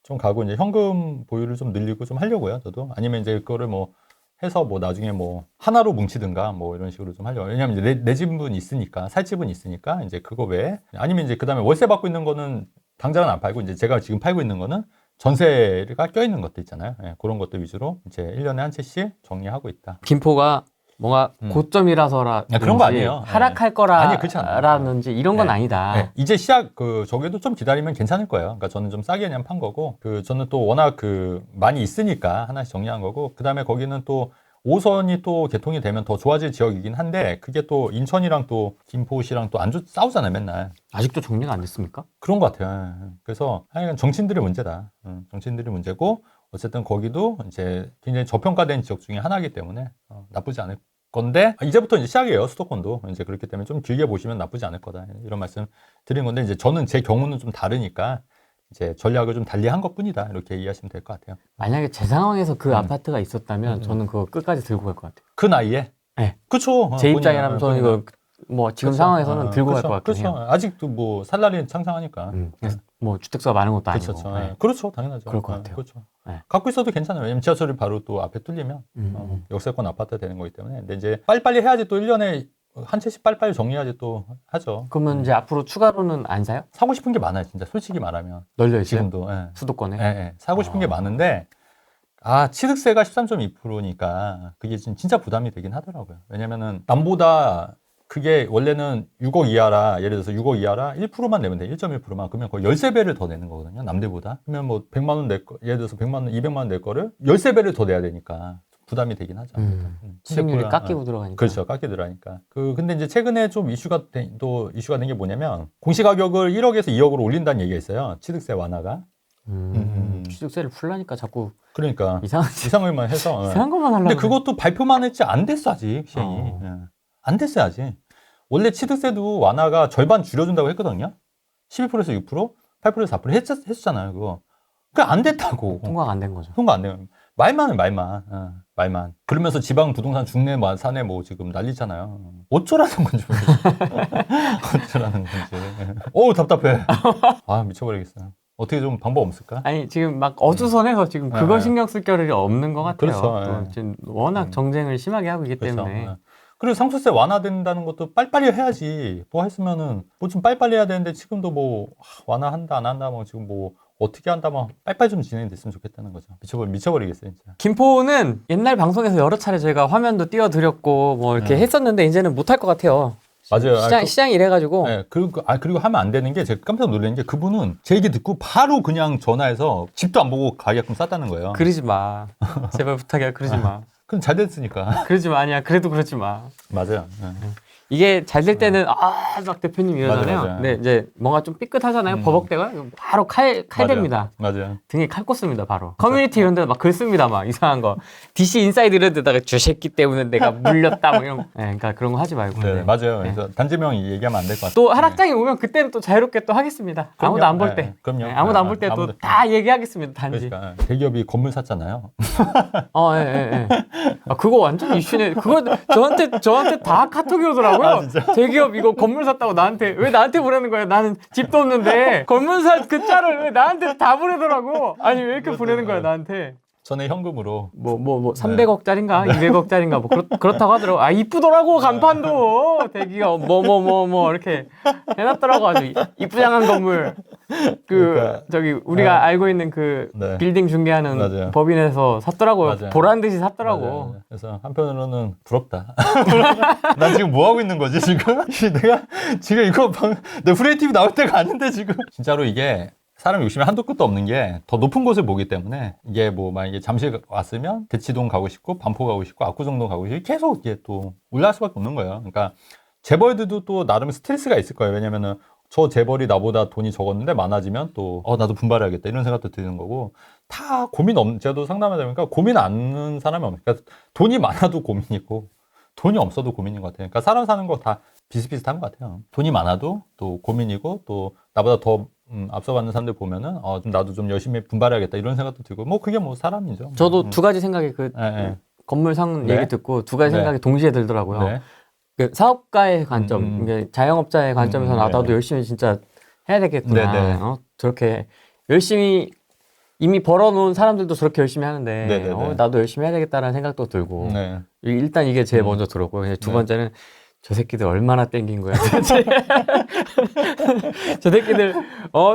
좀 가고 이제 현금 보유를 좀 늘리고 좀 하려고요, 저도. 아니면 이제 그거를 뭐 해서 뭐 나중에 뭐 하나로 뭉치든가 뭐 이런 식으로 좀 하려고. 왜냐면 이제 내 집은 있으니까, 살 집은 있으니까 이제 그거 외에 아니면 이제 그다음에 월세 받고 있는 거는 당장은 안 팔고 이제 제가 지금 팔고 있는 거는 전세가 껴있는 것도 있잖아요. 그런 것들 위주로 이제 1년에 한 채씩 정리하고 있다. 김포가 뭔가 고점이라서라든지 그런 거 아니에요. 하락할 거라든지 이런 건 아니다. 네. 이제 시작 저게도 좀 기다리면 괜찮을 거예요. 그러니까 저는 좀 싸게 그냥 판 거고 저는 또 워낙 많이 있으니까 하나씩 정리한 거고 그다음에 거기는 또 5선이 또 개통이 되면 더 좋아질 지역이긴 한데 그게 또 인천이랑 또 김포시랑 또 싸우잖아요 맨날. 아직도 정리가 안 됐습니까? 그런 것 같아요. 그래서 하여간 정치인들의 문제다. 정치인들의 문제고 어쨌든 거기도 이제 굉장히 저평가된 지역 중에 하나이기 때문에 나쁘지 않을 건데 이제부터 이제 시작이에요. 수도권도 이제 그렇기 때문에 좀 길게 보시면 나쁘지 않을 거다 이런 말씀 드린 건데 이제 저는 제 경우는 좀 다르니까 이제 전략을 좀 달리한 것뿐이다 이렇게 이해하시면 될 것 같아요. 만약에 제 상황에서 그 아파트가 있었다면 저는 그거 끝까지 들고 갈 것 같아요. 그 나이에? 네. 그렇죠. 제 입장이라면 저는 이거 뭐 지금 그쵸. 상황에서는 들고 갈 것 같긴 그렇죠. 해요. 아직도 뭐 살날이 창창하니까. 뭐 주택수가 많은 것도 아니고. 그렇죠. 그렇죠. 당연하죠. 그럴 것 같아요. 그렇죠. 네. 갖고 있어도 괜찮아요. 왜냐면 지하철이 바로 또 앞에 뚫리면 역세권 아파트 되는 거기 때문에. 근데 이제 빨리빨리 해야지 또 1년에 한 채씩 빨리빨리 정리해야지 또 하죠. 그러면 이제 앞으로 추가로는 안 사요? 사고 싶은 게 많아요. 진짜 솔직히 말하면. 널려 있어요? 지금도. 예. 수도권에? 예. 사고 싶은 게 많은데 취득세가 13.2%니까 그게 진짜 부담이 되긴 하더라고요. 왜냐면은 남보다 그게 원래는 6억 이하라 예를 들어서 6억 이하라 1%만 내면 돼. 1.1%만. 그러면 거의 13배를 더 내는 거거든요. 남들보다. 그러면 뭐 100만 원 예를 들어서 100만 원, 200만 원 낼 거를 13배를 더 내야 되니까 부담이 되긴 하죠. 수익률이 깎이고 들어가니까. 그렇죠. 깎이 들어가니까. 근데 이제 최근에 좀 이슈가 된 게 뭐냐면 공시가격을 1억에서 2억으로 올린다는 얘기가 있어요. 취득세 완화가. 취득세를 풀라니까 자꾸 그러니까 이상한 것만 해서 이상한 것만 하려고. 근데 그것도 발표만 했지 안 됐어 아직 시행이. 안 됐어요 아직. 원래 취득세도 완화가 절반 줄여준다고 했거든요. 12%에서 6%, 8%에서 4% 했었잖아요 그거. 그게 안 됐다고. 통과가 안 된 거죠. 통과 안 되면 말만. 그러면서 지방 부동산 중내 사내 뭐 지금 난리잖아요. 어쩌라는 건지 어쩌라는 건지. 답답해. 미쳐버리겠어요. 어떻게 좀 방법 없을까? 아니 지금 막 어수선해서 지금 그거 신경 쓸 겨를이 없는 것 같아요. 그렇죠. 지금 워낙 정쟁을 심하게 하고 있기 그렇죠. 때문에. 그리고 상속세 완화된다는 것도 빨리빨리 해야지. 뭐 했으면은 뭐 좀 빨리빨리 해야 되는데 지금도 뭐 완화한다 안 한다 뭐 지금 뭐 어떻게 한다 막 빨리빨리 좀 진행됐으면 좋겠다는 거죠. 미쳐버리겠어요 진짜. 김포는 옛날 방송에서 여러 차례 저희가 화면도 띄워드렸고 뭐 이렇게 했었는데 이제는 못할 것 같아요. 맞아요. 시장이 이래가지고. 네, 그리고 하면 안 되는 게 제가 깜짝 놀란 게 그분은 제 얘기 듣고 바로 그냥 전화해서 집도 안 보고 가게금 쌌다는 거예요. 그러지 마. 제발 부탁이야. 그러지 마. 그럼 잘 됐으니까. 그러지 마. 아니야. 그래도 그러지 마. 맞아요. 이게 잘 될 때는 막 대표님 이러잖아요. 맞아요. 근데 이제 뭔가 좀 삐끗하잖아요. 버벅대가 바로 칼됩니다. 맞아요. 등에 칼 꽂습니다. 바로. 커뮤니티 이런 데다 막 글 씁니다. 막 이상한 거. DC 인사이드 이런 데다가 주새끼 때문에 내가 물렸다 뭐 이런 거. 네, 그러니까 그런 거 하지 말고. 네, 맞아요. 그래서 단지명 얘기하면 안 될 것 같아요. 또 하락장이 오면 그때는 또 자유롭게 또 하겠습니다. 그럼요. 아무도 안 볼 때. 그럼요. 아무도 안 볼 때 또 다 얘기하겠습니다. 단지. 그러니까 대기업이 건물 샀잖아요. 예. 그거 완전 이슈네. 그거 저한테 다 카톡이 오더라고요. 대기업 이거 건물 샀다고 왜 나한테 보내는 거예요? 나는 집도 없는데 건물 살 그 짤을 왜 나한테 다 보내더라고. 아니 왜 이렇게 보내는 거야 나한테? 전에 현금으로 300억짜리인가 200억짜리인가 뭐 그렇다고 하더라고. 이쁘더라고 간판도 대기업 뭐 이렇게 해놨더라고. 아주 이쁘장한 건물. 그러니까, 저기 우리가 알고 있는 그 빌딩 중개하는 맞아요. 법인에서 샀더라고요. 맞아요. 보란 듯이 샀더라고. 맞아요. 그래서 한편으로는 부럽다. 난 지금 뭐 하고 있는 거지 지금? 내가 지금 이거 내 프레이 TV 나올 때가 아닌데 지금. 진짜로 이게 사람 욕심이 한도 끝도 없는 게 더 높은 곳을 보기 때문에 이게 뭐 만약에 잠실 왔으면 대치동 가고 싶고 반포 가고 싶고 압구정동 가고 싶고 계속 이게 또 올라갈 수밖에 없는 거예요. 그러니까 재벌들도 또 나름 스트레스가 있을 거예요. 왜냐면은 저 재벌이 나보다 돈이 적었는데 많아지면 또 나도 분발해야겠다 이런 생각도 드는 거고 다 제가 상담하다 보니까 고민 않는 사람이 없어요. 그러니까 돈이 많아도 고민이고 돈이 없어도 고민인 것 같아요. 그러니까 사람 사는 거 다 비슷비슷한 것 같아요. 돈이 많아도 또 고민이고 또 나보다 더 앞서가는 사람들 보면은 좀 나도 좀 열심히 분발해야겠다 이런 생각도 들고 뭐 그게 뭐 사람이죠. 저도 두 가지 생각이 건물 상 얘기 듣고 두 가지 생각이 동시에 들더라고요. 그 사업가의 관점, 자영업자의 관점에서 나도 열심히 진짜 해야 되겠구나. 저렇게 열심히 이미 벌어놓은 사람들도 저렇게 열심히 하는데 나도 열심히 해야 되겠다라는 생각도 들고 일단 이게 제일 먼저 들었고 두 번째는 저 새끼들 얼마나 땡긴 거야 도대체. 저 새끼들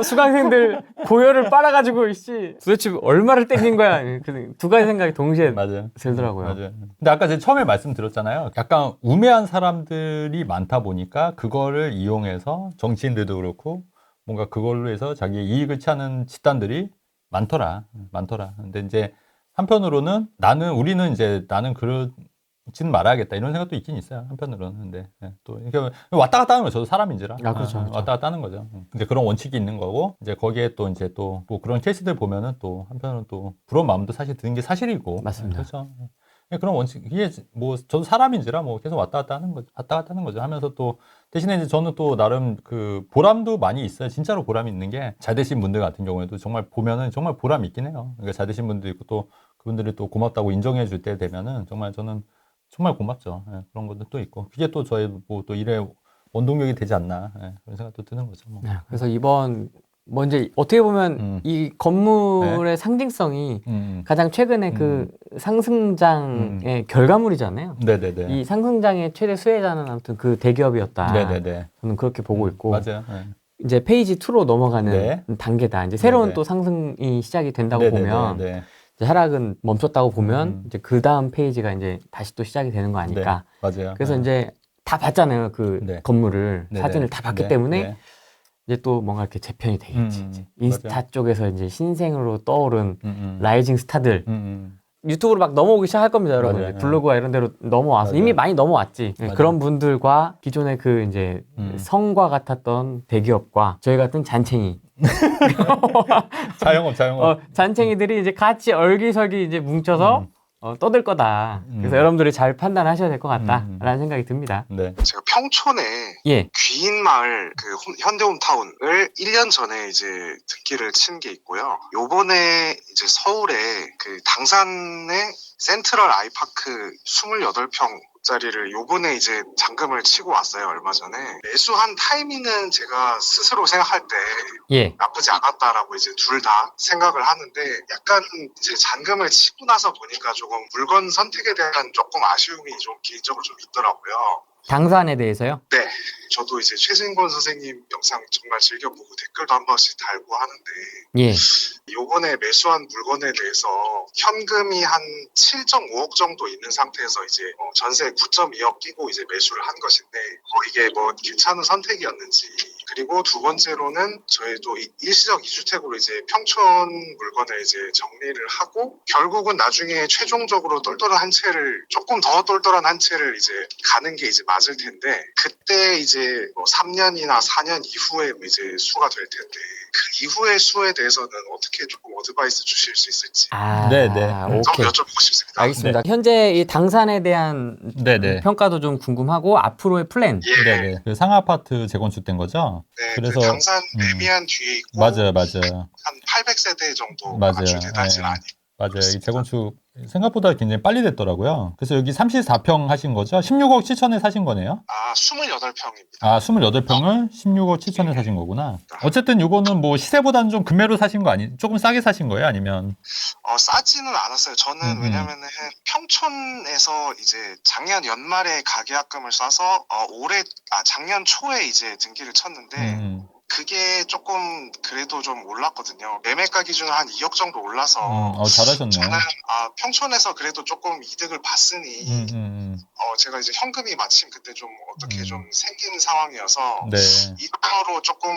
수강생들 고열을 빨아가지고 씨 도대체 얼마를 땡긴 거야. 두 가지 생각이 동시에 맞아요. 들더라고요. 맞아요. 근데 아까 제가 처음에 말씀드렸잖아요. 약간 우매한 사람들이 많다 보니까 그거를 이용해서 정치인들도 그렇고 뭔가 그걸로 해서 자기의 이익을 취하는 집단들이 많더라. 근데 이제 한편으로는 나는 그러지는 말아야겠다 이런 생각도 있긴 있어요. 한편으로는. 근데 또 이렇게 왔다 갔다 하는 거죠. 저도 사람인지라. 그렇죠. 왔다 갔다 하는 거죠. 근데 그런 원칙이 있는 거고 이제 거기에 또 이제 또 뭐 그런 케이스들 보면은 또 한편으로는 또 부러운 마음도 사실 드는 게 사실이고. 맞습니다. 그렇죠. 그런 원칙 이게 뭐 저도 사람인지라 뭐 계속 왔다 갔다 하는 거죠. 하면서 또 대신에 이제 저는 또 나름 그 보람도 많이 있어요. 진짜로 보람이 있는 게 잘 되신 분들 같은 경우에도 정말 보면은 정말 보람이 있긴 해요. 그러니까 잘 되신 분도 있고 또 그분들이 또 고맙다고 인정해 줄 때 되면은 정말 저는 정말 고맙죠. 그런 것도 또 있고 그게 또 저의 뭐 또 일의 원동력이 되지 않나 그런 생각도 드는 거죠. 뭐. 그래서 이번 이제 어떻게 보면 이 건물의 상징성이 가장 최근에 그 상승장의 결과물이잖아요. 네네네. 이 상승장의 최대 수혜자는 아무튼 그 대기업이었다. 네네네. 저는 그렇게 보고 있고. 맞아요. 이제 페이지 2로 넘어가는 단계다. 이제 새로운 또 상승이 시작이 된다고 보면 이제 하락은 멈췄다고 보면 이제 그 다음 페이지가 이제 다시 또 시작이 되는 거 아닐까. 맞아요. 그래서 이제 다 봤잖아요. 그 건물을 사진을 다 봤기 때문에 이제 또 뭔가 이렇게 재편이 되겠지. 이제 인스타 맞아요. 쪽에서 이제 신생으로 떠오른 라이징 스타들 유튜브로 막 넘어오기 시작할 겁니다, 여러분. 맞아요. 블로그와 이런 데로 넘어와서 이미 많이 넘어왔지. 그런 분들과 기존의 그 이제 성과 같았던 대기업과 저희 같은 잔챙이 자영업. 잔챙이들이 이제 같이 얼기설기 이제 뭉쳐서 떠들 거다. 그래서 여러분들이 잘 판단하셔야 될 것 같다라는 생각이 듭니다. 네. 제가 평촌에 귀인마을 그 현대홈타운을 1년 전에 이제 등기를 친 게 있고요. 요번에 이제 서울에 그 당산의 센트럴 아이파크 28평짜리를 요번에 이제 잔금을 치고 왔어요. 얼마 전에. 매수한 타이밍은 제가 스스로 생각할 때 나쁘지 않았다라고 이제 둘 다 생각을 하는데 약간 이제 잔금을 치고 나서 보니까 조금 물건 선택에 대한 조금 아쉬움이 좀 개인적으로 좀 있더라고요. 당산에 대해서요? 네. 저도 이제 최진권 선생님 영상 정말 즐겨보고 댓글도 한 번씩 달고 하는데 요번에 매수한 물건에 대해서 현금이 한 7.5억 정도 있는 상태에서 이제 전세 9.2억 끼고 이제 매수를 한 것인데 이게 뭐 괜찮은 선택이었는지 그리고 두 번째로는 저희도 일시적 2주택으로 이제 평촌 물건을 이제 정리를 하고 결국은 나중에 최종적으로 조금 더 똘똘한 한 채를 이제 가는 게 이제 맞을 텐데 그때 이제 뭐 3년이나 4년 이후에 이제 수가 될 텐데 그 이후의 수에 대해서는 어떻게 조금 어드바이스 주실 수 있을지 오케이. 여쭤보고 싶습니다. 알겠습니다. 현재 이 당산에 대한 평가도 좀 궁금하고 앞으로의 플랜. 그 상하아파트 재건축된 거죠? 네. 그래서 그 당산 매미안 뒤에 있고 맞아요. 한 800세대 정도 건축되지 않아요. 맞아요. 이 재건축 생각보다 굉장히 빨리 됐더라고요. 그래서 여기 34평 하신 거죠? 16억 7천에 사신 거네요? 28평입니다. 28평을 16억 7천에 사신 거구나. 어쨌든 이거는 뭐 시세보다는 좀 금매로 사신 거 조금 싸게 사신 거예요? 아니면? 싸지는 않았어요. 저는 왜냐면은 평촌에서 이제 작년 연말에 가계약금을 써서 작년 초에 이제 등기를 쳤는데 그게 조금 그래도 좀 올랐거든요. 매매가 기준으로 한 2억 정도 올라서 잘하셨네. 저는 평촌에서 그래도 조금 이득을 봤으니 제가 이제 현금이 마침 그때 좀 어떻게 좀 생긴 상황이어서 이거로 조금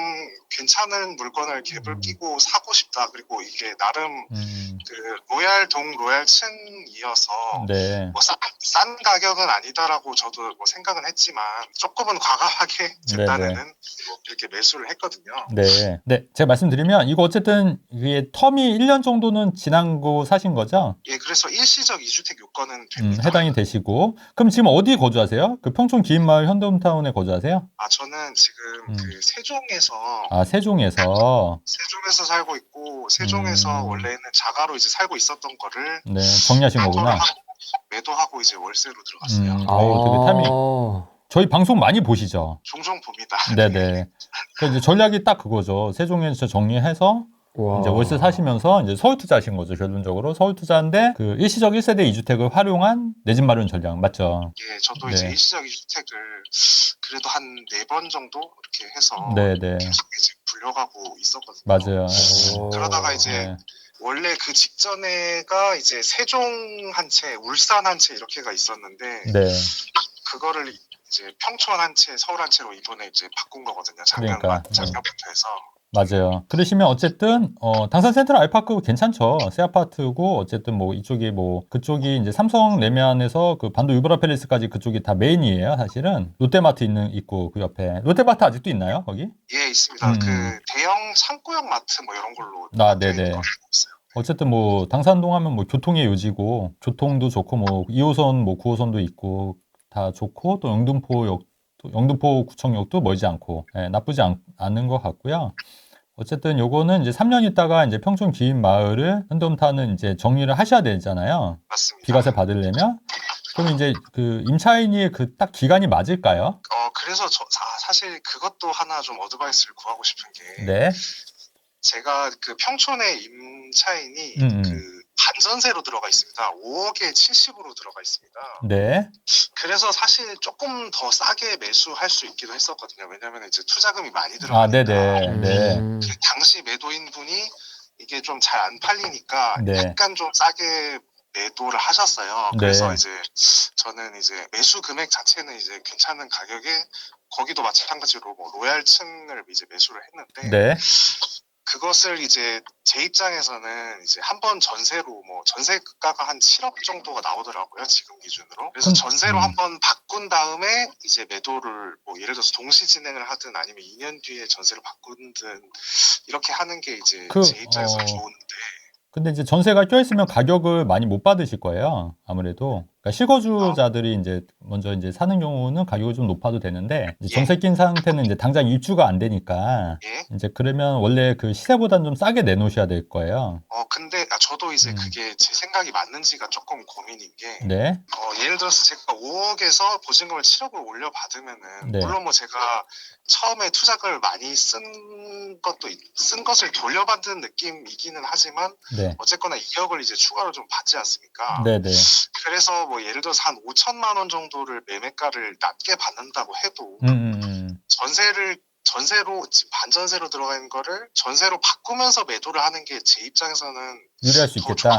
괜찮은 물건을 갭을 끼고 사고 싶다. 그리고 이게 나름 그 로얄동 로얄층이어서 뭐 싼 가격은 아니다라고 저도 뭐 생각은 했지만 조금은 과감하게 제 딴에는 뭐 이렇게 매수를 했거든요. 제가 말씀드리면 이거 어쨌든 이게 텀이 1년 정도는 지난 거 사신 거죠? 예, 그래서 일시적 2주택 요건은 됩니다. 해당이 되시고 그럼 지금 어디 거주하세요? 그 평촌 기인마을 현대홈타운에 거주하세요? 저는 지금 그 세종에서 세종에서 살고 있고 세종에서 원래는 자가로 이제 살고 있었던 거를 정리하신 거구나. 매도하고 이제 월세로 들어갔어요. 되게 타이밍. 저희 방송 많이 보시죠? 종종 봅니다. 그러니까 이제 전략이 딱 그거죠. 세종에서 정리해서 와. 이제 월세 사시면서 이제 서울 투자하신 거죠, 결론적으로. 서울 투자인데 그 일시적 1세대 2주택을 활용한 내 집 마련 전략 맞죠? 예, 저도 네. 이제 일시적 2주택을 그래도 한 4번 정도 이렇게 해서 네네. 계속 이제 불려가고 있었거든요. 맞아요. 그러다가 이제 네. 원래 그 직전에가 이제 세종 한 채, 울산 한 채 이렇게가 있었는데 네. 그거를 이제 평촌 한 채, 서울 한 채로 이번에 이제 바꾼 거거든요. 그러니까. 작년부터 해서. 맞아요. 그러시면 어쨌든 당산 센트럴 아이파크 괜찮죠. 새 아파트고 어쨌든 뭐 이쪽이 뭐 그쪽이 이제 삼성 내면에서 그 반도 유브라 팰리스까지 그쪽이 다 메인이에요. 사실은 롯데마트 있고 그 옆에 롯데마트 아직도 있나요? 거기? 예, 있습니다. 그 대형 창고형 마트 뭐 이런 걸로 네네. 어쨌든 뭐 당산동 하면 뭐 교통의 요지고 교통도 좋고 뭐 2호선 뭐 9호선도 있고 다 좋고 또 영등포 구청역도 멀지 않고 나쁘지 않은 것 같고요. 어쨌든 요거는 이제 3년 있다가 이제 평촌 기인 마을을 현대홈타운은 이제 정리를 하셔야 되잖아요. 맞습니다. 비과세 받으려면. 그럼 이제 그 임차인이 그 딱 기간이 맞을까요? 그래서 사실 그것도 하나 좀 어드바이스를 구하고 싶은 게 네. 제가 그 평촌의 임차인이 그 반전세로 들어가 있습니다. 5억에 70으로 들어가 있습니다. 네. 그래서 사실 조금 더 싸게 매수할 수 있기도 했었거든요. 왜냐하면 이제 투자금이 많이 들어가니까. 네네. 그 당시 매도인 분이 이게 좀 잘 안 팔리니까 네. 약간 좀 싸게 매도를 하셨어요. 그래서 이제 저는 이제 매수 금액 자체는 이제 괜찮은 가격에 거기도 마찬가지로 뭐 로얄층을 이제 매수를 했는데. 네. 그것을 이제 제 입장에서는 이제 한번 전세로 뭐 전세가가 한 7억 정도가 나오더라고요, 지금 기준으로. 그래서 전세로 한번 바꾼 다음에 이제 매도를 뭐 예를 들어서 동시 진행을 하든 아니면 2년 뒤에 전세로 바꾸든 이렇게 하는 게 이제 제 입장에서 좋은데. 근데 이제 전세가 껴있으면 가격을 많이 못 받으실 거예요. 아무래도. 그러니까 실거주자들이 이제 먼저 이제 사는 경우는 가격이 좀 높아도 되는데, 이제 전세 낀 상태는 이제 당장 입주가 안 되니까, 이제 그러면 원래 그 시세보다는 좀 싸게 내놓으셔야 될 거예요. 근데 저도 이제 그게 제 생각이 맞는지가 조금 고민인 게, 네. 예를 들어서 제가 5억에서 보증금을 7억을 올려받으면은, 네. 물론 뭐 제가 처음에 투자금을 많이 쓴 것을 돌려받는 느낌이기는 하지만, 네. 어쨌거나 2억을 이제 추가로 좀 받지 않습니까? 네네. 그래서 뭐 예를 들어서 한 5천만 원 정도를 매매가를 낮게 받는다고 해도 전세로 반전세로 들어가 있는 거를 전세로 바꾸면서 매도를 하는 게 제 입장에서는 유리할 수 있겠다.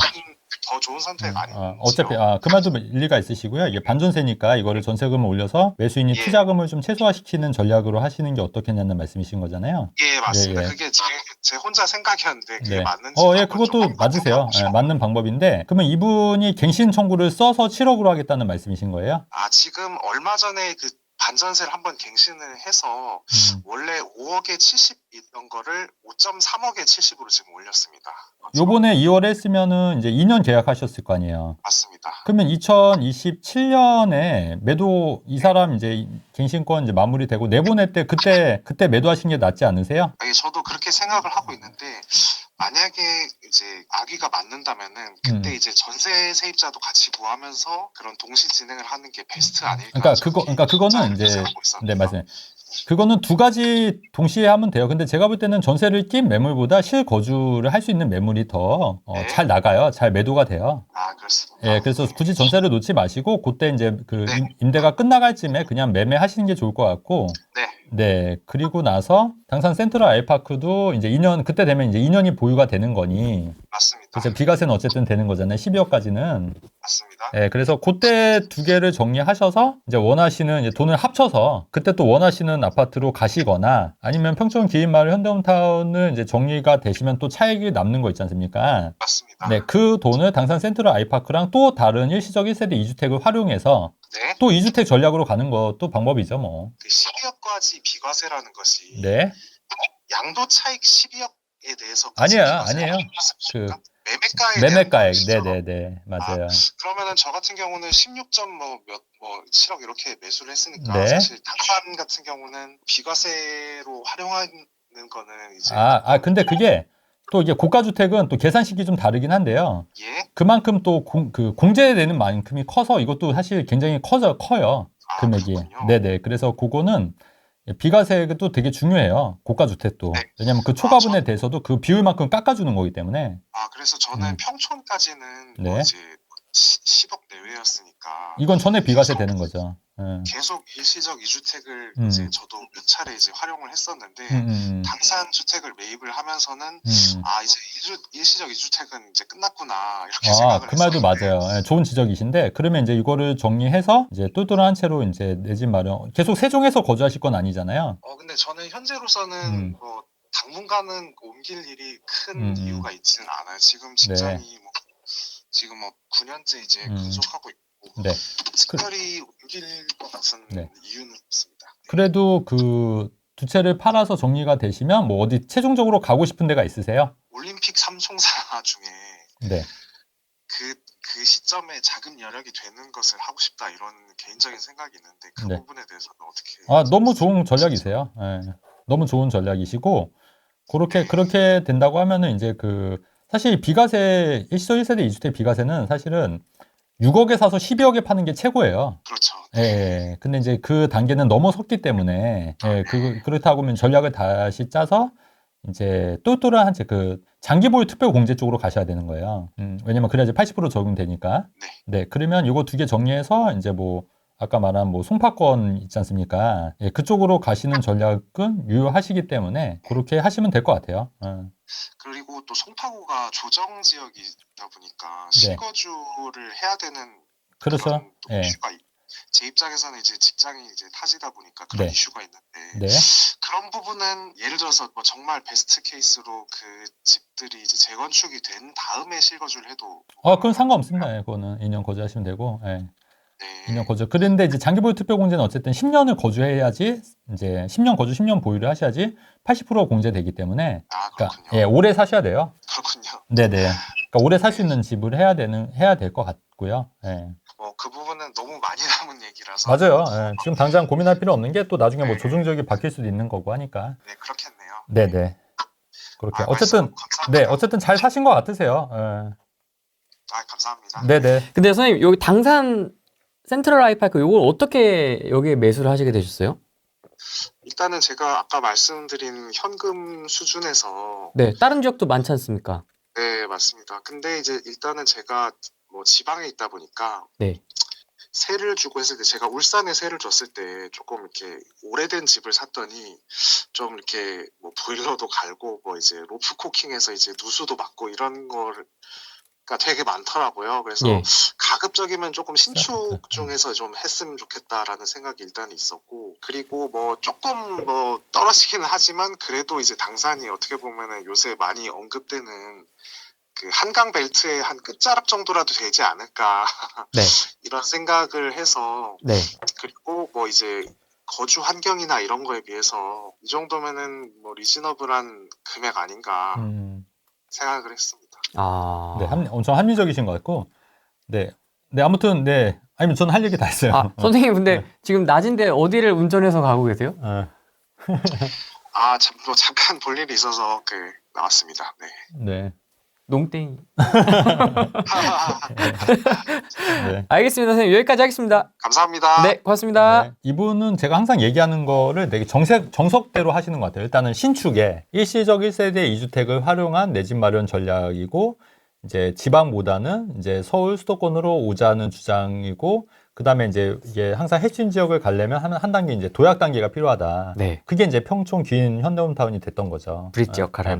더 좋은 선택 아닌지요? 어차피 그 말도 일리가 있으시고요. 이게 반전세니까 이거를 전세금을 올려서 매수인이 투자금을 좀 최소화시키는 전략으로 하시는 게 어떻겠냐는 말씀이신 거잖아요. 예, 맞습니다. 그게 제 혼자 생각이었는데 그게 맞는지. 그것도 맞으세요. 맞는 방법인데 그러면 이분이 갱신 청구를 써서 7억으로 하겠다는 말씀이신 거예요? 지금 얼마 전에 그 반전세를 한번 갱신을 해서 원래 5억에 70 있던 거를 5.3억에 70으로 지금 올렸습니다. 요번에 2월에 했으면은 이제 2년 계약하셨을 거 아니에요. 맞습니다. 그러면 2027년에 매도 이 사람 이제 갱신권 이제 마무리되고 내보낼 때 그때 매도하신 게 낫지 않으세요? 저도 그렇게 생각을 하고 있는데 만약에 이제 아귀가 맞는다면은 그때 이제 전세 세입자도 같이 구하면서 그런 동시 진행을 하는 게 베스트 아닐까? 그러니까 그거는 이제 맞아요. 그거는 두 가지 동시에 하면 돼요. 근데 제가 볼 때는 전세를 낀 매물보다 실거주를 할 수 있는 매물이 더 잘 나가요. 잘 매도가 돼요. 그렇습니다. 그래서 굳이 전세를 놓지 마시고 그때 이제 그 임대가 끝나갈 쯤에 그냥 매매하시는 게 좋을 것 같고. 네. 그리고 나서 당산 센트럴 아이파크도 이제 2년 그때 되면 이제 2년이 보유가 되는 거니. 맞습니다. 그래서 비과세는 어쨌든 되는 거잖아요. 12억까지는. 맞습니다. 그래서 그때 두 개를 정리하셔서 이제 원하시는 이제 돈을 합쳐서 그때 또 원하시는 아파트로 가시거나 아니면 평촌 기인마을 현대홈타운을 이제 정리가 되시면 또 차익이 남는 거 있지 않습니까? 맞습니다. 네, 그 돈을 당산 센트럴 아이파크랑 또 다른 일시적 1세대 2주택을 활용해서 또 2주택 전략으로 가는 것도 방법이죠, 뭐. 그 12억까지 비과세라는 것이 네. 양도 차익 12억에 대해서 아니에요. 그 매매가액. 네네네. 맞아요. 그러면은 저 같은 경우는 16점 뭐 7억 이렇게 매수를 했으니까 사실 당산 같은 경우는 비과세로 활용하는 거는 이제 근데 그게 또 이게 고가주택은 또 계산식이 좀 다르긴 한데요. 그만큼 또 그 공제되는 만큼이 커서 이것도 사실 굉장히 커요. 금액이. 네네. 그래서 그거는 비과세도 되게 중요해요. 고가 주택도. 네. 왜냐하면 그 초과분에 대해서도 그 비율만큼 깎아주는 거기 때문에. 그래서 저는 평촌까지는 네. 뭐 이제 10억 내외였으니까. 이건 전액 비과세 되는 거죠. 계속 일시적 2주택을 이제 저도 몇 차례 이제 활용을 했었는데 당산 주택을 매입을 하면서는 이제 일시적 2주택은 이제 끝났구나 이렇게 생각을 그 말도 했었는데. 맞아요. 좋은 지적이신데 그러면 이제 이거를 정리해서 이제 똘똘한 채로 이제 내 집 마련 계속 세종에서 거주하실 건 아니잖아요. 근데 저는 현재로서는 뭐 당분간은 옮길 일이 큰 이유가 있지는 않아요. 지금 직장이 뭐 지금 뭐 9년째 이제 근속하고 있고 특별히 옮길 것 같은 이유는 없습니다. 그래도 그 두 채를 팔아서 정리가 되시면 뭐 어디 최종적으로 가고 싶은 데가 있으세요? 올림픽 3총사 중에 그 시점에 자금 여력이 되는 것을 하고 싶다 이런 개인적인 생각이 있는데 그 부분에 대해서는 어떻게? 너무 좋은 전략이세요. 너무 좋은 전략이시고 그렇게 된다고 하면은 이제 그 사실 비과세 일시적 1세대 2주택 비과세는 사실은 6억에 사서 12억에 파는 게 최고예요. 그렇죠. 근데 이제 그 단계는 넘어섰기 때문에 그렇다고 하면 전략을 다시 짜서 이제 똘똘한 한 채 그 장기 보유 특별 공제 쪽으로 가셔야 되는 거예요. 왜냐면 그래야지 80% 적용되니까. 그러면 이거 두 개 정리해서 이제 뭐 아까 말한 뭐 송파권 있지 않습니까? 그쪽으로 가시는 전략은 유효하시기 때문에 그렇게 하시면 될 것 같아요. 그리고 또 송파구가 조정 지역이다 보니까 실거주를 해야 되는 그렇죠. 그런 이슈가 제 입장에서는 이제 직장이 이제 타지다 보니까 그런 이슈가 있는데 그런 부분은 예를 들어서 뭐 정말 베스트 케이스로 그 집들이 이제 재건축이 된 다음에 실거주를 해도 그건 상관없습니다. 그거는 2년 거주하시면 되고. 2년 거주. 그런데 이제 장기 보유 특별 공제는 어쨌든 10년을 거주해야지 이제 10년 거주 10년 보유를 하셔야지 80% 공제되기 때문에 그러니까 오래 사셔야 돼요. 그렇군요. 네네. 그러니까 오래 살 수 있는 집을 해야 될 것 같고요. 그 부분은 너무 많이 남은 얘기라서 맞아요. 지금 당장 고민할 필요 없는 게 또 나중에 뭐 조정 지역이 바뀔 수도 있는 거고 하니까. 네, 그렇겠네요. 네네. 그렇게 어쨌든 잘 사신 것 같으세요. 감사합니다. 네네. 근데 선생님 여기 당산 센트럴 아이파크 요걸 어떻게 여기에 매수를 하시게 되셨어요? 일단은 제가 아까 말씀드린 현금 수준에서 다른 지역도 많지 않습니까? 네, 맞습니다. 근데 이제 일단은 제가 뭐 지방에 있다 보니까 세를 주고 했을 때 제가 울산에 세를 줬을 때 조금 이렇게 오래된 집을 샀더니 좀 이렇게 뭐 보일러도 갈고 뭐 이제 로프 코킹해서 이제 누수도 맞고 이런 거가 되게 많더라고요. 그래서 가급적이면 조금 신축 중에서 좀 했으면 좋겠다라는 생각이 일단 있었고, 그리고 뭐 조금 뭐 떨어지기는 하지만 그래도 이제 당산이 어떻게 보면은 요새 많이 언급되는 그 한강 벨트의 한 끝자락 정도라도 되지 않을까 이런 생각을 해서 그리고 뭐 이제 거주 환경이나 이런 거에 비해서 이 정도면은 뭐 리즈너블한 금액 아닌가 생각을 했습니다. 엄청 합리적이신 것 같고, 아무튼 아니면 저는 할 얘기 다 했어요. 선생님 근데 지금 낮인데 어디를 운전해서 가고 계세요? 잠깐 볼 일이 있어서 나왔습니다. 네. 농땡이. 알겠습니다, 선생님. 여기까지 하겠습니다. 감사합니다. 네, 고맙습니다. 이분은 제가 항상 얘기하는 거를 되게 정석대로 하시는 것 같아요. 일단은 신축에 일시적 1세대 2주택을 활용한 내 집 마련 전략이고, 이제 지방보다는 이제 서울 수도권으로 오자는 주장이고, 그다음에 이제 이게 항상 핵심 지역을 가려면 한 단계 이제 도약 단계가 필요하다. 그게 이제 평촌 귀인 현대홈타운이 됐던 거죠. 브릿지 역할을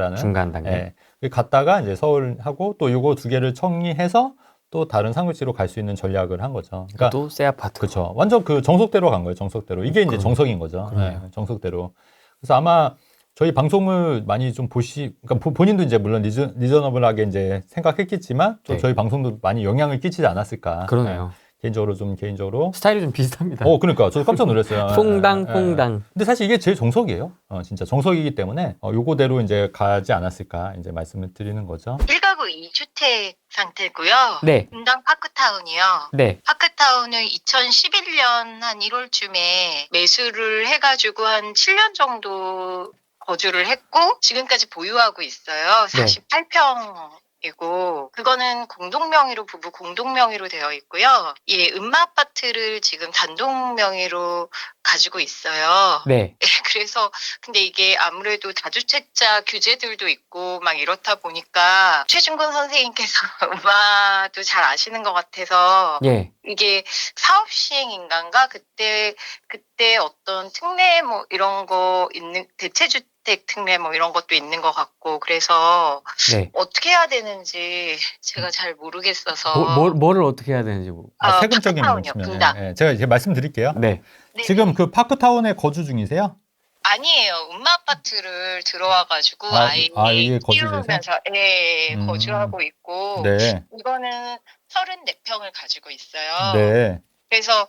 하는 중간 단계. 갔다가 이제 서울하고 또 요거 두 개를 정리해서 또 다른 상급지로 갈 수 있는 전략을 한 거죠. 그러니까 또 새 아파트. 그렇죠. 완전 그 정석대로 간 거예요. 정석대로. 이게 이제 정석인 거죠. 정석대로. 그래서 아마 저희 방송을 많이 좀 그러니까 본인도 이제 물론 리저너블하게 이제 생각했겠지만 또 저희 방송도 많이 영향을 끼치지 않았을까. 그러네요. 개인적으로 스타일이 좀 비슷합니다. 그러니까 저도 깜짝 놀랐어요. 퐁당. 근데 사실 이게 제일 정석이에요. 진짜 정석이기 때문에 요거대로 이제 가지 않았을까 이제 말씀을 드리는 거죠. 1가구 2주택 상태고요. 분당 파크타운이요. 파크타운을 2011년 한 1월쯤에 매수를 해가지고 한 7년 정도 거주를 했고 지금까지 보유하고 있어요. 48평 이고 그거는 공동명의로 부부 공동명의로 되어 있고요. 예, 음마 아파트를 지금 단독 명의로 가지고 있어요. 네. 그래서 근데 이게 아무래도 다주택자 규제들도 있고 막 이렇다 보니까 최준권 선생님께서 음마도 잘 아시는 것 같아서 예. 이게 사업 시행인가인가 그때 어떤 특례 뭐 이런 거 있는 대체주택 특례 뭐 이런 것도 있는 것 같고 그래서 네. 어떻게 해야 되는지 제가 잘 모르겠어서 뭐를 어떻게 해야 되는지 세금적인 문제면 예, 제가 이제 말씀드릴게요. 네. 지금 그 파크타운에 거주 중이세요? 아니에요. 음마 아파트를 들어와가지고 이게 키우면서 거주하고 있고 네. 이거는 34평을 가지고 있어요. 네. 그래서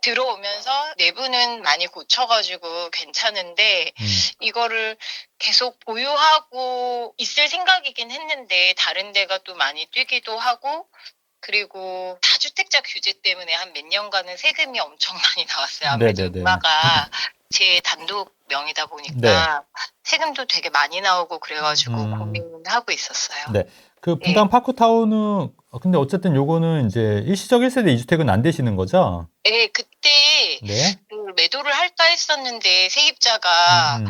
들어오면서 내부는 많이 고쳐가지고 괜찮은데 이거를 계속 보유하고 있을 생각이긴 했는데 다른 데가 또 많이 뛰기도 하고 그리고 다주택자 규제 때문에 한 몇 년간은 세금이 엄청 많이 나왔어요. 아무래도 음마가 제 단독 명의다 보니까 세금도 되게 많이 나오고 그래가지고 고민하고 있었어요. 네. 그 분당 파크타운은 근데 어쨌든 요거는 이제 일시적 1세대 2주택은 안 되시는 거죠? 네, 그때 그 매도를 할까 했었는데 세입자가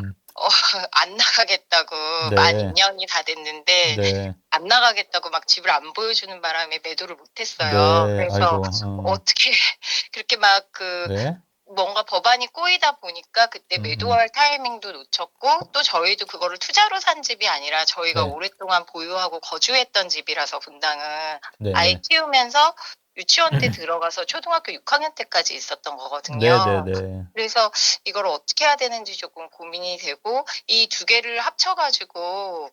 안 나가겠다고 만 2년이 다 됐는데 안 나가겠다고 막 집을 안 보여주는 바람에 매도를 못했어요. 그래서 어떻게 그렇게 막 뭔가 법안이 꼬이다 보니까 그때 매도할 타이밍도 놓쳤고 또 저희도 그거를 투자로 산 집이 아니라 저희가 오랫동안 보유하고 거주했던 집이라서 분당은 아이 키우면서 유치원 때 들어가서 초등학교 6학년 때까지 있었던 거거든요. 그래서 이걸 어떻게 해야 되는지 조금 고민이 되고 이 두 개를 합쳐가지고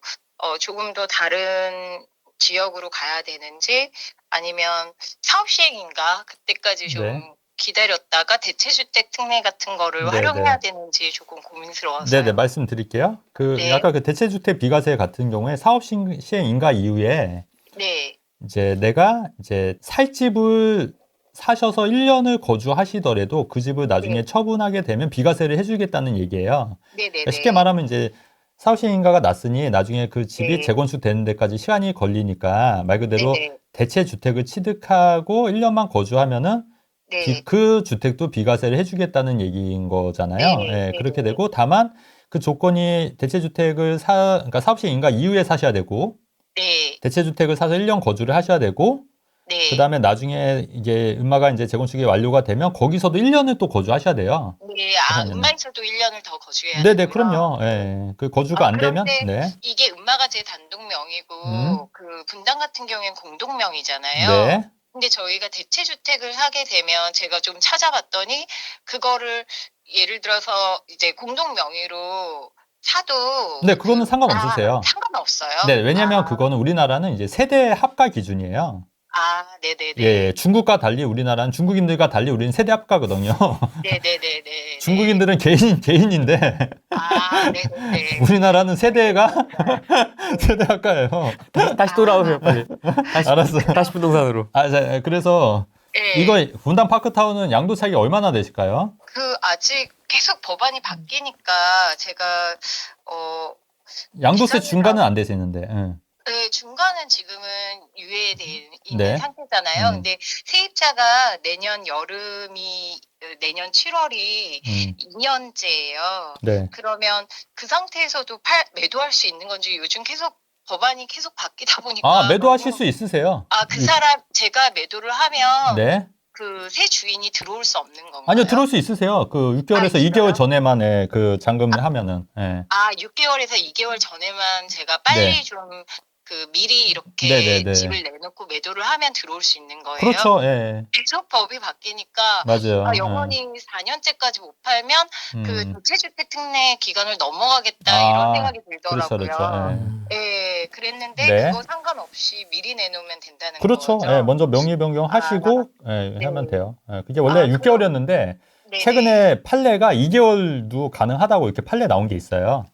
조금 더 다른 지역으로 가야 되는지 아니면 사업 시행인가 그때까지 좀 기다렸다가 대체주택 특례 같은 거를 활용해야 되는지 조금 고민스러워서요. 네네, 말씀드릴게요. 아까 그 대체주택 비과세 같은 경우에 사업 시행 인가 이후에 이제 내가 이제 살 집을 사셔서 1년을 거주하시더라도 그 집을 나중에 처분하게 되면 비과세를 해주겠다는 얘기예요. 그러니까 쉽게 말하면 이제 사업 시행 인가가 났으니 나중에 그 집이 재건축 되는 데까지 시간이 걸리니까 말 그대로 대체주택을 취득하고 1년만 거주하면은 그 주택도 비과세를 해주겠다는 얘기인 거잖아요. 그렇게 되고 다만 그 조건이 대체주택을 그러니까 사업시행 인가 이후에 사셔야 되고 대체주택을 사서 1년 거주를 하셔야 되고 그 다음에 나중에 이게 음마가 이제 재건축이 완료가 되면 거기서도 1년을 또 거주하셔야 돼요. 음마에서도 1년을 더 거주해야 돼요. 네네, 그럼요. 그 거주가 안 되면 이게 음마가 제 단독 명의고 그 분당 같은 경우에는 공동 명의잖아요. 근데 저희가 대체주택을 하게 되면 제가 좀 찾아봤더니 그거를 예를 들어서 이제 공동 명의로 사도 그거는 상관없으세요. 상관없어요. 왜냐면 그거는 우리나라는 이제 세대 합가 기준이에요. 네네네. 중국과 달리 우리나라는 중국인들과 달리 우리는 세대 합가거든요. 네네네네. 중국인들은 개인인데 네네네. 우리나라는 세대가 세대 합가예요. 다시 돌아오세요, 빨리. 알았어. 다시 부동산으로. 그래서 이거 분당 파크타운은 양도 차익이 얼마나 되실까요? 아직 계속 법안이 바뀌니까 제가 양도세 중과는 안 되시는데. 중과는 지금은 유예돼 있는 상태잖아요. 근데 세입자가 내년 7월이 2년째예요. 그러면 그 상태에서도 매도할 수 있는 건지 요즘 계속 법안이 계속 바뀌다 보니까 매도하실 수 있으세요. 그 사람 제가 매도를 하면 그 새 주인이 들어올 수 없는 건가요? 아니요, 들어올 수 있으세요. 그 6개월에서 2개월 전에만 그 잔금을 하면은. 6개월에서 2개월 전에만 제가 빨리 좀 미리 이렇게 집을 내놓고 매도를 하면 들어올 수 있는 거예요. 그렇죠. 계속 법이 바뀌니까 맞아요. 영원히 4년째까지 못 팔면 그 대체주택 특례 기간을 넘어가겠다 이런 생각이 들더라고요. 그렇죠. 그랬는데 그거 상관없이 미리 내놓으면 된다는 거죠. 그렇죠. 먼저 명의 변경하시고 하면 돼요. 그게 원래 6개월이었는데 최근에 판례가 2개월도 가능하다고 이렇게 판례 나온 게 있어요.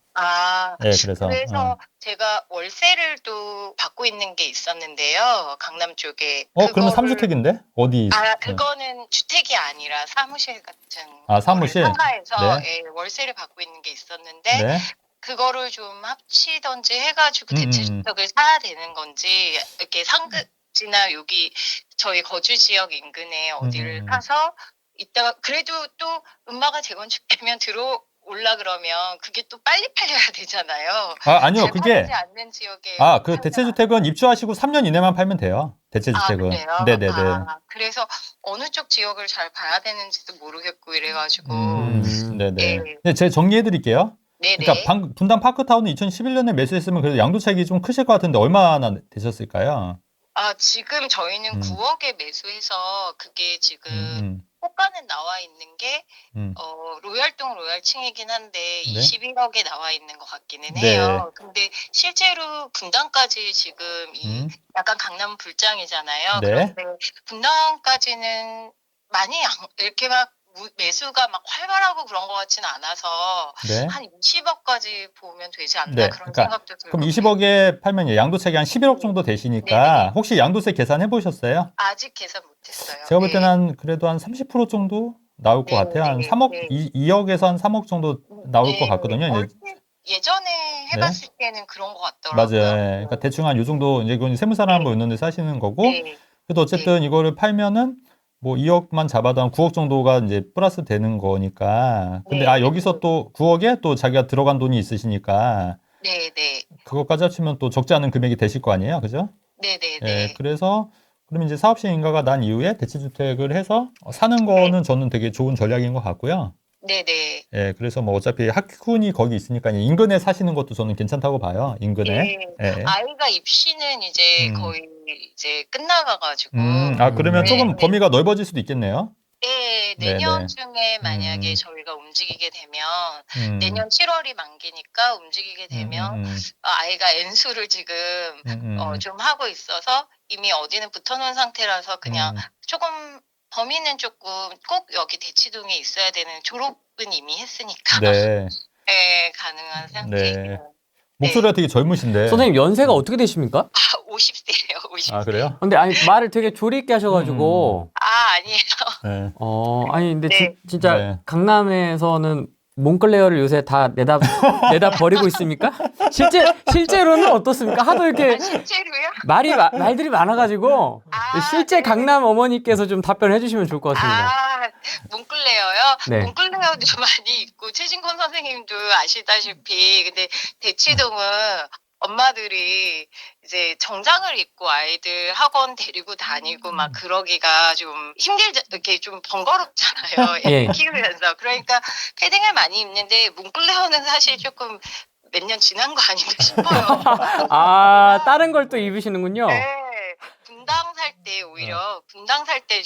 그래서 제가 월세를 또 받고 있는 게 있었는데요. 강남 쪽에. 그러면 3주택인데? 어디? 그거는 주택이 아니라 사무실 같은. 사무실? 상가에서 월세를 받고 있는 게 있었는데 그거를 좀 합치던지 해가지고 대체주택을 사야 되는 건지 이렇게 상급지나 여기 저희 거주 지역 인근에 어디를 사서 이따가 그래도 또 음마가 재건축되면 들어올라 그러면 그게 또 빨리 팔려야 되잖아요. 아니요. 잘 그게 팔리지 않는 지역에 그 대체주택은 입주하시고 3년 이내만 팔면 돼요. 대체주택은. 그래요? 네네네. 그래서 어느 쪽 지역을 잘 봐야 되는지도 모르겠고 이래가지고 네네. 네, 제가 정리해 드릴게요. 네네. 그러니까 분당 파크타운은 2011년에 매수했으면 그래도 양도차익이 좀 크실 것 같은데 얼마나 되셨을까요? 지금 저희는 9억에 매수해서 그게 지금 호가는 나와 있는 게 로얄동 로얄층이긴 한데 네? 21억에 나와 있는 것 같기는 해요. 근데 실제로 분당까지 지금 이 약간 강남 불장이잖아요. 네. 그런데 분당까지는 많이 이렇게 막 매수가 막 활발하고 그런 것 같지는 않아서 네. 한 20억까지 보면 되지 않나 네. 그런 그러니까 생각도 들고. 그럼 20억에 팔면 양도세가 한 11억 정도 되시니까 네네. 혹시 양도세 계산해 보셨어요? 아직 계산 못했어요. 제가 볼 때는 그래도 한 30% 정도 나올 것 같아요. 한 3억, 2억에서 한 3억 정도 나올 것 같거든요. 이제. 예전에 해봤을 때는 그런 것 같더라고요. 맞아요. 그러니까 대충 한 요 정도 이제 그건 세무사랑 한번 있는데 사시는 거고. 네. 그래도 어쨌든 이거를 팔면은 뭐 2억만 잡아도 한 9억 정도가 이제 플러스 되는 거니까. 근데 여기서 또 9억에 또 자기가 들어간 돈이 있으시니까. 네네. 그것까지 합치면 또 적지 않은 금액이 되실 거 아니에요, 그죠? 네네네. 예, 그래서 그럼 이제 사업시행 인가가 난 이후에 대체주택을 해서 사는 거는 저는 되게 좋은 전략인 것 같고요. 네네. 예, 그래서 뭐 어차피 학군이 거기 있으니까 인근에 사시는 것도 저는 괜찮다고 봐요. 인근에. 예. 아이가 입시는 이제 거의 이제 끝나가가지고. 그러면 조금 범위가 넓어질 수도 있겠네요. 네, 내년쯤에 만약에 저희가 움직이게 되면 내년 7월이 만기니까 움직이게 되면 아이가 N수를 지금 좀 하고 있어서 이미 어디는 붙어놓은 상태라서 그냥 조금 범위는 조금 꼭 여기 대치동에 있어야 되는 졸업은 이미 했으니까 네. 네, 가능한 상태예요. 네. 목소리가 되게 젊으신데. 선생님 연세가 어떻게 되십니까? 50세예요. 50세. 그래요? 근데 아니 말을 되게 조리 있게 하셔가지고. 아니에요. 네. 아니 근데 진짜 강남에서는 몽클레어를 요새 다 내다 버리고 있습니까? 실제로는 어떻습니까? 하도 이렇게 실제로요? 말들이 많아가지고 실제 강남 어머니께서 좀 답변해 주시면 좋을 것 같습니다. 몽클레어요? 네. 몽클레어도 많이 있고 최진권 선생님도 아시다시피 근데 대치동은 엄마들이 이제 정장을 입고 아이들 학원 데리고 다니고 막 그러기가 좀 이렇게 좀 번거롭잖아요. 예. 키우면서. 그러니까 패딩을 많이 입는데 몽클레어는 사실 조금 몇 년 지난 거 아닌가 싶어요. 다른 걸 또 입으시는군요. 네. 분당 살 때 오히려 분당 살 때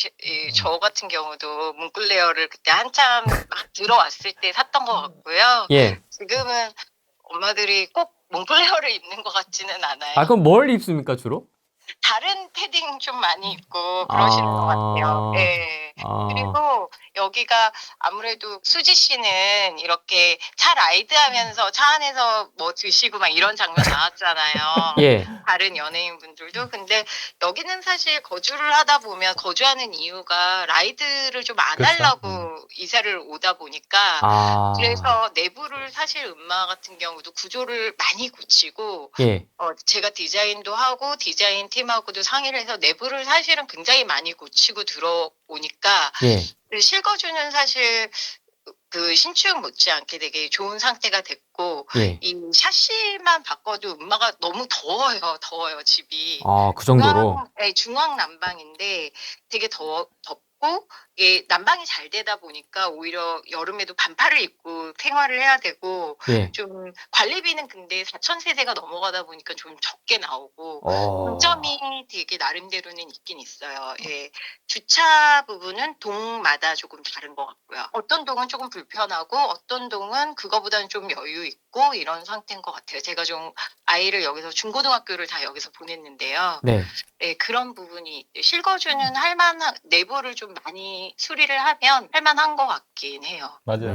저 같은 경우도 몽클레어를 그때 한참 막 들어왔을 때 샀던 것 같고요. 예. 지금은 엄마들이 꼭 몽클레어를 입는 것 같지는 않아요. 그럼 뭘 입습니까 주로? 다른 패딩 좀 많이 입고 그러시는 것 같아요. 네. 그리고 여기가 아무래도 수지 씨는 이렇게 차 라이드 하면서 차 안에서 뭐 드시고 막 이런 장면 나왔잖아요. 예. 다른 연예인 분들도. 근데 여기는 사실 거주를 하다 보면 거주하는 이유가 라이드를 좀 안 하려고 이사를 오다 보니까 그래서 내부를 사실 음마 같은 경우도 구조를 많이 고치고 제가 디자인도 하고 디자인 팀하고도 상의를 해서 내부를 사실은 굉장히 많이 고치고 들어오니까 실거주는 사실 그 신축 못지않게 되게 좋은 상태가 됐고 이 샤시만 바꿔도 음마가 너무 더워요 집이. 그 정도로? 중앙 난방인데 되게 덥고 이게 난방이 잘 되다 보니까 오히려 여름에도 반팔을 입고 생활을 해야 되고 좀 관리비는 근데 4,000세대가 넘어가다 보니까 좀 적게 나오고 장점이 되게 나름대로는 있긴 있어요. 주차 부분은 동마다 조금 다른 것 같고요. 어떤 동은 조금 불편하고 어떤 동은 그거보다는 좀 여유 있고 이런 상태인 것 같아요. 제가 좀 아이를 여기서 중고등학교를 다 여기서 보냈는데요. 네, 그런 부분이 실거주는 내부를 좀 많이 수리를 하면 할만한 것 같긴 해요. 맞아요.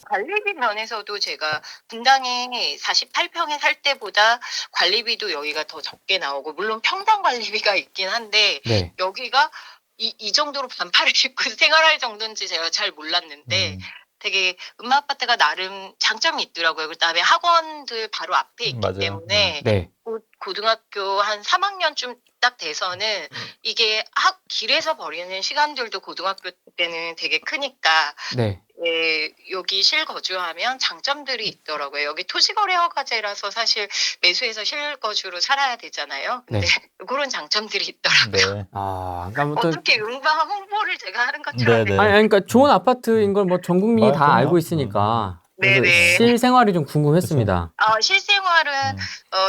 관리비 면에서도 제가 분당에 48평에 살 때보다 관리비도 여기가 더 적게 나오고 물론 평당 관리비가 있긴 한데 여기가 이 정도로 반팔을 입고 생활할 정도인지 제가 잘 몰랐는데 되게 아파트가 나름 장점이 있더라고요. 그다음에 학원들 바로 앞에 있기 맞아요. 때문에 네. 고등학교 한 3학년쯤 딱 돼서는 이게 길에서 버리는 시간들도 고등학교 때는 되게 크니까 네. 예, 여기 실거주하면 장점들이 있더라고요. 여기 토지거래 허가제라서 사실 매수해서 실거주로 살아야 되잖아요. 근데 그런 장점들이 있더라고요. 네. 그러니까 어떻게 음방 홍보를 제가 하는 것처럼. 네. 아니, 그러니까 좋은 아파트인 걸 뭐 전 국민이 다 알고 있으니까. 그래서 네네. 실생활이 좀 궁금했습니다. 실생활은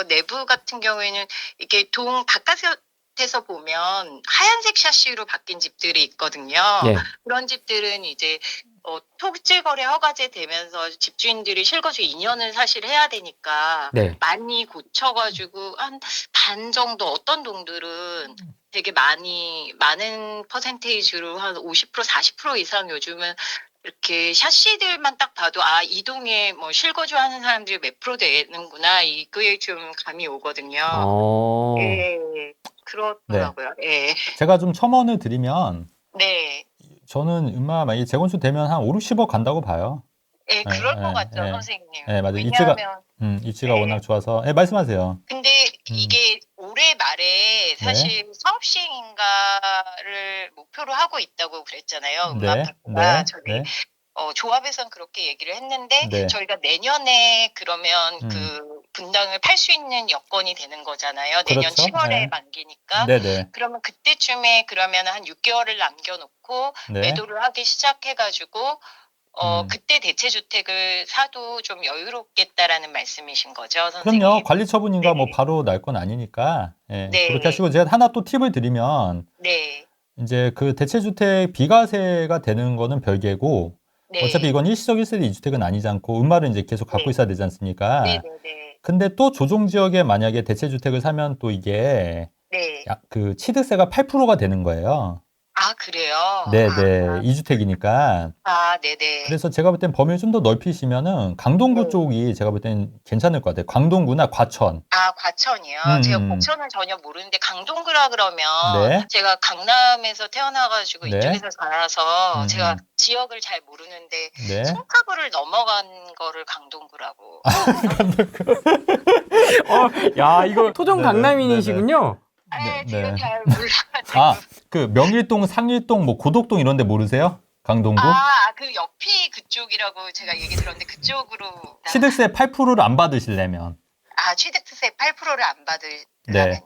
내부 같은 경우에는 이게 바깥에서 보면 하얀색 샤시로 바뀐 집들이 있거든요. 예. 그런 집들은 이제 토지거래 허가제 되면서 집주인들이 실거주 2년을 사실 해야 되니까 네. 많이 고쳐가지고 한 반 정도 어떤 동들은 되게 많은 퍼센테이지로 한 50%, 40% 이상 요즘은 이렇게 샤시들만 딱 봐도 이 동에 뭐 실거주하는 사람들이 몇 프로 되는구나 이거에 좀 감이 오거든요. 예, 그렇더라고요. 예. 제가 좀 첨언을 드리면 네. 저는 만약에 재건축 되면 한 5, 60억 간다고 봐요. 예, 그럴 것 같죠, 선생님. 네, 맞아요. 왜냐하면 입지가 워낙 좋아서. 말씀하세요. 근데 이게 올해 말에 사실 사업 시행인가를 목표로 하고 있다고 그랬잖아요. 음악파크가 저희 조합에선 그렇게 얘기를 했는데 저희가 내년에 그러면 그 분당을 팔 수 있는 여건이 되는 거잖아요. 내년 그렇죠? 7월에 만기니까. 그러면 그때쯤에 그러면 한 6개월을 남겨놓고 매도를 하기 시작해가지고 그때 대체주택을 사도 좀 여유롭겠다라는 말씀이신 거죠, 선생님? 그럼요. 관리 처분인가 뭐 바로 날 건 아니니까. 그렇게 하시고 제가 하나 또 팁을 드리면 이제 그 대체주택 비과세가 되는 거는 별개고 어차피 이건 일시적 1세대 2주택은 아니지 않고 음마를 이제 계속 갖고 있어야 되지 않습니까? 근데 또 조정 지역에 만약에 대체주택을 사면 또 이게 그 취득세가 8%가 되는 거예요. 그래요? 네네. 2주택이니까. 네네. 그래서 제가 볼 땐 범위를 좀 더 넓히시면은 강동구 쪽이 제가 볼 땐 괜찮을 것 같아요. 강동구나 과천. 과천이요? 제가 과천은 전혀 모르는데 강동구라 그러면 제가 강남에서 태어나가지고 이쪽에서 자라서 제가 지역을 잘 모르는데 송파구를 넘어간 거를 강동구라고. 야, 이거 토종 강남인이시군요. 제가 잘 몰라가지고. 그 명일동, 상일동, 뭐 고덕동 이런 데 모르세요? 강동구? 그 옆이 그쪽이라고 제가 얘기 들었는데 그쪽으로. 취득세 8%를 안 받으시려면. 취득세 8%를 안 받으려면요?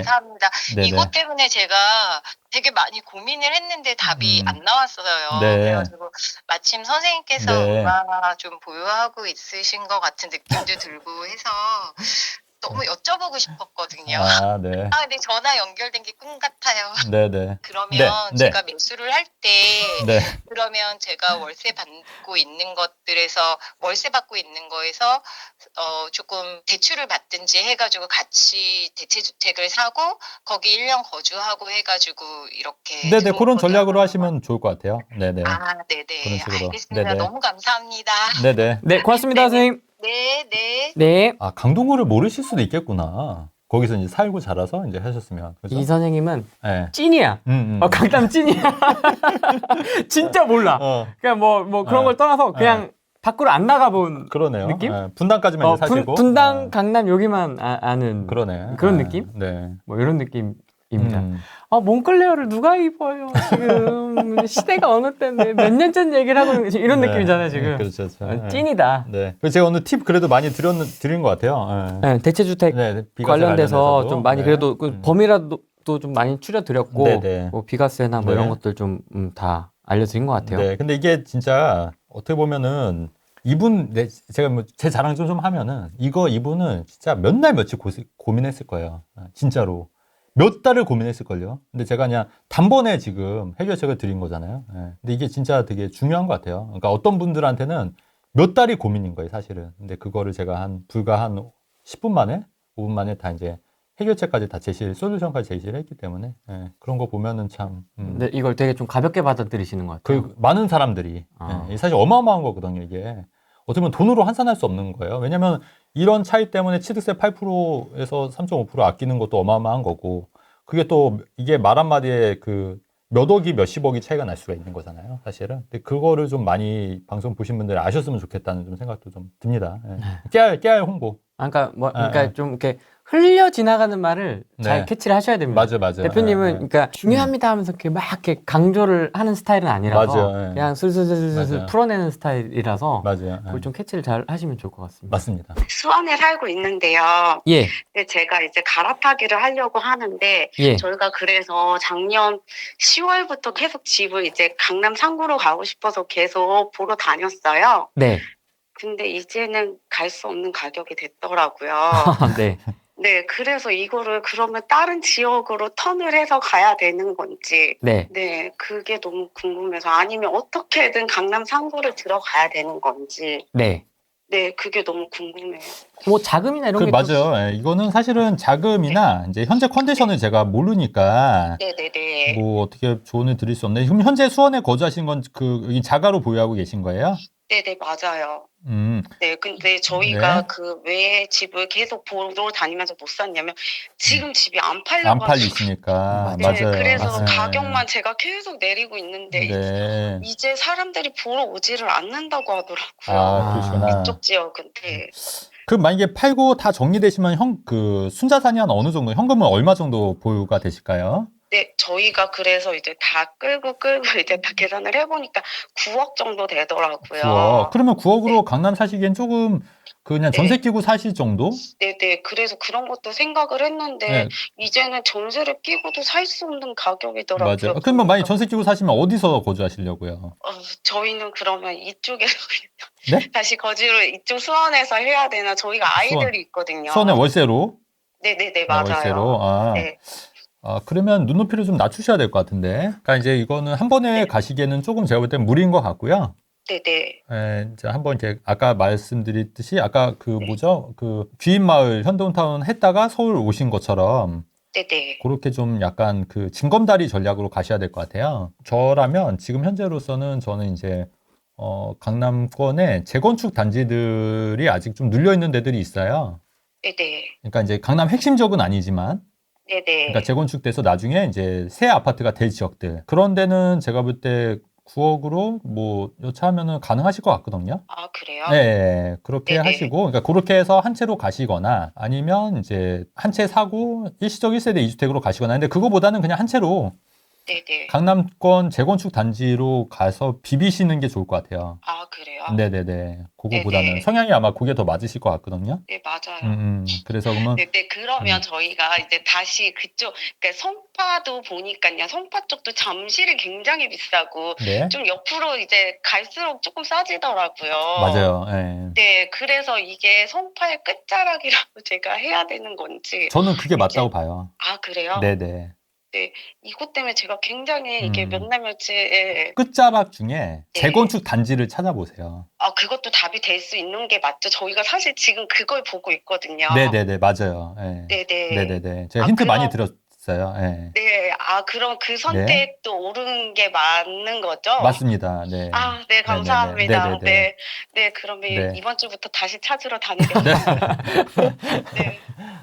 감사합니다. 이것 때문에 제가 되게 많이 고민을 했는데 답이 안 나왔어요. 그래가지고 마침 선생님께서 얼마나 좀 보유하고 있으신 것 같은 느낌도 들고 해서 너무 여쭤보고 싶었거든요. 근데 전화 연결된 게 꿈 같아요. 그러면 제가 매수를 할 때 그러면 제가 월세 받고 있는 것들에서 월세 받고 있는 거에서 조금 대출을 받든지 해가지고 같이 대체주택을 사고 거기 1년 거주하고 해가지고 이렇게 그런 전략으로 하시면 좋을 것 같아요. 네네. 그런 식으로. 알겠습니다. 너무 감사합니다. 네, 고맙습니다, 선생님. 네. 강동구를 모르실 수도 있겠구나. 거기서 이제 살고 자라서 이제 하셨으면. 그렇죠? 이 선생님은 찐이야. 강남 찐이야. 진짜 몰라. 그냥 뭐 그런 걸 떠나서 그냥 밖으로 안 나가본 느낌? 분당까지만 이제 사시고. 분당, 강남 여기만 아는 그런 느낌? 뭐 이런 느낌입니다. 몽클레어를 누가 입어요? 지금 시대가 어느 때인데 몇 년 전 얘기를 하고 있는 이런 느낌이잖아요, 지금. 그렇죠. 찐이다. 그래서 제가 오늘 팁 그래도 많이 드린 것 같아요. 대체주택 관련돼서 좀 많이 그래도 그 범위라도 좀 많이 추려드렸고 뭐 비과세나 뭐 이런 것들 좀 다 알려드린 것 같아요. 근데 이게 진짜 어떻게 보면은 제가 뭐 제 자랑 좀 하면은 이분은 진짜 몇 날 며칠 고민했을 거예요. 진짜로. 몇 달을 고민했을걸요. 근데 제가 그냥 단번에 지금 해결책을 드린 거잖아요. 근데 이게 진짜 되게 중요한 것 같아요. 그러니까 어떤 분들한테는 몇 달이 고민인 거예요, 사실은. 근데 그거를 제가 불과 한 10분 만에, 5분 만에 다 이제 해결책까지 다 솔루션까지 제시를 했기 때문에 그런 거 보면은 참. 근데 이걸 되게 좀 가볍게 받아들이시는 것 같아요. 많은 사람들이 사실 어마어마한 거거든요, 이게. 어떻게 보면 돈으로 환산할 수 없는 거예요. 왜냐면 이런 차이 때문에 취득세 8%에서 3.5% 아끼는 것도 어마어마한 거고, 그게 또 이게 말 한마디에 그 몇 억이 몇십억이 차이가 날 수가 있는 거잖아요, 사실은. 근데 그거를 좀 많이 방송 보신 분들이 아셨으면 좋겠다는 좀 생각도 좀 듭니다. 깨알 홍보. 그러니까 좀 이렇게 흘려 지나가는 말을 잘 캐치를 하셔야 됩니다. 맞아. 대표님은 그러니까 중요합니다 하면서 이렇게 막 이렇게 강조를 하는 스타일은 아니라서 그냥 슬슬 풀어내는 스타일이라서 그걸 좀 캐치를 잘 하시면 좋을 것 같습니다. 맞습니다. 수원에 살고 있는데요. 예. 근데 제가 이제 갈아타기를 하려고 하는데 저희가 그래서 작년 10월부터 계속 집을 이제 강남 상구로 가고 싶어서 계속 보러 다녔어요. 네. 근데 이제는 갈 수 없는 가격이 됐더라고요. 네. 네, 그래서 이거를 그러면 다른 지역으로 턴을 해서 가야 되는 건지. 네. 네, 그게 너무 궁금해서 아니면 어떻게든 강남 상구를 들어가야 되는 건지. 네. 네, 그게 너무 궁금해요. 뭐 자금이나 이런 게 맞아요. 이거는 사실은 자금이나 이제 현재 컨디션을 제가 모르니까 네네네. 뭐 어떻게 조언을 드릴 수 없네. 그럼 현재 수원에 거주하신 건 여기 자가로 보유하고 계신 거예요? 네네, 맞아요. 네, 근데 저희가 그 왜 집을 계속 보러 다니면서 못 샀냐면 지금 집이 안 팔려가지고. 안 팔리시니까. 네, 맞아요. 그래서 가격만 제가 계속 내리고 있는데 이제 사람들이 보러 오지를 않는다고 하더라고요. 그러시구나. 이쪽 지역은. 네. 그럼 만약에 팔고 다 정리되시면 순자산이 한 어느 정도, 현금은 얼마 정도 보유가 되실까요? 네, 저희가 그래서 이제 다 끌고 이제 다 계산을 해보니까 9억 정도 되더라고요. 9억. 그러면 9억으로 강남 사시기엔 조금 그냥 전세 끼고 사실 정도? 네네. 그래서 그런 것도 생각을 했는데 이제는 전세를 끼고도 살 수 없는 가격이더라고요. 맞아요. 그러면 만약 전세 끼고 사시면 어디서 거주하시려고요? 저희는 그러면 이쪽에서 네? 다시 거주를 이쪽 수원에서 해야 되나? 저희가 아이들이 있거든요. 수원에 월세로? 네네네, 맞아요. 월세로? 네. 그러면 눈높이를 좀 낮추셔야 될 것 같은데. 그러니까 이제 이거는 한 번에 가시기에는 조금 제가 볼 땐 무리인 것 같고요. 네네. 이제 한번 이렇게 아까 말씀드렸듯이 아까 귀인마을 현동타운 했다가 서울 오신 것처럼 네네. 그렇게 좀 약간 징검다리 전략으로 가셔야 될 것 같아요. 저라면 지금 현재로서는 저는 이제 강남권에 재건축 단지들이 아직 좀 눌려 있는 데들이 있어요. 네네. 그러니까 이제 강남 핵심 지역은 아니지만 네네. 그러니까 재건축돼서 나중에 이제 새 아파트가 될 지역들. 그런 데는 제가 볼 때 9억으로 뭐 여차하면은 가능하실 것 같거든요. 그래요? 네, 그렇게 하시고, 그러니까 그렇게 해서 한 채로 가시거나 아니면 이제 한 채 사고 일시적 1세대 2주택으로 가시거나. 근데 그거보다는 그냥 한 채로 네네. 강남권 재건축 단지로 가서 비비시는 게 좋을 것 같아요. 그래요? 네네네. 그거보다는 네네. 성향이 아마 그게 더 맞으실 것 같거든요. 네, 맞아요. 그래서 그러면 네, 그러면 저희가 이제 다시 그쪽, 그러니까 송파도 보니까요. 송파 쪽도 잠실이 굉장히 비싸고 좀 옆으로 이제 갈수록 조금 싸지더라고요. 맞아요. 네, 그래서 이게 송파의 끝자락이라고 제가 해야 되는 건지. 저는 그게 맞다고 봐요. 그래요? 네네. 네, 이것 때문에 제가 굉장히 이게 몇 날 며칠 끝자락 중에 재건축 단지를 찾아보세요. 그것도 답이 될 수 있는 게 맞죠. 저희가 사실 지금 그걸 보고 있거든요. 네네네, 맞아요. 네네네. 제가 힌트 많이 드렸어요. 네, 그럼 그 선택도 옳은 게 맞는 거죠? 맞습니다. 네. 네, 감사합니다. 네, 그러면 이번 주부터 다시 찾으러 다니겠습니다.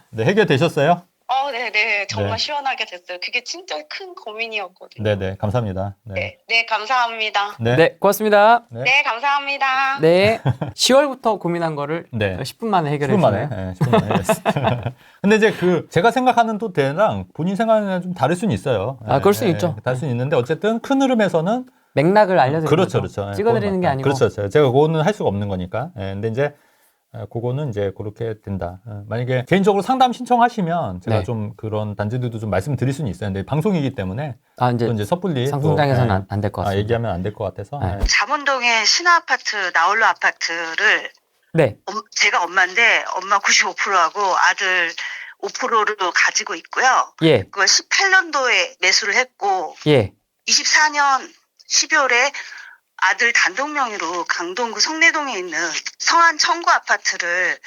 네, 해결되셨어요? 네네. 정말 시원하게 됐어요. 그게 진짜 큰 고민이었거든요. 네네. 감사합니다. 네, 감사합니다. 네, 고맙습니다. 네, 감사합니다. 네. 10월부터 고민한 거를 10분 만에 해결해 10분 만에. 10분 만에 해결했어요. 근데 이제 제가 생각하는 또 대랑 본인 생각은 좀 다를 수는 있어요. 그럴 수는 있죠. 다를 수는 있는데 어쨌든 큰 흐름에서는 맥락을 알려드리는 그렇죠. 찍어드리는 게 아니고. 그렇죠. 제가 그거는 할 수가 없는 거니까. 근데 이제 그거는 이제 그렇게 된다. 만약에 개인적으로 상담 신청하시면 제가 좀 그런 단지들도 좀 말씀드릴 수는 있어요. 근데 방송이기 때문에 이제 섣불리 상품장에서는 안 될 것 같습니다. 얘기하면 안 될 것 같아서. 잠원동의 신화아파트 나홀로 아파트를 제가 엄마인데 엄마 95%하고 아들 5%를 가지고 있고요. 그걸 18년도에 매수를 했고 24년 12월에 아들 단독 명의로 강동구 성내동에 있는 성안 청구 아파트를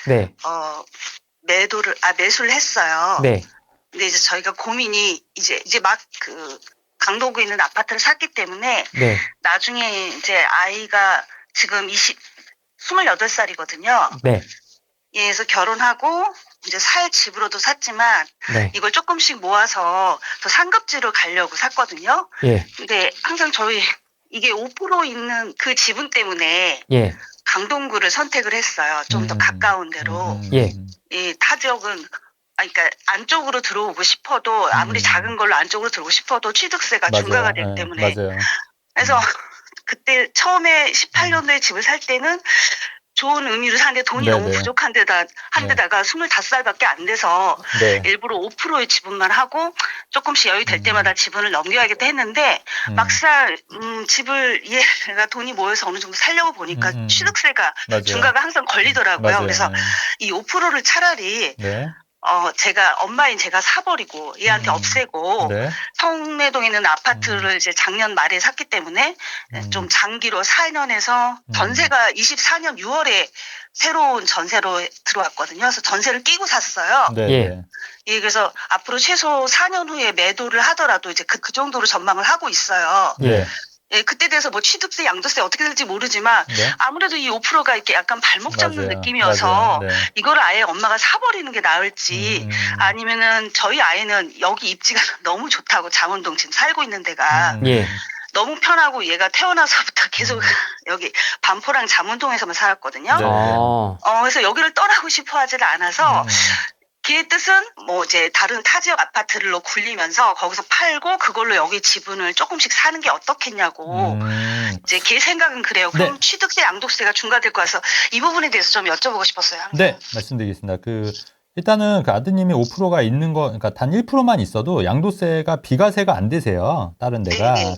매수를 했어요. 근데 이제 저희가 고민이 이제 막 강동구에 있는 아파트를 샀기 때문에 나중에 이제 아이가 지금 28살이거든요. 그래서 결혼하고 이제 살 집으로도 샀지만 네. 이걸 조금씩 모아서 더 상급지로 가려고 샀거든요. 예. 근데 항상 저희 이게 5% 있는 그 지분 때문에 예. 강동구를 선택을 했어요. 좀 더 가까운 데로. 예. 이 타 지역은 그러니까 안쪽으로 들어오고 싶어도 아무리 작은 걸로 안쪽으로 들어오고 싶어도 취득세가 맞아요. 중과가 되기 네, 때문에 맞아요. 그래서 그때 처음에 18년도에 집을 살 때는 좋은 의미로 사는데 돈이 네네. 너무 부족한 데다가 25살밖에 안 돼서 네. 일부러 5%의 지분만 하고 조금씩 여유 될 때마다 지분을 넘겨야겠다 했는데 막상 집을 얘가 돈이 모여서 어느 정도 살려고 보니까 취득세가 맞아요. 중과가 항상 걸리더라고요. 맞아요. 그래서 이 5%를 차라리 네. 엄마인 제가 사버리고 얘한테 없애고 네. 성내동에 있는 아파트를 이제 작년 말에 샀기 때문에 좀 장기로 4년에서 전세가 24년 6월에 새로운 전세로 들어왔거든요. 그래서 전세를 끼고 샀어요. 네. 예. 예, 그래서 앞으로 최소 4년 후에 매도를 하더라도 이제 그 정도로 전망을 하고 있어요. 예. 예, 그때 돼서 뭐 취득세, 양도세 어떻게 될지 모르지만 네. 아무래도 이 5%가 이렇게 약간 발목 잡는 맞아요. 느낌이어서 맞아요. 네. 이거를 아예 엄마가 사버리는 게 나을지 아니면은 저희 아이는 여기 입지가 너무 좋다고 잠원동 지금 살고 있는 데가 예. 너무 편하고 얘가 태어나서부터 계속 여기 반포랑 잠원동에서만 살았거든요. 네. 그래서 여기를 떠나고 싶어 하지를 않아서 걔의 뜻은 뭐 이제 다른 타 지역 아파트를 굴리면서 거기서 팔고 그걸로 여기 지분을 조금씩 사는 게 어떻겠냐고 이제 걔 생각은 그래요. 그럼 네. 취득세, 양도세가 중과될 거라서 이 부분에 대해서 좀 여쭤보고 싶었어요. 항상. 네, 말씀드리겠습니다. 일단은 그 아드님이 5%가 있는 거, 그러니까 단 1%만 있어도 양도세가 비과세가 안 되세요. 다른 데가. 네네.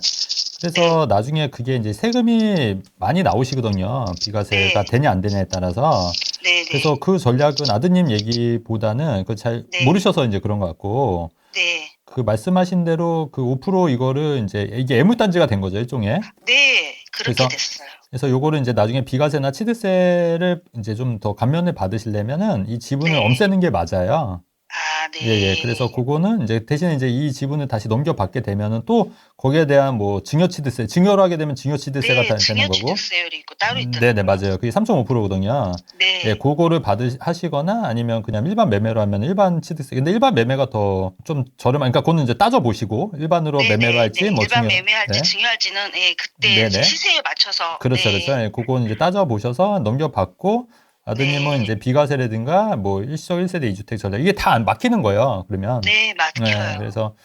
그래서 나중에 그게 이제 세금이 많이 나오시거든요. 비과세가 네. 되냐 안 되냐에 따라서. 네네. 그래서 그 전략은 아드님 얘기보다는 잘 네. 모르셔서 이제 그런 것 같고. 네. 그 말씀하신 대로 그 5% 이거를 이제 이게 애물단지가 된 거죠, 일종의. 네, 그렇게 그래서 됐어요. 그래서 요거를 이제 나중에 비과세나 취득세를 이제 좀 더 감면을 받으시려면은 이 지분을 네. 없애는 게 맞아요. 아, 네. 예. 그래서 그거는 이제 대신에 이제 이 지분을 다시 넘겨받게 되면은 또 거기에 대한 뭐 증여취득세, 증여를 하게 되면 증여취득세가 네, 되는 거고. 증여취득세율이 있고 따로 있더라고요. 네네, 맞아요. 그게 3.5%거든요. 네. 예, 그거를 하시거나 아니면 그냥 일반 매매로 하면 일반 취득세. 근데 일반 매매가 더 좀 저렴한, 그러니까 그거는 이제 따져보시고 일반으로 매매를 할지 뭐 일반 증여. 매매할지 네. 증여할지는 예, 그때 네네. 시세에 맞춰서. 그렇죠, 네. 그렇죠. 예, 그건 이제 따져보셔서 넘겨받고 아드님은 네. 이제 비과세라든가 뭐 일시적 1세대 2주택 전략 이게 다 안 막히는 거예요. 그러면. 네, 막혀요. 네, 그래서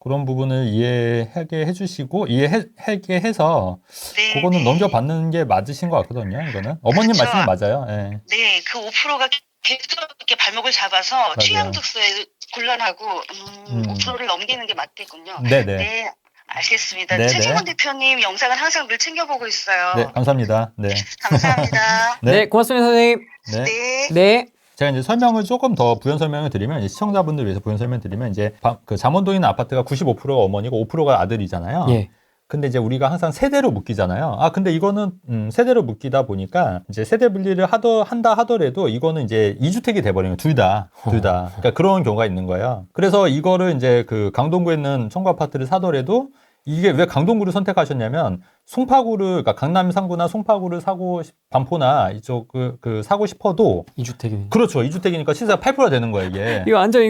그런 부분을 이해하게 해주시고 이해하게 해서 네, 그거는 네. 넘겨받는 게 맞으신 것 같거든요. 이거는 어머님 그렇죠. 말씀이 맞아요. 예. 네, 그 5%가 계속 이렇게 발목을 잡아서 취향득세 곤란하고 5%를 넘기는 게 맞겠군요. 네네. 네, 알겠습니다. 네네. 최진원 대표님 영상은 항상 늘 챙겨보고 있어요. 네, 감사합니다. 네. 감사합니다. 네. 네, 고맙습니다, 선생님. 네. 네. 네. 제가 이제 설명을 조금 더 부연 설명을 드리면 이제 시청자분들 위해서 부연 설명 드리면 이제 그 잠원동에 있는 아파트가 95%가 어머니고 5%가 아들이잖아요. 예. 근데 이제 우리가 항상 세대로 묶이잖아요. 근데 이거는 세대로 묶이다 보니까 이제 세대 분리를 한다 하더라도 이거는 이제 2주택이 돼버리는 거예요. 둘 다. 그러니까 그런 경우가 있는 거예요. 그래서 이거를 이제 그 강동구에 있는 청구 아파트를 사더라도 이게 왜 강동구를 선택하셨냐면 송파구를, 그러니까 강남 상구나 송파구를 반포나 이쪽 사고 싶어도 2주택이. 그렇죠. 2주택이니까 시세가 8%가 되는 거예요, 이게. 이거 완전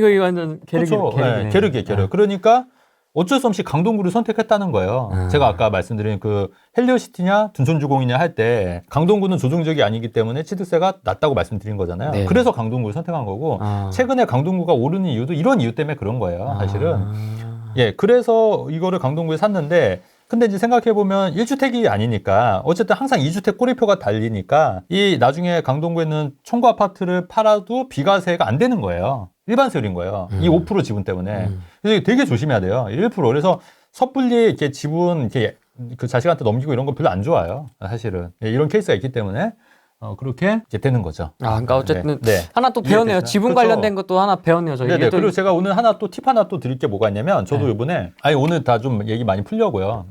게르기. 그렇죠. 네, 게르기. 그러니까 어쩔 수 없이 강동구를 선택했다는 거예요. 제가 아까 말씀드린 그 헬리오시티냐 둔촌주공이냐 할 때 강동구는 조정지역이 아니기 때문에 취득세가 낮다고 말씀드린 거잖아요. 네. 그래서 강동구를 선택한 거고 최근에 강동구가 오르는 이유도 이런 이유 때문에 그런 거예요. 사실은. 예, 그래서 이거를 강동구에 샀는데 근데 이제 생각해보면 1주택이 아니니까 어쨌든 항상 2주택 꼬리표가 달리니까 이 나중에 강동구에는 청구 아파트를 팔아도 비과세가 안 되는 거예요. 일반세율인 거예요. 이 5% 지분 때문에. 그래서 되게 조심해야 돼요. 1%. 그래서 섣불리 이렇게 지분 이렇게 그 자식한테 넘기고 이런 거 별로 안 좋아요. 사실은. 예, 이런 케이스가 있기 때문에 그렇게 이제 되는 거죠. 그러니까 어쨌든 네. 하나 또 배웠네요. 지분 그렇죠. 관련된 것도 하나 배웠네요. 저희. 네네. 그리고 제가 오늘 팁 하나 또 드릴 게 뭐가 있냐면 저도 이번에 오늘 다 좀 얘기 많이 풀려고요.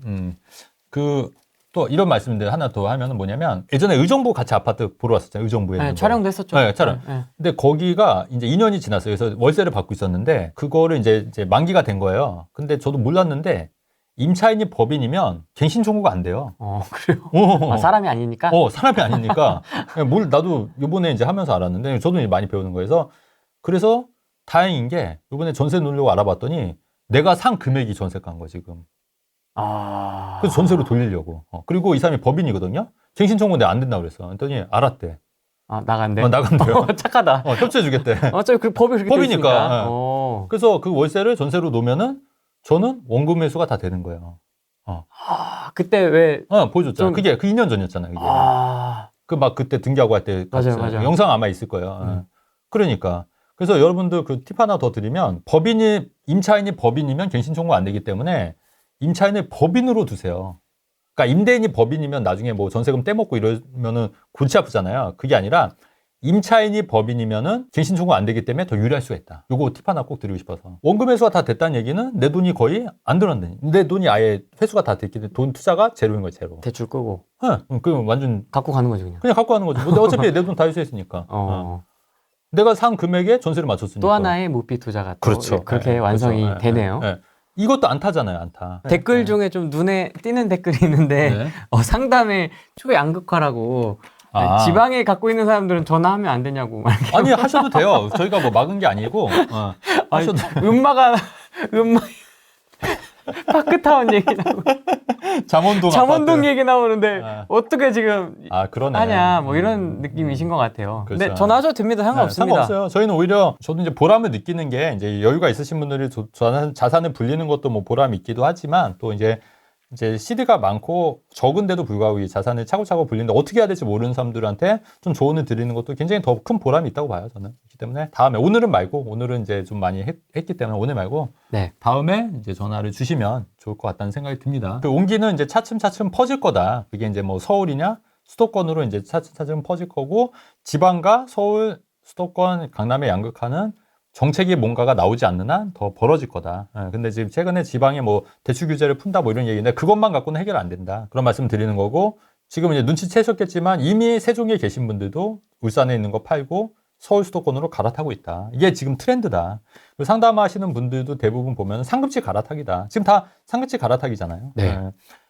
또 이런 말씀들 하나 더 하면은 뭐냐면 예전에 의정부 같이 아파트 보러 왔었잖아요. 의정부에. 네, 촬영도 했었죠. 네, 촬영. 네. 근데 거기가 이제 2년이 지났어요. 그래서 월세를 받고 있었는데 그거를 이제 만기가 된 거예요. 근데 저도 몰랐는데 임차인이 법인이면 갱신 청구가 안 돼요. 그래요? 사람이 아니니까? 사람이 아니니까. 나도 요번에 이제 하면서 알았는데 저도 이제 많이 배우는 거여서 그래서 다행인 게 이번에 전세 놓으려고 알아봤더니 내가 산 금액이 전세가인 거야 지금. 그래서 전세로 돌리려고. 그리고 이 사람이 법인이거든요. 갱신 청구 내가 안 된다고 그랬어. 그랬더니 알았대. 나간대? 나간대요. 착하다. 협조해주겠대. 어차피 그 법이 그렇게 법이니까. 그래서 그 월세를 전세로 놓으면은 저는 원금 매수가 다 되는 거예요. 그때 왜? 보여줬잖아. 그게 그 2년 전이었잖아요. 그게. 그 막 그때 등기하고 할 때. 맞아요. 영상 아마 있을 거예요. 그러니까. 그래서 여러분들 그 팁 하나 더 드리면 임차인이 법인이면 갱신 청구 안 되기 때문에 임차인을 법인으로 두세요. 그러니까 임대인이 법인이면 나중에 뭐 전세금 떼먹고 이러면은 골치 아프잖아요. 그게 아니라 임차인이 법인이면은 갱신 청구 안 되기 때문에 더 유리할 수가 있다. 요거 팁 하나 꼭 드리고 싶어서. 원금 회수가 다 됐다는 얘기는 내 돈이 거의 안 들었네. 내 돈이 아예 회수가 다 됐기 때문에 돈 투자가 제로인 거예요, 제로. 대출 끄고. 그 완전 갖고 가는 거지 그냥. 그냥 갖고 가는 거지. 뭐 어차피 내 돈 다 회수했으니까. 내가 산 금액에 전세를 맞췄으니까. 또 하나의 무비 투자가 또 그렇죠. 그렇게 완성이 그렇죠. 되네요. 이것도 안 타잖아요, 안 타. 댓글 중에 좀 눈에 띄는 댓글이 있는데 상담에 초양극화라고 지방에 갖고 있는 사람들은 전화하면 안 되냐고. 아니 하셔도 돼요. 저희가 뭐 막은 게 아니고 하셔도. 음마 파크타운 얘기 나오고 잠원동 얘기 나오는데 어떻게 지금 그러네. 하냐 뭐 이런 느낌이신 것 같아요. 그렇죠. 근데 전화하셔도 됩니다. 상관없습니다. 상관없어요. 저희는 오히려 저도 이제 보람을 느끼는 게 이제 여유가 있으신 분들이 자산을 불리는 것도 뭐 보람이 있기도 하지만 또 이제 시드가 많고 적은데도 불구하고 이 자산을 차곡차곡 불리는데 어떻게 해야 될지 모르는 사람들한테 좀 조언을 드리는 것도 굉장히 더 큰 보람이 있다고 봐요, 저는. 그렇기 때문에 다음에 오늘은 이제 좀 많이 했기 때문에 오늘 말고 다음에 이제 전화를 주시면 좋을 것 같다는 생각이 듭니다. 그 옹기는 이제 차츰차츰 퍼질 거다. 그게 이제 뭐 서울이냐 수도권으로 이제 차츰차츰 퍼질 거고 지방과 서울, 수도권, 강남에 양극화는 정책이 뭔가가 나오지 않는 한 더 벌어질 거다. 근데 지금 최근에 지방에 뭐 대출 규제를 푼다 뭐 이런 얘기인데 그것만 갖고는 해결 안 된다. 그런 말씀 드리는 거고 지금 이제 눈치채셨겠지만 이미 세종에 계신 분들도 울산에 있는 거 팔고 서울 수도권으로 갈아타고 있다. 이게 지금 트렌드다. 상담하시는 분들도 대부분 보면 상급지 갈아타기다. 지금 다 상급지 갈아타기잖아요.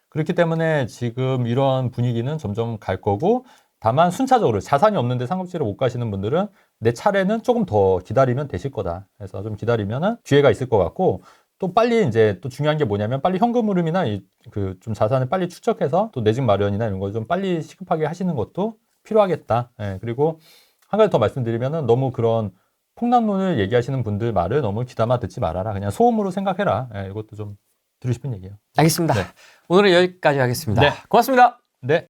그렇기 때문에 지금 이런 분위기는 점점 갈 거고 다만 순차적으로 자산이 없는데 상급지를 못 가시는 분들은 내 차례는 조금 더 기다리면 되실 거다. 그래서 좀 기다리면은 기회가 있을 것 같고 또 빨리 이제 또 중요한 게 뭐냐면 빨리 현금 흐름이나 그 좀 자산을 빨리 축적해서 또 내 집 마련이나 이런 걸 좀 빨리 시급하게 하시는 것도 필요하겠다. 그리고 한 가지 더 말씀드리면은 너무 그런 폭락론을 얘기하시는 분들 말을 너무 귀담아 듣지 말아라. 그냥 소음으로 생각해라. 이것도 좀 드리고 싶은 얘기예요. 알겠습니다. 오늘은 여기까지 하겠습니다. 고맙습니다. 네.